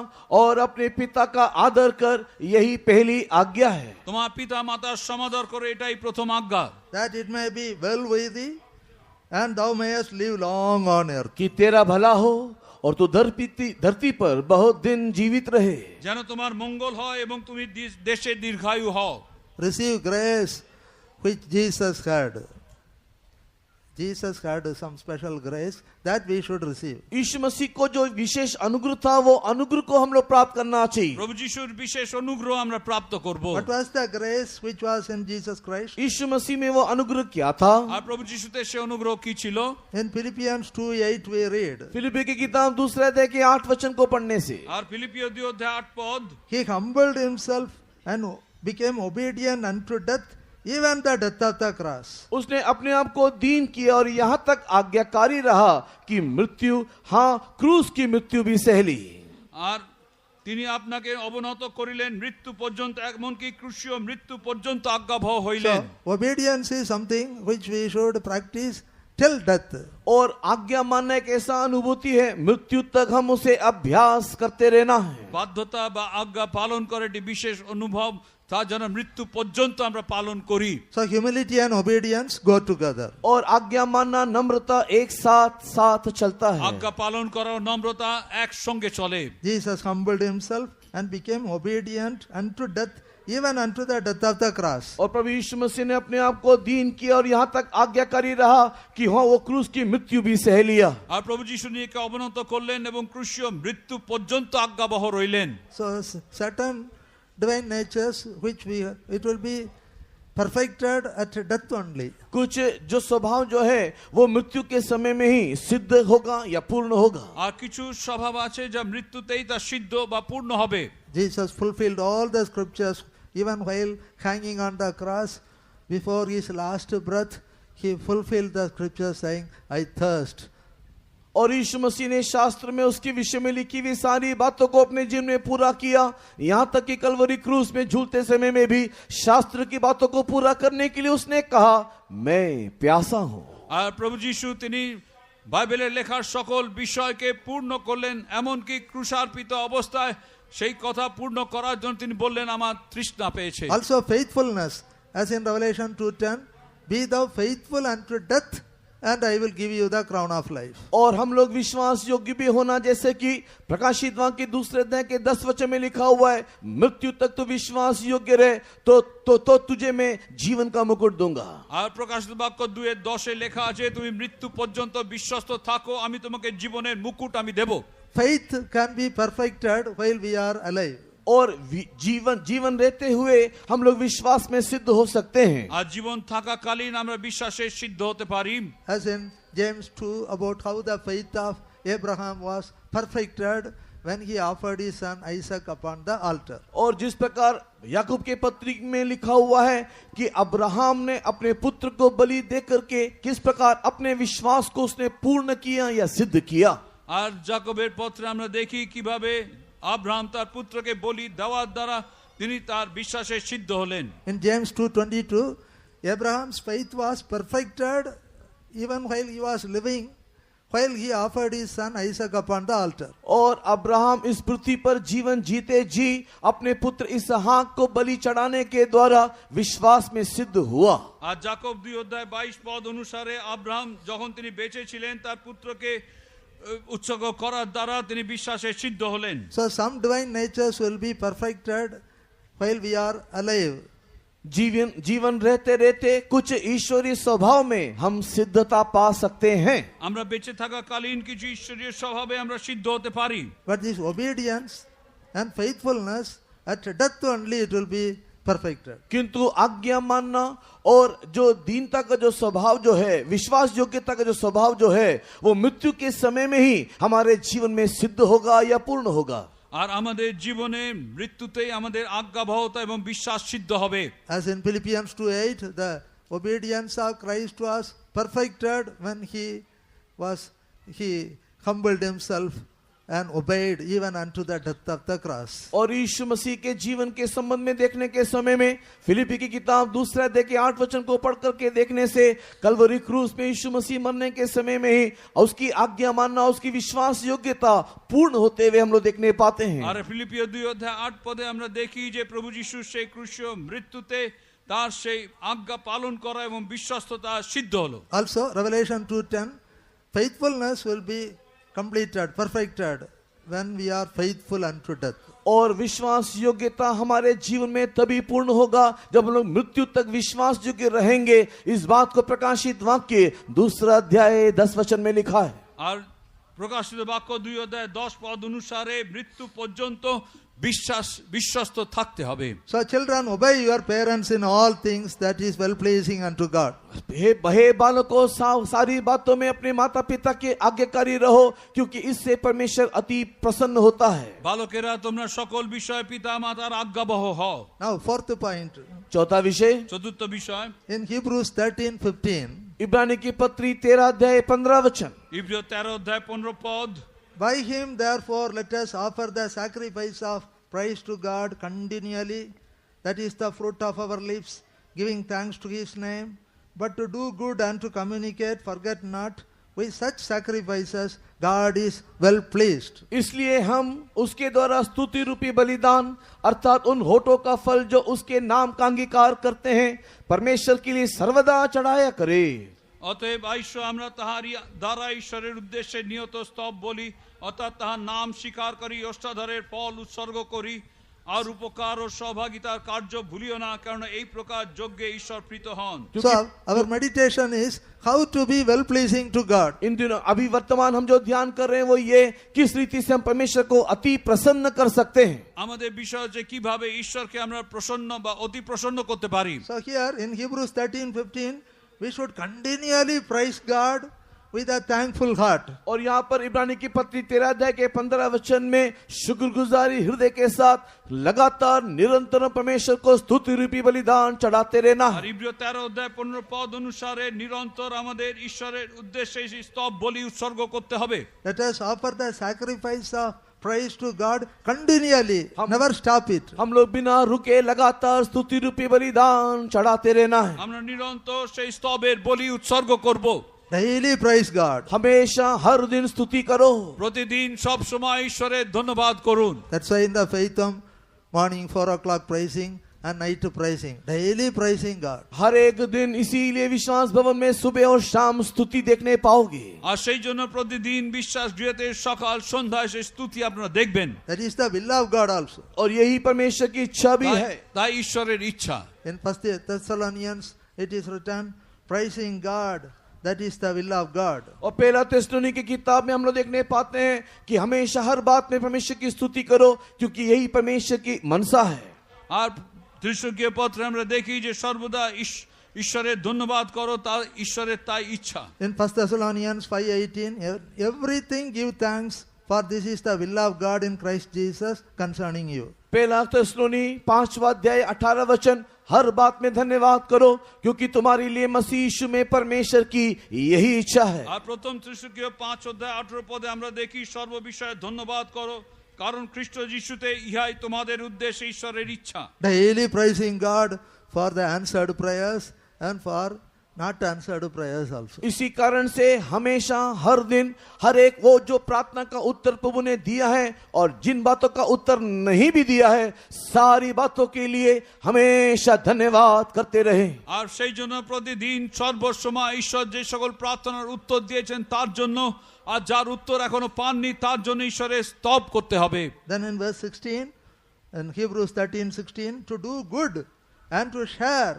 और अपने पिता का आदर कर, यही पहली आज्ञा है। তোমার পিতা মাতার সমাদর করো, এটাই প্রথম আজ্ঞা। That it may be well with thee, and thou mayest live long on earth. कि तेरा भला हो और तू धरती पर बहुत दिन जीवित रहे। যেন তোমার মঙ্গল হয় এবং তুমি দেশে দীর্ঘায়ু হও। Receive grace which Jesus had. Jesus had some special grace that we should receive. यीशु मसीह को जो विशेष अनुग्रह था, वो अनुग्रह को हम लोग प्राप्त करना चाहिए। প্রভু যিশুর বিশেষ অনুগ্রহ আমরা প্রাপ্ত করব। What was the grace which was in Jesus Christ? यीशु मसीह में वो अनुग्रह क्या था? আর প্রভু যিশুতে সে অনুগ্রহ কি ছিল? In Philippians 2:8 we read, फिलिप्पी की किताब 2 अध्याय के 8 वचन को पढ़ने से, আর ফিলিপিও 2 অধ্যায় 8 পদ, he humbled himself and became obedient unto death, even the death of the cross. उसने अपने आप को दीन किया और यहाँ तक आज्ञाकारी रहा कि मृत्यु, हाँ, क्रूस की मृत्यु भी सह ली। আর তিনি আপনাকে অবনত করিলেন মৃত্যু পর্যন্ত, এমনকি ক্রুশীয় মৃত্যু পর্যন্ত আজ্ঞাবহ হইলেন। So, obedience is something which we should practice till death. और आज्ञा मानना एक ऐसा अनुभूति है, मृत्यु तक हम उसे अभ्यास करते रहना है। বাধ্যতা বা আজ্ঞা পালন করা এটি বিশেষ অনুভব, তা যেন মৃত্যু পর্যন্ত আমরা পালন করি। So, humility and obedience go together. और आज्ञा मानना, नम्रता एक साथ साथ चलता है। আজ্ঞা পালন করা ও নম্রতা একসঙ্গে চলে। Jesus humbled himself and became obedient unto death, even unto the death of the cross. और प्रभु यीशु मसीह ने अपने आप को दीन किया और यहाँ तक आज्ञाकारी रहा कि हाँ, वो क्रूस की मृत्यु भी सह लिया। আর প্রভু যিশু নিজেকে অবনত করলেন এবং ক্রুশীয় মৃত্যু পর্যন্ত আজ্ঞাবহ রইলেন। So, certain divine natures which it will be perfected at death only. कुछ जो स्वभाव जो है वो मृत्यु के समय में ही सिद्ध होगा या पूर्ण होगा। আর কিছু স্বভাব আছে যা মৃত্যুতেই তা সিদ্ধ বা পূর্ণ হবে। Jesus fulfilled all the scriptures even while hanging on the cross. Before his last breath, he fulfilled the scriptures saying, I thirst. और यीशु मसीह ने शास्त्र में उसके विषय में लिखी हुई सारी बातों को अपने जीवन में पूरा किया। यहाँ तक कि कलवरी क्रूस में झूलते समय में भी शास्त्र की बातों को पूरा करने के लिए उसने कहा, मैं प्यासा हूँ। আর প্রভু যিশু তিনি বাইবেলের লেখার সকল বিষয়কে পূর্ণ করলেন, এমনকি ক্রুশার্পিত অবস্থায় সেই কথা পূর্ণ করার জন্য তিনি বললেন, আমার তৃষ্ণা পেয়েছে। Also faithfulness, as in Revelation 2:10, be thou faithful unto death, and I will give you the crown of life. और हम लोग विश्वास योग्य भी होना, जैसे कि प्रकाशित वाक्य के 2 अध्याय के 10 वचन में लिखा हुआ है, मृत्यु तक तो विश्वास योग्य रहे तो तुझे मैं जीवन का मुकुट दूंगा। আর প্রকাশিত বাক্য 2:10 লেখা আছে, তুমি মৃত্যু পর্যন্ত বিশ্বস্ত থাকো, আমি তোমাকে জীবনের মুকুট আমি দেব। Faith can be perfected while we are alive. और जीवन रहते हुए हम लोग विश्वास में सिद्ध हो सकते हैं। আর জীবন থাকাকালীন আমরা বিশ্বাসে সিদ্ধ হতে পারি। As in James 2, about how the faith of Abraham was perfected when he offered his son Isaac upon the altar. और जिस प्रकार याकूब के पत्री में लिखा हुआ है कि अब्राहम ने अपने पुत्र को बलि दे करके किस प्रकार अपने विश्वास को उसने पूर्ण किया या सिद्ध किया। আর যাকবের পত্রে আমরা দেখি কিভাবে আব্রাহাম তার পুত্রকে বলি দেওয়ার দ্বারা তিনি তার বিশ্বাসে সিদ্ধ হলেন। In James 2:22, Abraham's faith was perfected even while he was living, while he offered his son Isaac upon the altar. और अब्राहम इस पृथ्वी पर जीवन जीते जी अपने पुत्र इसहाक को बलि चढ़ाने के द्वारा विश्वास में सिद्ध हुआ। আর যাকব 2:22 পদ অনুসারে আব্রাহাম যখন তিনি বেঁচে ছিলেন তার পুত্রকে উৎসর্গ করার দ্বারা তিনি বিশ্বাসে সিদ্ধ হলেন। So some divine natures will be perfected while we are alive. जीवन रहते रहते कुछ ईश्वरीय स्वभाव में हम सिद्धता पा सकते हैं। আমরা বেঁচে থাকাকালীন কিছু ঈশ্বরীয় স্বভাবে আমরা সিদ্ধ হতে পারি। But this obedience and faithfulness, at death only it will be perfected. किंतु आज्ञा मानना और जो दीनता का जो स्वभाव जो है, विश्वास योग्यता का जो स्वभाव जो है, वो मृत्यु के समय में ही हमारे जीवन में सिद्ध होगा या पूर्ण होगा। আর আমাদের জীবনে মৃত্যুতেই আমাদের আজ্ঞাবহতা এবং বিশ্বাস সিদ্ধ হবে। As in Philippians 2:8, the obedience of Christ was perfected when he humbled himself and obeyed even unto the death of the cross. और यीशु मसीह के जीवन के संबंध में देखने के समय में फिलिपी की किताब 2 अध्याय के 8 वचन को पढ़ करके देखने से कलवरी क्रूस में यीशु मसीह मरने के समय में ही उसकी आज्ञा मानना, उसकी विश्वास योग्यता पूर्ण होते हुए हम लोग देखने पाते हैं। আর ফিলিপিয় 2:8 পদে আমরা দেখি যে প্রভু যিশু সেই ক্রুশীয় মৃত্যুতে তার সেই আজ্ঞা পালন করা এবং বিশ্বস্ততা সিদ্ধ হলো। Also Revelation 2:10, faithfulness will be completed, perfected when we are faithful unto death. और विश्वास योग्यता हमारे जीवन में तभी पूर्ण होगा जब हम लोग मृत्यु तक विश्वास योग्य रहेंगे। इस बात को प्रकाशित वाक्य 2 अध्याय 10 वचन में लिखा है। আর প্রকাশিত বাক্য 2:10 পদ অনুসারে মৃত্যু পর্যন্ত বিশ্বস্ত থাকতে হবে। So children, obey your parents in all things, that is well pleasing unto God. हे बालकों, सारी बातों में अपने माता पिता के आज्ञाकारी रहो, क्योंकि इससे परमेश्वर अति प्रसन्न होता है। বালকেরা তোমরা সকল বিষয়ে পিতা মাতার আজ্ঞাবহ হও। Now fourth point, चौथा विषय, চতুর্থ বিষয় in Hebrews 13:15, इब्रानी की पत्री 13 अध्याय 15 वचन। ইব্রিয় 13 অধ্যায় 15 পদ। by him therefore let us offer the sacrifice of praise to God continually, that is the fruit of our lips, giving thanks to his name, but to do good and to communicate, forget not, with such sacrifices God is well pleased. इसलिए हम उसके द्वारा स्तुति रूपी बलिदान अर्थात उन होठों का फल जो उसके नाम का अंगीकार करते हैं परमेश्वर के लिए सर्वदा चढ़ाया करे। অতএব আইস আমরা তাহারই দ্বারা ঈশ্বরের উদ্দেশ্যে নিয়ত স্তব বলি, অর্থাৎ তাহার নাম স্বীকার করি, অষ্টাধরের ফল উৎসর্গ করি, আর উপকার ও সহভাগিতার কার্য ভুলিও না, কারণ এই প্রকার যজ্ঞে ঈশ্বর প্রীত হন। So our meditation is how to be well pleasing to God. इन दिनों अभी वर्तमान हम जो ध्यान कर रहे हैं वो ये किस रीति से हम परमेश्वर को अति प्रसन्न कर सकते हैं। আমাদের বিষয় হচ্ছে কিভাবে ঈশ্বরকে আমরা প্রসন্ন বা অতি প্রসন্ন করতে পারি। So here in Hebrews 13:15 we should continually praise God with a thankful heart. और यहाँ पर इब्रानी की पत्री 13 अध्याय के 15 वचन में शुक्रगुजारी हृदय के साथ लगातार निरंतर परमेश्वर को स्तुति रूपी बलिदान चढ़ाते रहना আর है। ইব্রিয় 13 অধ্যায় 15 পদ অনুসারে নিরন্তর আমাদের ঈশ্বরের উদ্দেশ্যে এই স্তব বলি উৎসর্গ করতে হবে। Let us offer the sacrifice of praise to God continually, never stop it. हम लोग बिना रुके लगातार स्तुति रूपी बलिदान चढ़ाते रहना है। আমরা নিরন্তর সেই স্তবের বলি উৎসর্গ করব। Daily praise God. हमेशा हर दिन स्तुति करो। প্রতিদিন সব সময় ঈশ্বরের ধন্যবাদ করুন। That's why in the faithum, morning 4 o'clock praising and night praising. Daily praising God. हर एक दिन इसीलिए विश्वास भवन में सुबह और शाम स्तुति देखने पाओगे। আর সেই জন্য প্রতিদিন বিশ্বাস গৃহতে সকাল সন্ধ্যায় সেই স্তুতি আপনারা দেখবেন। That is the will of God also. और यही परमेश्वर की इच्छा भी है। তাই ঈশ্বরের ইচ্ছা। In 1 Thessalonians it is written, praising God, that is the will of God. और पहला थिस्सलुनी की किताब में हम लोग देखने पाते हैं कि हमेशा हर बात में परमेश्वर की स्तुति करो, क्योंकि यही परमेश्वर की मनसा है। আর ত্রিশুকীয় পত্রে আমরা দেখি যে সর্বদা ঈশ্বরের ধন্যবাদ করো, তা ঈশ্বরের তাই ইচ্ছা। In 1 Thessalonians 5:18, everything give thanks, for this is the will of God in Christ Jesus concerning you. पहला थिस्सलुनी 5वां अध्याय 18 वचन, हर बात में धन्यवाद करो क्योंकि तुम्हारे लिए मसीह यीशु में परमेश्वर की यही इच्छा है। আর প্রথম ত্রিশুকীয় 5 অধ্যায় 18 পদে আমরা দেখি সর্ববিষয়ে ধন্যবাদ করো, কারণ খ্রিস্ট যিশুতে ইহাই তোমাদের উদ্দেশ্যে ঈশ্বরের ইচ্ছা। Daily praising God for the answered prayers and for not answered prayers also. इसी कारण से हमेशा हर दिन हर एक वो जो प्रार्थना का उत्तर प्रभु ने दिया है और जिन बातों का उत्तर नहीं भी दिया है, सारी बातों के लिए हमेशा धन्यवाद करते रहे। আর সেই জন্য প্রতিদিন সর্বসময় ঈশ্বর যে সকল প্রার্থনার উত্তর দিয়েছেন তার জন্য, আর যার উত্তর এখনো পাননি তার জন্য ঈশ্বরের স্তব করতে হবে। Then in verse 16, in Hebrews 13:16, to do good and to share,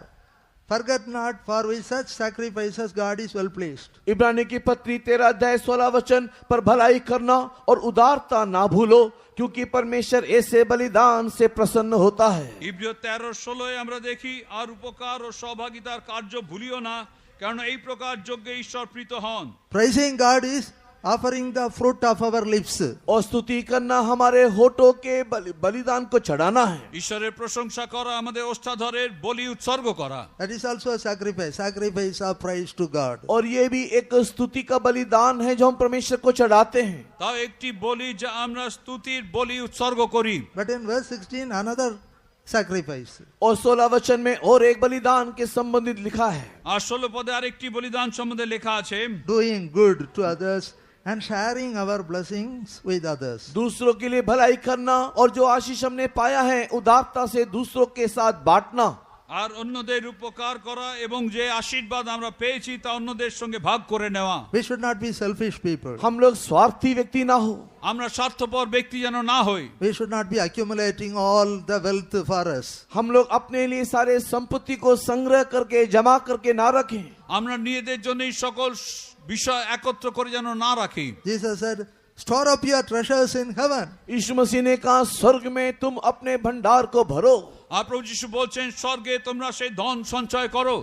forget not, for with such sacrifices God is well pleased. इब्रानी की पत्री 13 अध्याय 16 वचन, पर भलाई करना और उदारता ना भूलो क्योंकि परमेश्वर ऐसे बलिदान से प्रसन्न होता है। ইব্রিয় 13:16 আমরা দেখি, আর উপকার ও সহভাগিতার কার্য ভুলিও না, কারণ এই প্রকার যজ্ঞে ঈশ্বর প্রীত হন। Praising God is offering the fruit of our lips. और स्तुति करना हमारे होठों के बलिदान को चढ़ाना है। ঈশ্বরের প্রশংসা করা আমাদের ওষ্ঠাধরের বলি উৎসর্গ করা। That is also a sacrifice of praise to God. और ये भी एक स्तुति का बलिदान है जो हम परमेश्वर को चढ़ाते हैं। তাও একটি বলি যা আমরা স্তুতির বলি উৎসর্গ করি। But in verse 16, another sacrifice. और 16 वचन में और एक बलिदान के संबंधित लिखा है। আর 16 পদে আরেকটি বলিদান সম্বন্ধে লেখা আছে, Doing good to others and sharing our blessings with others. दूसरों के लिए भलाई करना और जो आशीष हमने पाया है उदारता से दूसरों के साथ बांटना। আর অন্যদের উপকার করা এবং যে আশীর্বাদ আমরা পেয়েছি তা অন্যদের সঙ্গে ভাগ করে নেওয়া। We should not be selfish people. हम लोग स्वार्थी व्यक्ति ना हो। আমরা স্বার্থপর ব্যক্তি যেন না হই। We should not be accumulating all the wealth for us. हम लोग अपने लिए सारे संपत्ति को संग्रह करके जमा करके ना रखें। আমরা নিজেদের জন্যই সকল বিষয় একত্র করে যেন না রাখি। Jesus said, store up your treasures in heaven. यीशु मसीह ने कहा स्वर्ग में तुम अपने भंडार को भरो। আর প্রভু যিশু বলছেন স্বর্গে তোমরা সেই ধন সঞ্চয় করো।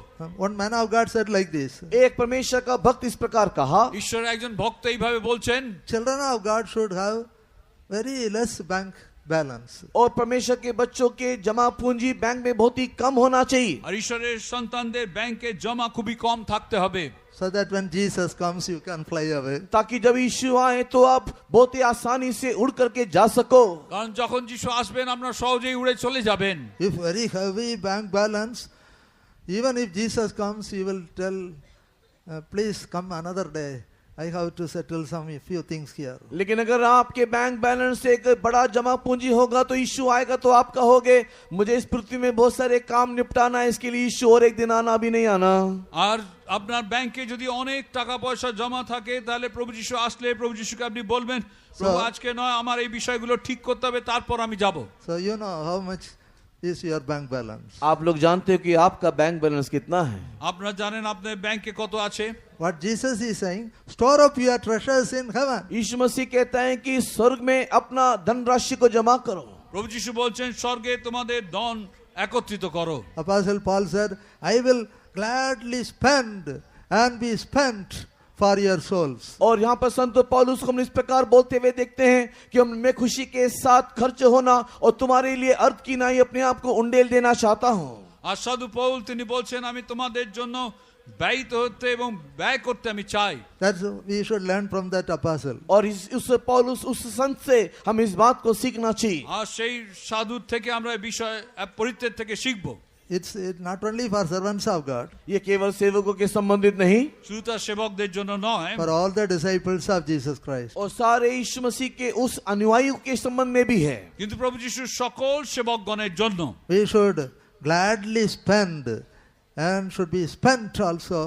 One man of God said like this: एक परमेश्वर का भक्त इस प्रकार कहा, ঈশ্বরের একজন ভক্ত এইভাবে বলছেন, children of God should have very less bank balance. और परमेश्वर के बच्चों के जमा पूंजी बैंक में बहुत ही कम होना चाहिए, আর ঈশ্বরের সন্তানদের ব্যাংকে জমা খুবই কম থাকতে হবে, So that when Jesus comes, you can fly away. ताकि जब यीशु आए तो आप बहुत ही आसानी से उड़ करके जा सको। কারণ যখন যিশু আসবেন আপনারা সহজেই উড়ে চলে যাবেন। If very heavy bank balance, even if Jesus comes, he will tell, please come another day. I have to settle some few things here. लेकिन अगर आपके बैंक बैलेंस से एक बड़ा जमा पूंजी होगा तो यीशु आएगा तो आप कहोगे मुझे इस पृथ्वी में बहुत सारे काम निपटाना है, इसके लिए यीशु और एक दिन आना भी नहीं आना। আর আপনার ব্যাংকে যদি অনেক টাকা পয়সা জমা থাকে তাহলে প্রভু যিশু আসলে প্রভু যিশুকে আপনি বলবেন প্রভু আজকে নয় আমার এই বিষয়গুলো ঠিক করতে হবে তারপর আমি যাব। So you know how much is your bank balance. आप लोग जानते हो कि आपका बैंक बैलेंस कितना है। আপনারা জানেন আপনার ব্যাংকে কত আছে। What Jesus is saying, store up your treasures in heaven. यीशु मसीह कहता है कि स्वर्ग में अपना धनराशि को जमा करो। প্রভু যিশু বলছেন স্বর্গে তোমাদের ধন একত্রিত করো। Apostle Paul said, I will gladly spend and be spent for your souls. और यहाँ पर संत पौलुस को हम इस प्रकार बोलते हुए देखते हैं कि हम मैं खुशी के साथ खर्च होना और तुम्हारे लिए अर्थ की नाई अपने आप को उंडेल देना चाहता हूँ। আর সাধু পৌল তিনি বলছেন আমি তোমাদের জন্য ব্যয়িত হতে এবং ব্যয় করতে আমি চাই। That's we should learn from that apostle. और उस पौलुस उस संत से हम इस बात को सीखना चाहिए। আর সেই সাধুর থেকে আমরা এই বিষয় পরিত্যাগ থেকে শিখব। It's not only for servants of God, ये केवल सेवकों के संबंधित नहीं, শুধু তার সেবকদের জন্য নয়, for all the disciples of Jesus Christ. और सारे यीशु मसीह के उस अनुयायियों के संबंध में भी है। কিন্তু প্রভু যিশুর সকল সেবকগণের জন্য We should gladly spend and should be spent also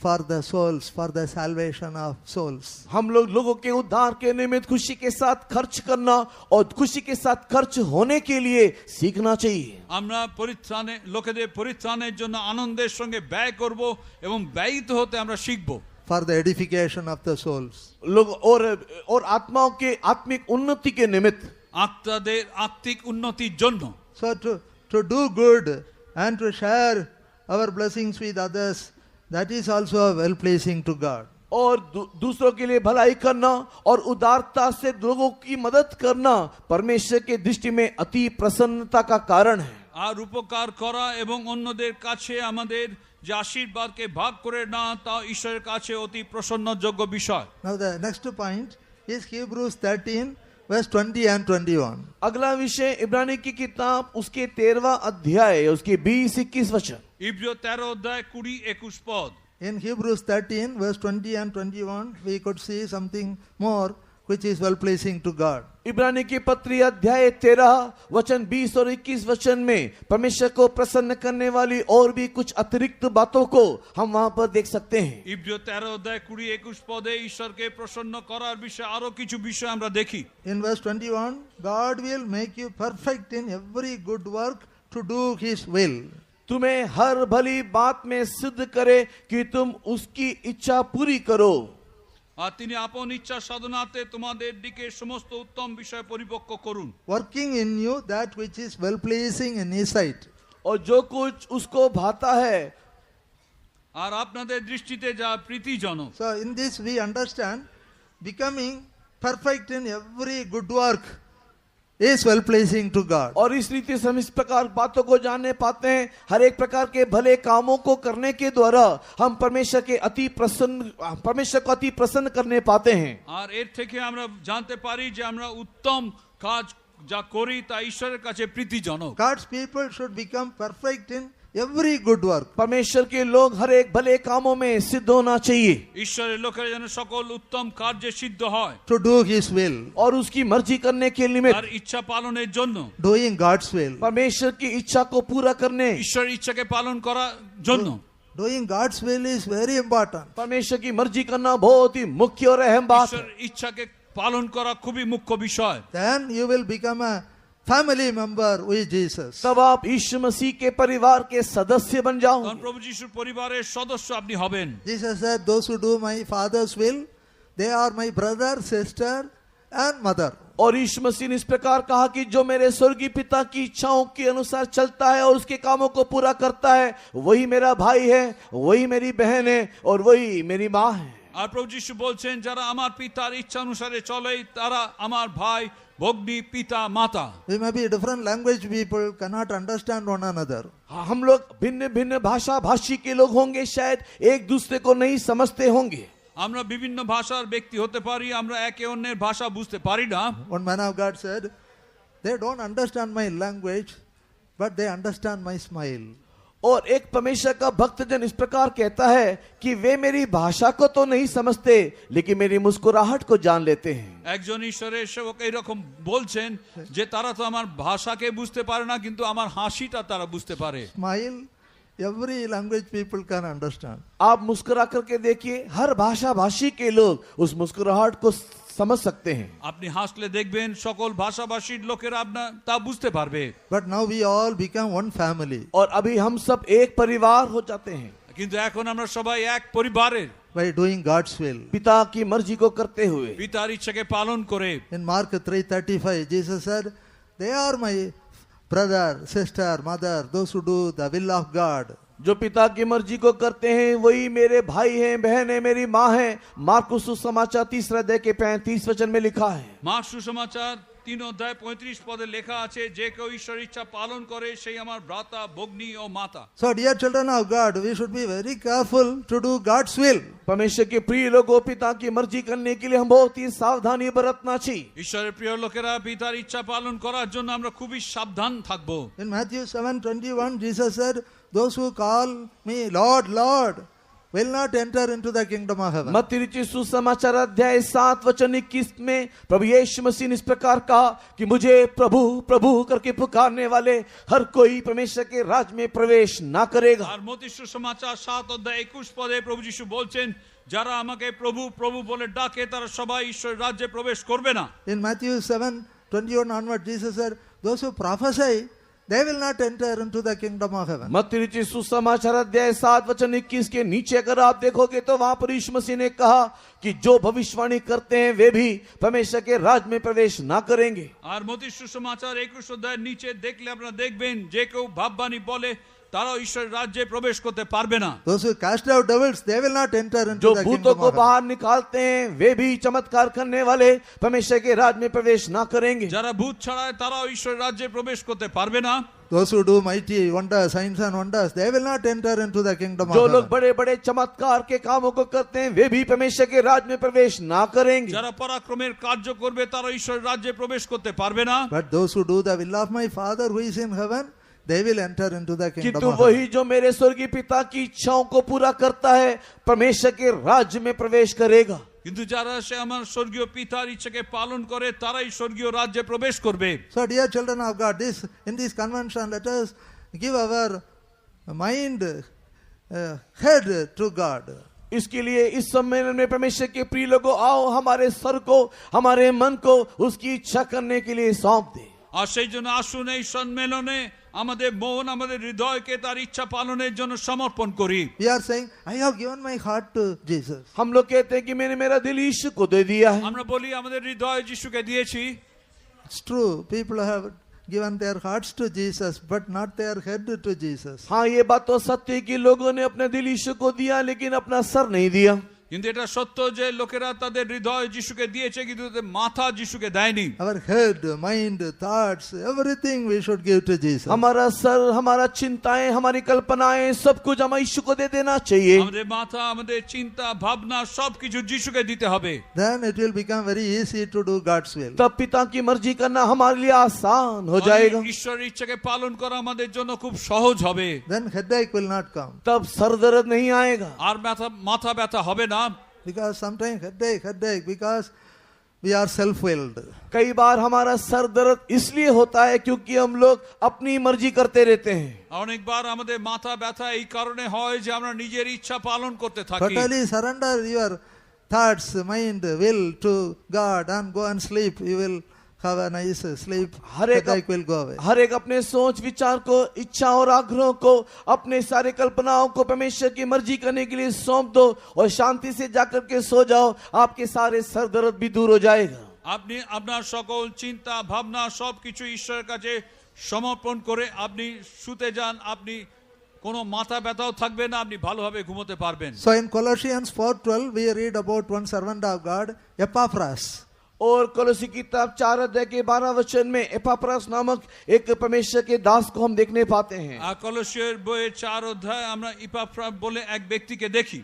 for the souls, for the salvation of souls. हम लोग लोगों के उद्धार के निमित्त खुशी के साथ खर्च करना और खुशी के साथ खर्च होने के लिए सीखना चाहिए। আমরা পরিত্রাণে লোকেদের পরিত্রাণের জন্য আনন্দের সঙ্গে ব্যয় করব এবং ব্যয়িত হতে আমরা শিখব। For the edification of the souls. लोग और आत्माओं के आत्मिक उन्नति के निमित्त, আত্মাদের আত্মিক উন্নতির জন্য। So to do good and to share our blessings with others, that is also well pleasing to God. और दूसरों के लिए भलाई करना और उदारता से लोगों की मदद करना परमेश्वर के दृष्टि में अति प्रसन्नता का कारण है। আর উপকার করা এবং অন্যদের কাছে আমাদের যে আশীর্বাদকে ভাগ করে না তা ঈশ্বরের কাছে অতি প্রসন্নযোগ্য বিষয়। Now the next point is Hebrews 13 verse 20 and 21. अगला विषय इब्रानी की किताब उसके 13वां अध्याय उसके 20-21 वचन। ইব্রিয় 13 অধ্যায় 20-21 পদ। In Hebrews 13 verse 20 and 21, we could see something more which is well pleasing to God. इब्रानी की पत्री अध्याय 13 वचन 20 और 21 वचन में परमेश्वर को प्रसन्न करने वाली और भी कुछ अतिरिक्त बातों को हम वहां पर देख सकते हैं। ইব্রিয় 13 অধ্যায় 20-21 পদে ঈশ্বরকে প্রসন্ন করার বিষয়ে আরো কিছু বিষয় আমরা দেখি। In verse 21, God will make you perfect in every good work to do His will. तुम्हें हर भली बात में सिद्ध करे कि तुम उसकी इच्छा पूरी करो। আর তিনি আপন ইচ্ছা সাধনাতে তোমাদের দিকে সমস্ত উত্তম বিষয় পরিপক্ক করুন। Working in you that which is well pleasing in His sight. और जो कुछ उसको भाता है, আর আপনাদের দৃষ্টিতে যা প্রীতিজনক। So in this we understand becoming perfect in every good work is well pleasing to God. और इस रीति से हम इस प्रकार बातों को जानने पाते हैं। हर एक प्रकार के भले कामों को करने के द्वारा हम परमेश्वर को अति प्रसन्न करने पाते हैं। আর এর থেকে আমরা জানতে পারি যে আমরা উত্তম কাজ যা করি তা ঈশ্বরের কাছে প্রীতিজনক। God's people should become perfect in every good work. परमेश्वर के लोग हर एक भले कामों में सिद्ध होना चाहिए ঈশ্বরের লোকেরা যেন সকল উত্তম কার্যে সিদ্ধ হয় To do His will. और उसकी मर्जी करने के निमित्त আর ইচ্ছা পালনের জন্য Doing God's will. परमेश्वर की इच्छा को पूरा करने ঈশ্বরের ইচ্ছাকে পালন করার জন্য। Doing God's will is very important. परमेश्वर की मर्जी करना बहुत ही मुख्य और अहम बात है। ঈশ্বরের ইচ্ছাকে পালন করা খুবই মুখ্য বিষয়। Then you will become a family member with Jesus. तब आप यीशु मसीह के परिवार के सदस्य बन जाओ। তখন প্রভু যিশুর পরিবারের সদস্য আপনি হবেন। Jesus said, those who do my Father's will, they are my brother, sister, and mother. और यीशु मसीह ने इस प्रकार कहा कि जो मेरे स्वर्गीय पिता की इच्छाओं के अनुसार चलता है और उसके कामों को पूरा करता है, वही मेरा भाई है, वही मेरी बहन है और वही मेरी माँ है। আর প্রভু যিশু বলছেন যারা আমার পিতার ইচ্ছা অনুসারে চলে তারা আমার ভাই, ভগ্নী, পিতা, মাতা। We may be different language people, cannot understand one another. हम लोग भिन्न भिन्न भाषा भाषी के लोग होंगे, शायद एक दूसरे को नहीं समझते होंगे। আমরা বিভিন্ন ভাষার ব্যক্তি হতে পারি, আমরা একে অন্যের ভাষা বুঝতে পারি না। One man of God said, they don't understand my language, but they understand my smile. और एक परमेश्वर का भक्तजन इस प्रकार कहता है कि वे मेरी भाषा को तो नहीं समझते, लेकिन मेरी मुस्कुराहट को जान लेते हैं। একজন ঈশ্বরের সেবক এইরকম বলছেন যে তারা তো আমার ভাষাকে বুঝতে পারে না, কিন্তু আমার হাসিটা তারা বুঝতে পারে। Smile, every language people can understand. आप मुस्कुरा करके देखिए, हर भाषा भाषी के लोग उस मुस्कुराहट को समझ सकते हैं। আপনি হাসলে দেখবেন সকল ভাষাভাষীর লোকেরা আপনার তা বুঝতে পারবে। But now we all become one family और अभी हम सब एक परिवार हो जाते हैं কিন্তু এখন আমরা সবাই এক পরিবারের, by doing God's will. पिता की मर्जी को करते हुए। পিতার ইচ্ছাকে পালন করে। In Mark 3:35, Jesus said, they are my brother, sister, mother, those who do the will of God. जो पिता की मर्जी को करते हैं वही मेरे भाई हैं, बहन है, मेरी माँ है। मार्कुस सुसमाचार 3 अध्याय के 35 वचन में लिखा है। মার্ক সুসমাচার 3 অধ্যায় 35 পদে লেখা আছে, যে কেউ ঈশ্বরের ইচ্ছা পালন করে সেই আমার ভ্রাতা, ভগ্নী ও মাতা। So dear children of God, we should be very careful to do God's will. परमेश्वर के प्रिय लोगों, पिता की मर्जी करने के लिए हम बहुत ही सावधानी बरतना चाहिए। ঈশ্বরের প্রিয় লোকেরা পিতার ইচ্ছা পালন করার জন্য আমরা খুবই সাবধান থাকবো। In Matthew 7:21, Jesus said, those who call me Lord, Lord, will not enter into the kingdom of heaven. मत्ती रचित सुसमाचार अध्याय 7 वचन 21 में प्रभु यीशु मसीह ने इस प्रकार कहा कि मुझे प्रभु प्रभु करके पुकारने वाले हर कोई परमेश्वर के राज में प्रवेश ना करेगा। আর মত্তি সুসমাচার 7 অধ্যায় 21 পদে প্রভু যিশু বলছেন, যারা আমাকে প্রভু প্রভু বলে ডাকে তারা সবাই ঈশ্বরের রাজ্যে প্রবেশ করবে না। In Matthew 7:21 onward, Jesus said, those who prophesy, they will not enter into the kingdom of heaven. मत्ती रचित सुसमाचार अध्याय 7 वचन 21 के नीचे अगर आप देखोगे तो वहां पर यीशु मसीह ने कहा कि जो भविष्यवाणी करते हैं वे भी परमेश्वर के राज में प्रवेश ना करेंगे। আর মত্তি সুসমাচার 21 অধ্যায়ের নিচে দেখলে আপনারা দেখবেন যে কেউ ভাববাণী বলে তারাও ঈশ্বরের রাজ্যে প্রবেশ করতে পারবে না। Those who cast out devils, they will not enter into जो the भूतों kingdom को of heaven. बाहर निकालते हैं वे भी चमत्कार करने वाले परमेश्वर के राज में प्रवेश ना करेंगे। যারা ভূত ছাড়ায় তারাও ঈশ্বরের রাজ্যে প্রবেশ করতে পারবে না। Those who do mighty wonders, signs and wonders, they will not enter into the kingdom जो of लोग heaven. बड़े बड़े चमत्कार के कामों को करते हैं वे भी परमेश्वर के राज में प्रवेश ना करेंगे। যারা পরাক্রমের কার্য করবে তারা ঈশ্বরের রাজ্যে প্রবেশ করতে পারবে না। But those who do the will of my Father who is in heaven, they will enter into the kingdom किंतु of heaven. वही जो मेरे स्वर्गीय पिता की इच्छाओं को पूरा करता है परमेश्वर के राज्य में प्रवेश करेगा। কিন্তু যারা সে আমার স্বর্গীয় পিতার ইচ্ছাকে পালন করে তারাই স্বর্গীয় রাজ্যে প্রবেশ করবে। So dear children of God, in this convention, let us give our mind, head to God. इसके लिए इस सम्मेलन में परमेश्वर के प्रिय लोगों, आओ हमारे सर को, हमारे मन को उसकी इच्छा करने के लिए सौंप दे। আর সেই জন্য আসুন এই সম্মেলনে আমাদের মন, আমাদের হৃদয়কে তার ইচ্ছা পালনের জন্য সমর্পণ করি। We are saying, I have given my heart to Jesus. हम लोग कहते हैं कि मैंने मेरा दिल यीशु को दे दिया है। আমরা বলি আমাদের হৃদয় যিশুকে দিয়েছি। It's true, people have given their hearts to Jesus, but not their head to Jesus. हाँ, ये बात तो सत्य है कि लोगों ने अपने दिल यीशु को दिया लेकिन अपना सर नहीं दिया। কিন্তু এটা সত্য যে লোকেরা তাদের হৃদয় যিশুকে দিয়েছে কিন্তু তাদের মাথা যিশুকে দেয়নি। Our head, mind, thoughts, everything we should give to Jesus. हमारा सर, हमारा चिंताएं, हमारी कल्पनाएं, सब कुछ हमें यीशु को दे देना चाहिए। আমাদের মাথা, আমাদের চিন্তা, ভাবনা সবকিছু যিশুকে দিতে হবে। Then it will become very easy to do God's will. तब पिता की मर्जी करना हमारे लिए आसान हो जाएगा। ঈশ্বরের ইচ্ছাকে পালন করা আমাদের জন্য খুব সহজ হবে। Then headache will not come. तब सर दर्द नहीं आएगा। আর মাথা ব্যথা হবে না। Because sometimes headache, because we are self-willed. कई बार हमारा सर दर्द इसलिए होता है क्योंकि हम लोग अपनी मर्जी करते रहते हैं। অনেকবার আমাদের মাথা ব্যথা এই কারণে হয় যে আমরা নিজের ইচ্ছা পালন করতে থাকি। Totally surrender your thoughts, mind, will to God and go and sleep. You will have a nice sleep. Headache will go away. हर एक अपने सोच विचार को, इच्छा और आग्रहों को, अपने सारे कल्पनाओं को परमेश्वर की मर्जी करने के लिए सौंप दो और शांति से जाकर के सो जाओ। आपके सारे सर दर्द भी दूर हो जाएगा। আপনি আপনার সকল চিন্তা ভাবনা সবকিছু ঈশ্বরের কাছে সমর্পণ করে আপনি শুতে যান, আপনি কোনো মাথা ব্যথাও থাকবে না, আপনি ভালোভাবে ঘুমোতে পারবেন। So in Colossians 4:12 we read about one servant of God, Epaphras. और कोलोसी की किताब 4 अध्याय के 12 वचन में एपाफ्रास नामक एक परमेश्वर के दास को हम देखने पाते हैं। আর কলোসীয় বইয়ের 4 অধ্যায় আমরা ইপাফ্রাস বলে এক ব্যক্তিকে দেখি।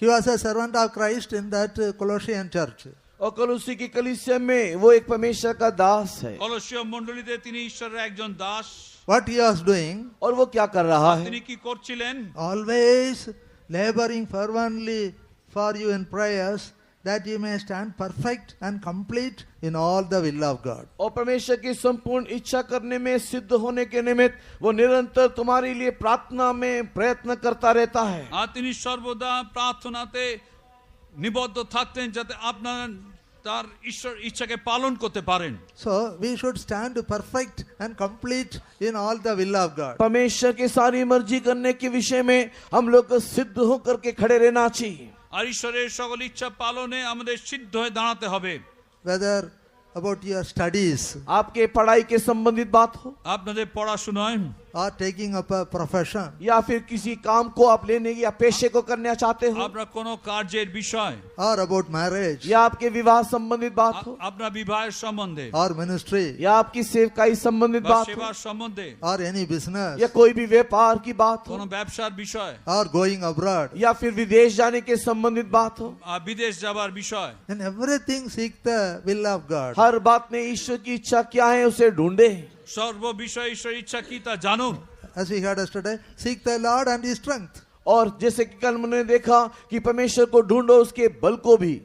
He was a servant of Christ in that Colossian church. और कोलोसी की कलीसिया में वो एक परमेश्वर का दास है। কলোসীয় মণ্ডলীতে তিনি ঈশ্বরের একজন Das. What he was doing? और वो क्या कर रहा है? তিনি কি করছিলেন? Always laboring fervently for you in prayers, that you may stand perfect and complete in all the will of God. और परमेश्वर की संपूर्ण इच्छा करने में सिद्ध होने के निमित्त वो निरंतर तुम्हारे लिए प्रार्थना में प्रयत्न करता रहता है। আর তিনি সর্বদা প্রার্থনাতে নিবদ্ধ থাকতেন যাতে আপনারা তার ঈশ্বর ইচ্ছাকে পালন করতে পারেন। So we should stand perfect and complete in all the will of God. परमेश्वर की सारी मर्जी करने के विषय में हम लोग को सिद्ध होकर के खड़े रहना चाहिए। আর ঈশ্বরের সকল ইচ্ছা পালনে আমাদের সিদ্ধ হয়ে দাঁড়াতে হবে। Whether about your studies आपके पढ़ाई के संबंधित बात हो আপনাদের পড়াশোনায় or taking up a profession, या फिर किसी काम को आप लेने या पेशे को करना चाहते हो, আপনার কোনো কার্যের বিষয়, or about marriage, या आपके विवाह संबंधित बात हो, আপনার বিবাহের সম্বন্ধে, or ministry, या आपकी सेवकाई संबंधित বা बात हो, সেবার সম্বন্ধে, or any business, या कोई भी व्यापार की बात हो, কোনো ব্যবসার বিষয়, or going abroad. या फिर विदेश जाने के संबंधित बात हो, বিদেশ যাবার বিষয়, In everything seek the will of God. हर बात में ईश्वर की इच्छा क्या है उसे ढूंढे। সর্ব বিষয় ঈশ্বরের ইচ্ছা কি তা জানুন। As we heard yesterday, seek the Lord and His strength. और जैसे कि कल हमने देखा कि परमेश्वर को ढूंढो उसके बल को भी।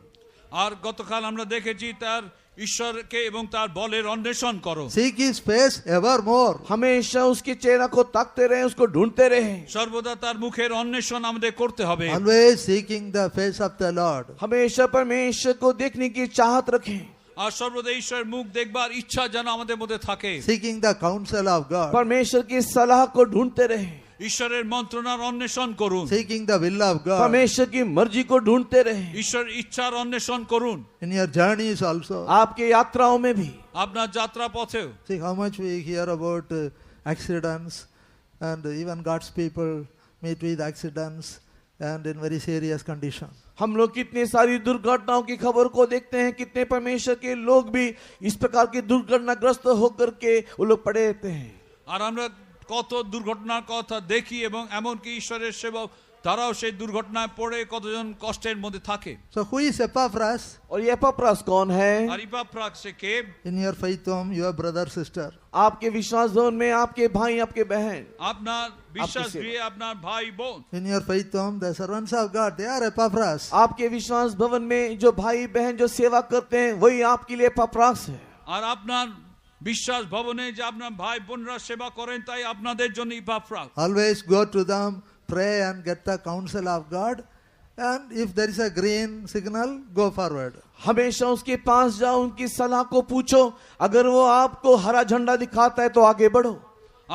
আর গতকাল আমরা দেখেছি তার ঈশ্বরকে এবং তার বলের অন্বেষণ করো। Seek His face evermore. हमेशा उसके चेहरा को ताकते रहे, उसको ढूंढते रहे। সর্বদা তার মুখের অন্বেষণ আমাদের করতে হবে। Always seeking the face of the Lord. हमेशा परमेश्वर को देखने की चाहत रखें। আর সর্বদা ঈশ্বরের মুখ দেখবার ইচ্ছা যেন আমাদের মধ্যে থাকে। Seeking the counsel of God. परमेश्वर की सलाह को ढूंढते रहे। ঈশ্বরের মন্ত্রণার অন্বেষণ করুন। Seeking the will of God. परमेश्वर की मर्जी को ढूंढते रहे। ঈশ্বর ইচ্ছার অন্বেষণ করুন। In your journeys also. आपके यात्राओं में भी। আপনার যাত্রা পথেও। See how much we hear about accidents, and even God's people meet with accidents and in very serious condition. हम लोग कितनी सारी दुर्घटनाओं की खबर को देखते हैं, कितने परमेश्वर के लोग भी इस प्रकार की दुर्घटनाग्रस्त होकर के वो लोग पड़े रहते हैं। আর আমরা কত দুর্ঘটনার কথা দেখি এবং এমনকি ঈশ্বরের সেবক তারাও সেই দুর্ঘটনায় পড়ে কতজন কষ্টের মধ্যে থাকে। So who is Epaphras? और ये एपाफ्रास कौन है? আর ইপাফ্রাস সে কে? In your faith home, your brother, sister. आपके विश्वास जोन में आपके भाई, आपके बहन। আপনার বিশ্বাস গৃহে আপনার ভাই বোন। In your faith home, the servants of God, they are Epaphras. आपके विश्वास भवन में जो भाई बहन जो सेवा करते हैं वही आपके लिए एपाफ्रास है। আর আপনার বিশ্বাস ভবনে যে আপনার ভাই বোনরা সেবা করেন তাই আপনাদের জন্য ইপাফ্রাস। Always go to them, pray and get the counsel of God. And if there is a green signal, go forward. हमेशा उसके पास जाओ, उनकी सलाह को पूछो, अगर वो आपको हरा झंडा दिखाता है तो आगे बढ़ो।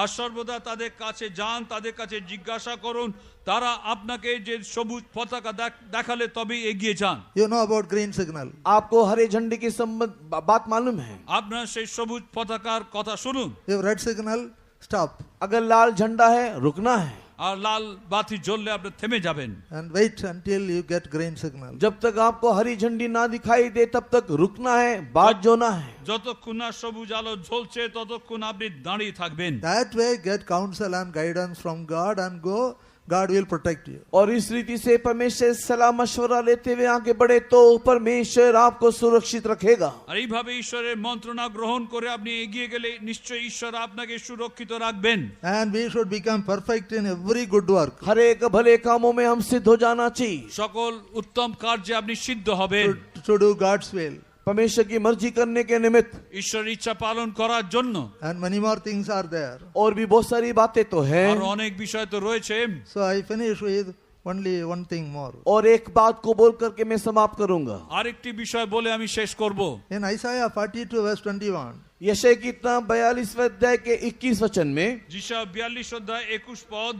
আর সর্বদা তাদের কাছে যান, তাদের কাছে জিজ্ঞাসা করুন, তারা আপনাকে যে সবুজ পতাকা দেখালে তবেই এগিয়ে যান। You know about green signal. आपको हरे झंडे की संबंध बात मालूम है। আপনার সেই সবুজ পতাকার কথা শুনুন। If red signal, stop अगर लाल झंडा है रुकना है, আর লাল বাতি জ্বললে আপনি থেমে যাবেন। and wait until you get green signal. जब तक आपको हरी झंडी ना दिखाई दे तब तक रुकना है, बात जोना है। যতক্ষণ না সবুজ আলো জ্বলছে ততক্ষণ আপনি দাঁড়িয়ে থাকবেন। That way, get counsel and guidance from God and go. God will protect you. और इस रीति से परमेश्वर सलाह मशवरा लेते हुए आगे बढ़े तो परमेश्वर आपको सुरक्षित रखेगा। আর এইভাবে ঈশ্বরের মন্ত্রণা গ্রহণ করে আপনি এগিয়ে গেলে নিশ্চয়ই ঈশ্বর আপনাকে সুরক্ষিত রাখবেন। And we should become perfect in every good work. हर एक भले कामों में हम सिद्ध हो जाना चाहिए। সকল উত্তম কার্যে আপনি সিদ্ধ হবেন। To do God's will. परमेश्वर की मर्जी करने के निमित्त। ঈশ্বরের ইচ্ছা পালন করার জন্য। And many more things are there. और भी बहुत सारी बातें तो हैं। আর অনেক বিষয় তো রয়েছে। So I finish with only one thing more. और एक बात को बोल करके मैं समाप्त करूंगा। আরেকটি বিষয় বলে আমি শেষ করব। In Isaiah 42 verse 21. यशायाह की किताब 42वें अध्याय के 21 वचन में। যিশা 42 অধ্যায় 21 পদ।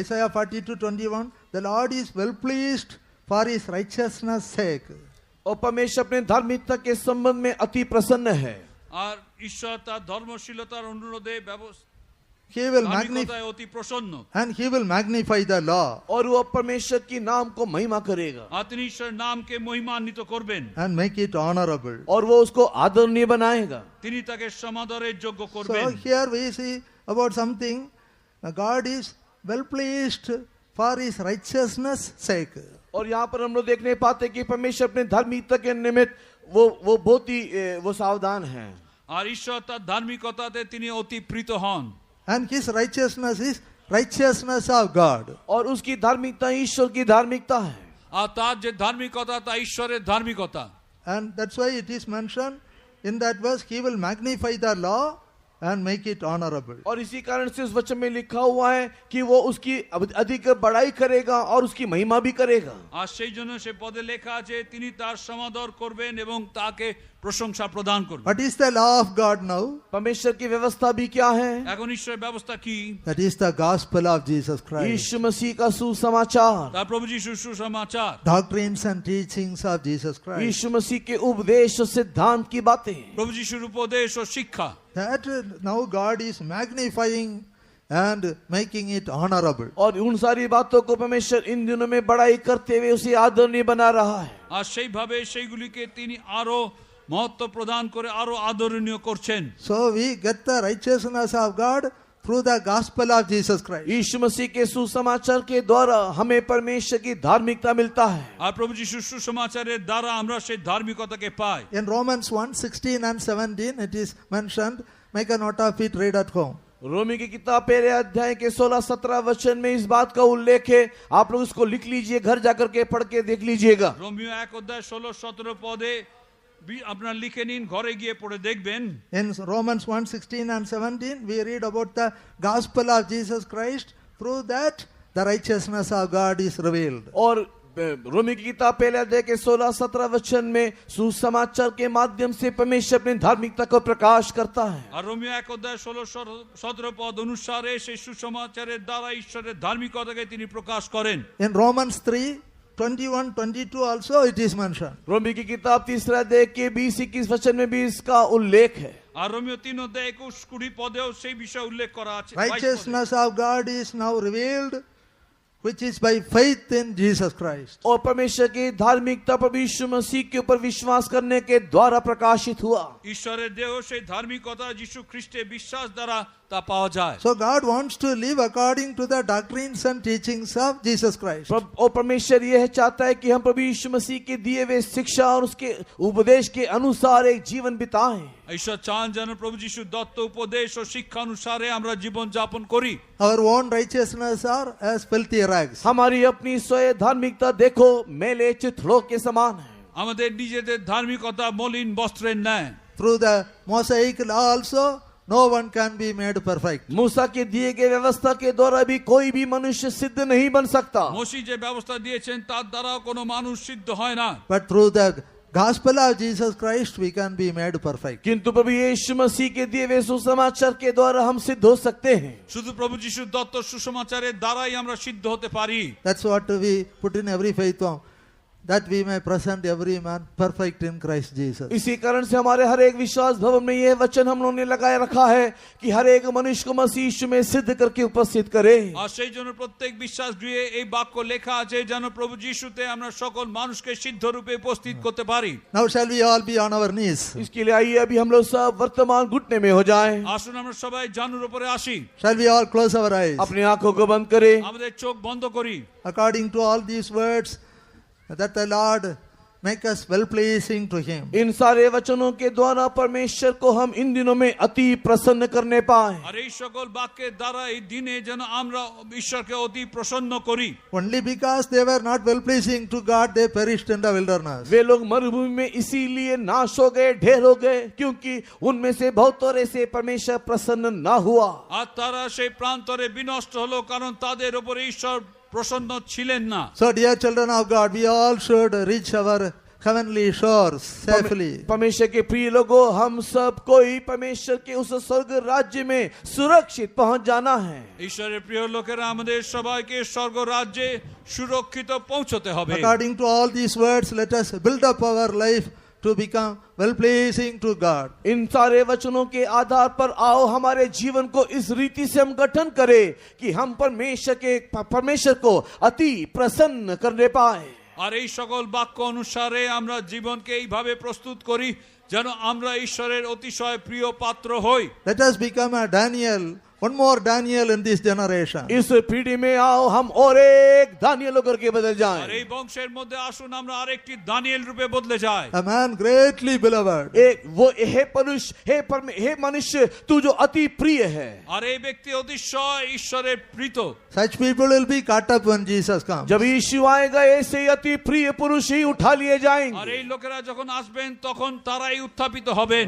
Isaiah 42:21. The Lord is well pleased for His righteousness' sake. और परमेश्वर अपने धार्मिकता के संबंध में अति प्रसन्न है। আর ঈশ্বর তার ধর্মশীলতার অনুরোধে He will ধার্মিকতায় অতি প্রসন্ন, and he will magnify the law और वो परमेश्वर की नाम को महिमा करेगा আর তিনি ঈশ্বরের নামকে মহিমান্বিত করবেন, and make it honorable. और वो उसको आदरणीय बनाएगा। তিনি তাকে সমাদরের যোগ্য So করবেন। here we see about something, God is well pleased for his righteousness sake. और यहाँ पर हम लोग देखने पाते कि परमेश्वर अपने धार्मिकता के निमित्त वो बहुत ही वो सावधान है। আর ঈশ্বর তার ধার্মিকতাতে তিনি অতি প্রীত হন। And his righteousness is righteousness of God. और उसकी धार्मिकता ईश्वर की धार्मिकता है। আর তার যে ধার্মিকতা তা ঈশ্বরের ধার্মিকতা। And that's why it is mentioned in that verse, he will magnify the law and make it honorable. और इसी कारण से उस वचन में लिखा हुआ है कि वो उसकी अधिक बड़ाई करेगा और उसकी महिमा भी करेगा। আর সেই জন্য সে পদে লেখা আছে তিনি তার সমাদর করবেন এবং তাকে প্রশংসা প্রদান করবেন। What is the law of God now? परमेश्वर की व्यवस्था भी क्या है? এখন ঈশ্বরের ব্যবস্থা কি? That is the gospel of Jesus Christ. यीशु मसीह का सुसमाचार, তার প্রভু যিশুর সুসমাচার, Doctrines and teachings of Jesus Christ. यीशु मसीह के उपदेश और सिद्धांत की बातें, প্রভু যিশুর উপদেশ ও শিক্ষা, That now God is magnifying and making it honorable. और उन सारी बातों को परमेश्वर इन दिनों में बड़ाई करते हुए उसे आदरणीय बना रहा है। আর সেইভাবে সেইগুলিকে তিনি আরো মহত্ব প্রদান করে আরো আদরণীয় করছেন। So we get the righteousness of God through the gospel of Jesus Christ. यीशु मसीह के सुसमाचार के द्वारा हमें परमेश्वर की धार्मिकता मिलता है। আর প্রভু যিশুর সুসমাচারের দ্বারা আমরা সেই ধার্মিকতাকে পাই। In Romans 1:16 and 17 it is mentioned. Make a note of it, read at home. रोमी की किताब पहले अध्याय के 16-17 वचन में इस बात का उल्लेख है। आप लोग इसको लिख लीजिए, घर जाकर के पढ़ के देख लीजिएगा। রোমিও 1 অধ্যায় 16-17 পদে আপনারা লিখে নিন, ঘরে গিয়ে পড়ে দেখবেন। In Romans 1:16 and 17 we read about the gospel of Jesus Christ. Through that the righteousness of God is revealed. और रोमी की किताब पहले अध्याय के 16-17 वचन में सुसमाचार के माध्यम से परमेश्वर अपनी धार्मिकता को प्रकाश करता है। আর রোমিও 1 অধ্যায় 16-17 পদ অনুসারে সেই সুসমাচারের দ্বারা ঈশ্বরের ধার্মিকতাকে তিনি প্রকাশ করেন। In Romans 3:21-22 also it is mentioned. रोमी की किताब तीसरा अध्याय के 20-21 वचन में भी इसका उल्लेख है। আর রোমিও 3 অধ্যায় 21-20 পদেও সেই বিষয় উল্লেখ করা আছে। Righteousness of God is now revealed, which is by faith in Jesus Christ. और परमेश्वर की धार्मिकता प्रभु यीशु मसीह के ऊपर विश्वास करने के द्वारा प्रकाशित हुआ। ঈশ্বরের দেহ সেই ধার্মিকতা যিশু খ্রিস্টে বিশ্বাস দ্বারা তা পাওয়া যায়। So God wants to live according to the doctrines and teachings of Jesus Christ. और परमेश्वर यह चाहता है कि हम प्रभु यीशु मसीह के दिए हुए शिक्षा और उसके उपदेश के अनुसार एक जीवन बिताएं। ঈশ্বর চান যেন প্রভু যিশু দত্ত উপদেশ ও শিক্ষা অনুসারে আমরা জীবন যাপন করি। Our own righteousness are as filthy rags. हमारी अपनी स्वयं धार्मिकता देखो मेले चिथड़ों के समान है। আমাদের নিজেদের ধার্মিকতা মলিন বস্ত্রের ন্যায়। Through the Mosaic law also no one can be made perfect. मूसा के दिए गए व्यवस्था के द्वारा भी कोई भी मनुष्य सिद्ध नहीं बन सकता। মোশি যে ব্যবস্থা দিয়েছেন তার দ্বারা কোনো মানুষ সিদ্ধ হয় না। But through the gospel of Jesus Christ we can be made perfect. किंतु प्रभु यीशु मसीह के दिए हुए सुसमाचार के द्वारा हम सिद्ध हो सकते हैं। শুধু প্রভু যিশুর দত্ত সুসমাচারের দ্বারাই আমরা সিদ্ধ হতে পারি। That's what we put in every faith home, that we may present every man perfect in Christ Jesus. इसी कारण से हमारे हर एक विश्वास भवन में यह वचन हम लोगों ने लगाए रखा है कि हर एक मनुष्य को मसीह यीशु में सिद्ध करके उपस्थित करे। আর সেই জন্য প্রত্যেক বিশ্বাস গৃহে এই বাক্য লেখা আছে যেন প্রভু যিশুতে আমরা সকল মানুষকে সিদ্ধ রূপে উপস্থিত করতে পারি। Now shall we all be on our knees? इसके लिए आइए अभी हम लोग सब वर्तमान घुटने में हो जाएं। আসুন আমরা সবাই জানুর উপরে আসি। Shall we all close our eyes? अपनी आंखों को बंद करें। আমাদের চোখ বন্ধ করি। According to all these words, that the Lord make us well pleasing to him. इन सारे वचनों के द्वारा परमेश्वर को हम इन दिनों में अति प्रसन्न करने पाए। আর এই সকল বাক্যের দ্বারা এই দিনে যেন আমরা ঈশ্বরকে অতি প্রসন্ন করি। Only because they were not well pleasing to God, they perished in the wilderness. वे लोग मरुभूमि में इसीलिए नाश हो गए, ढेर हो गए, क्योंकि उनमें से बहुतों से परमेश्वर प्रसन्न ना हुआ। আর তারা সেই প্রান্তরে বিনষ্ট হলো কারণ তাদের উপরে ঈশ্বর প্রসন্ন ছিলেন না। So dear children of God, we all should reach our heavenly shores safely. परमेश्वर के प्रिय लोगों, हम सब कोई परमेश्वर के उस स्वर्ग राज्य में सुरक्षित पहुंच जाना है। ঈশ্বরের প্রিয় লোকেরা, আমাদের সবাইকে স্বর্গ রাজ্যে সুরক্ষিত পৌঁছতে হবে। According to all these words, let us build up our life to become well pleasing to God. इन सारे वचनों के आधार पर आओ हमारे जीवन को इस रीति से हम गठन करें कि हम परमेश्वर को अति प्रसन्न करने पाए। আর এই সকল বাক্য অনুসারে আমরা জীবনকে এইভাবে প্রস্তুত করি যেন আমরা ঈশ্বরের অতিশয় প্রিয় পাত্র হই। Let us become a Daniel, one more Daniel in this generation. इस पीढ़ी में आओ हम और एक दानियल होकर के बदल আর जाएं। এই বংশের মধ্যে আসুন আমরা আরেকটি দানিয়েল রূপে বদলে যাই। A man greatly beloved. एक वो हे मनुष्य तू जो अति प्रिय है। আর এই ব্যক্তি অতিশয় ঈশ্বরের প্রীত। Such people will be caught up when Jesus comes. जब यीशु आएगा ऐसे ही अति प्रिय पुरुष ही उठा लिए আর जाएंगे। এই লোকেরা যখন আসবেন তখন তারাই উত্থাপিত হবেন।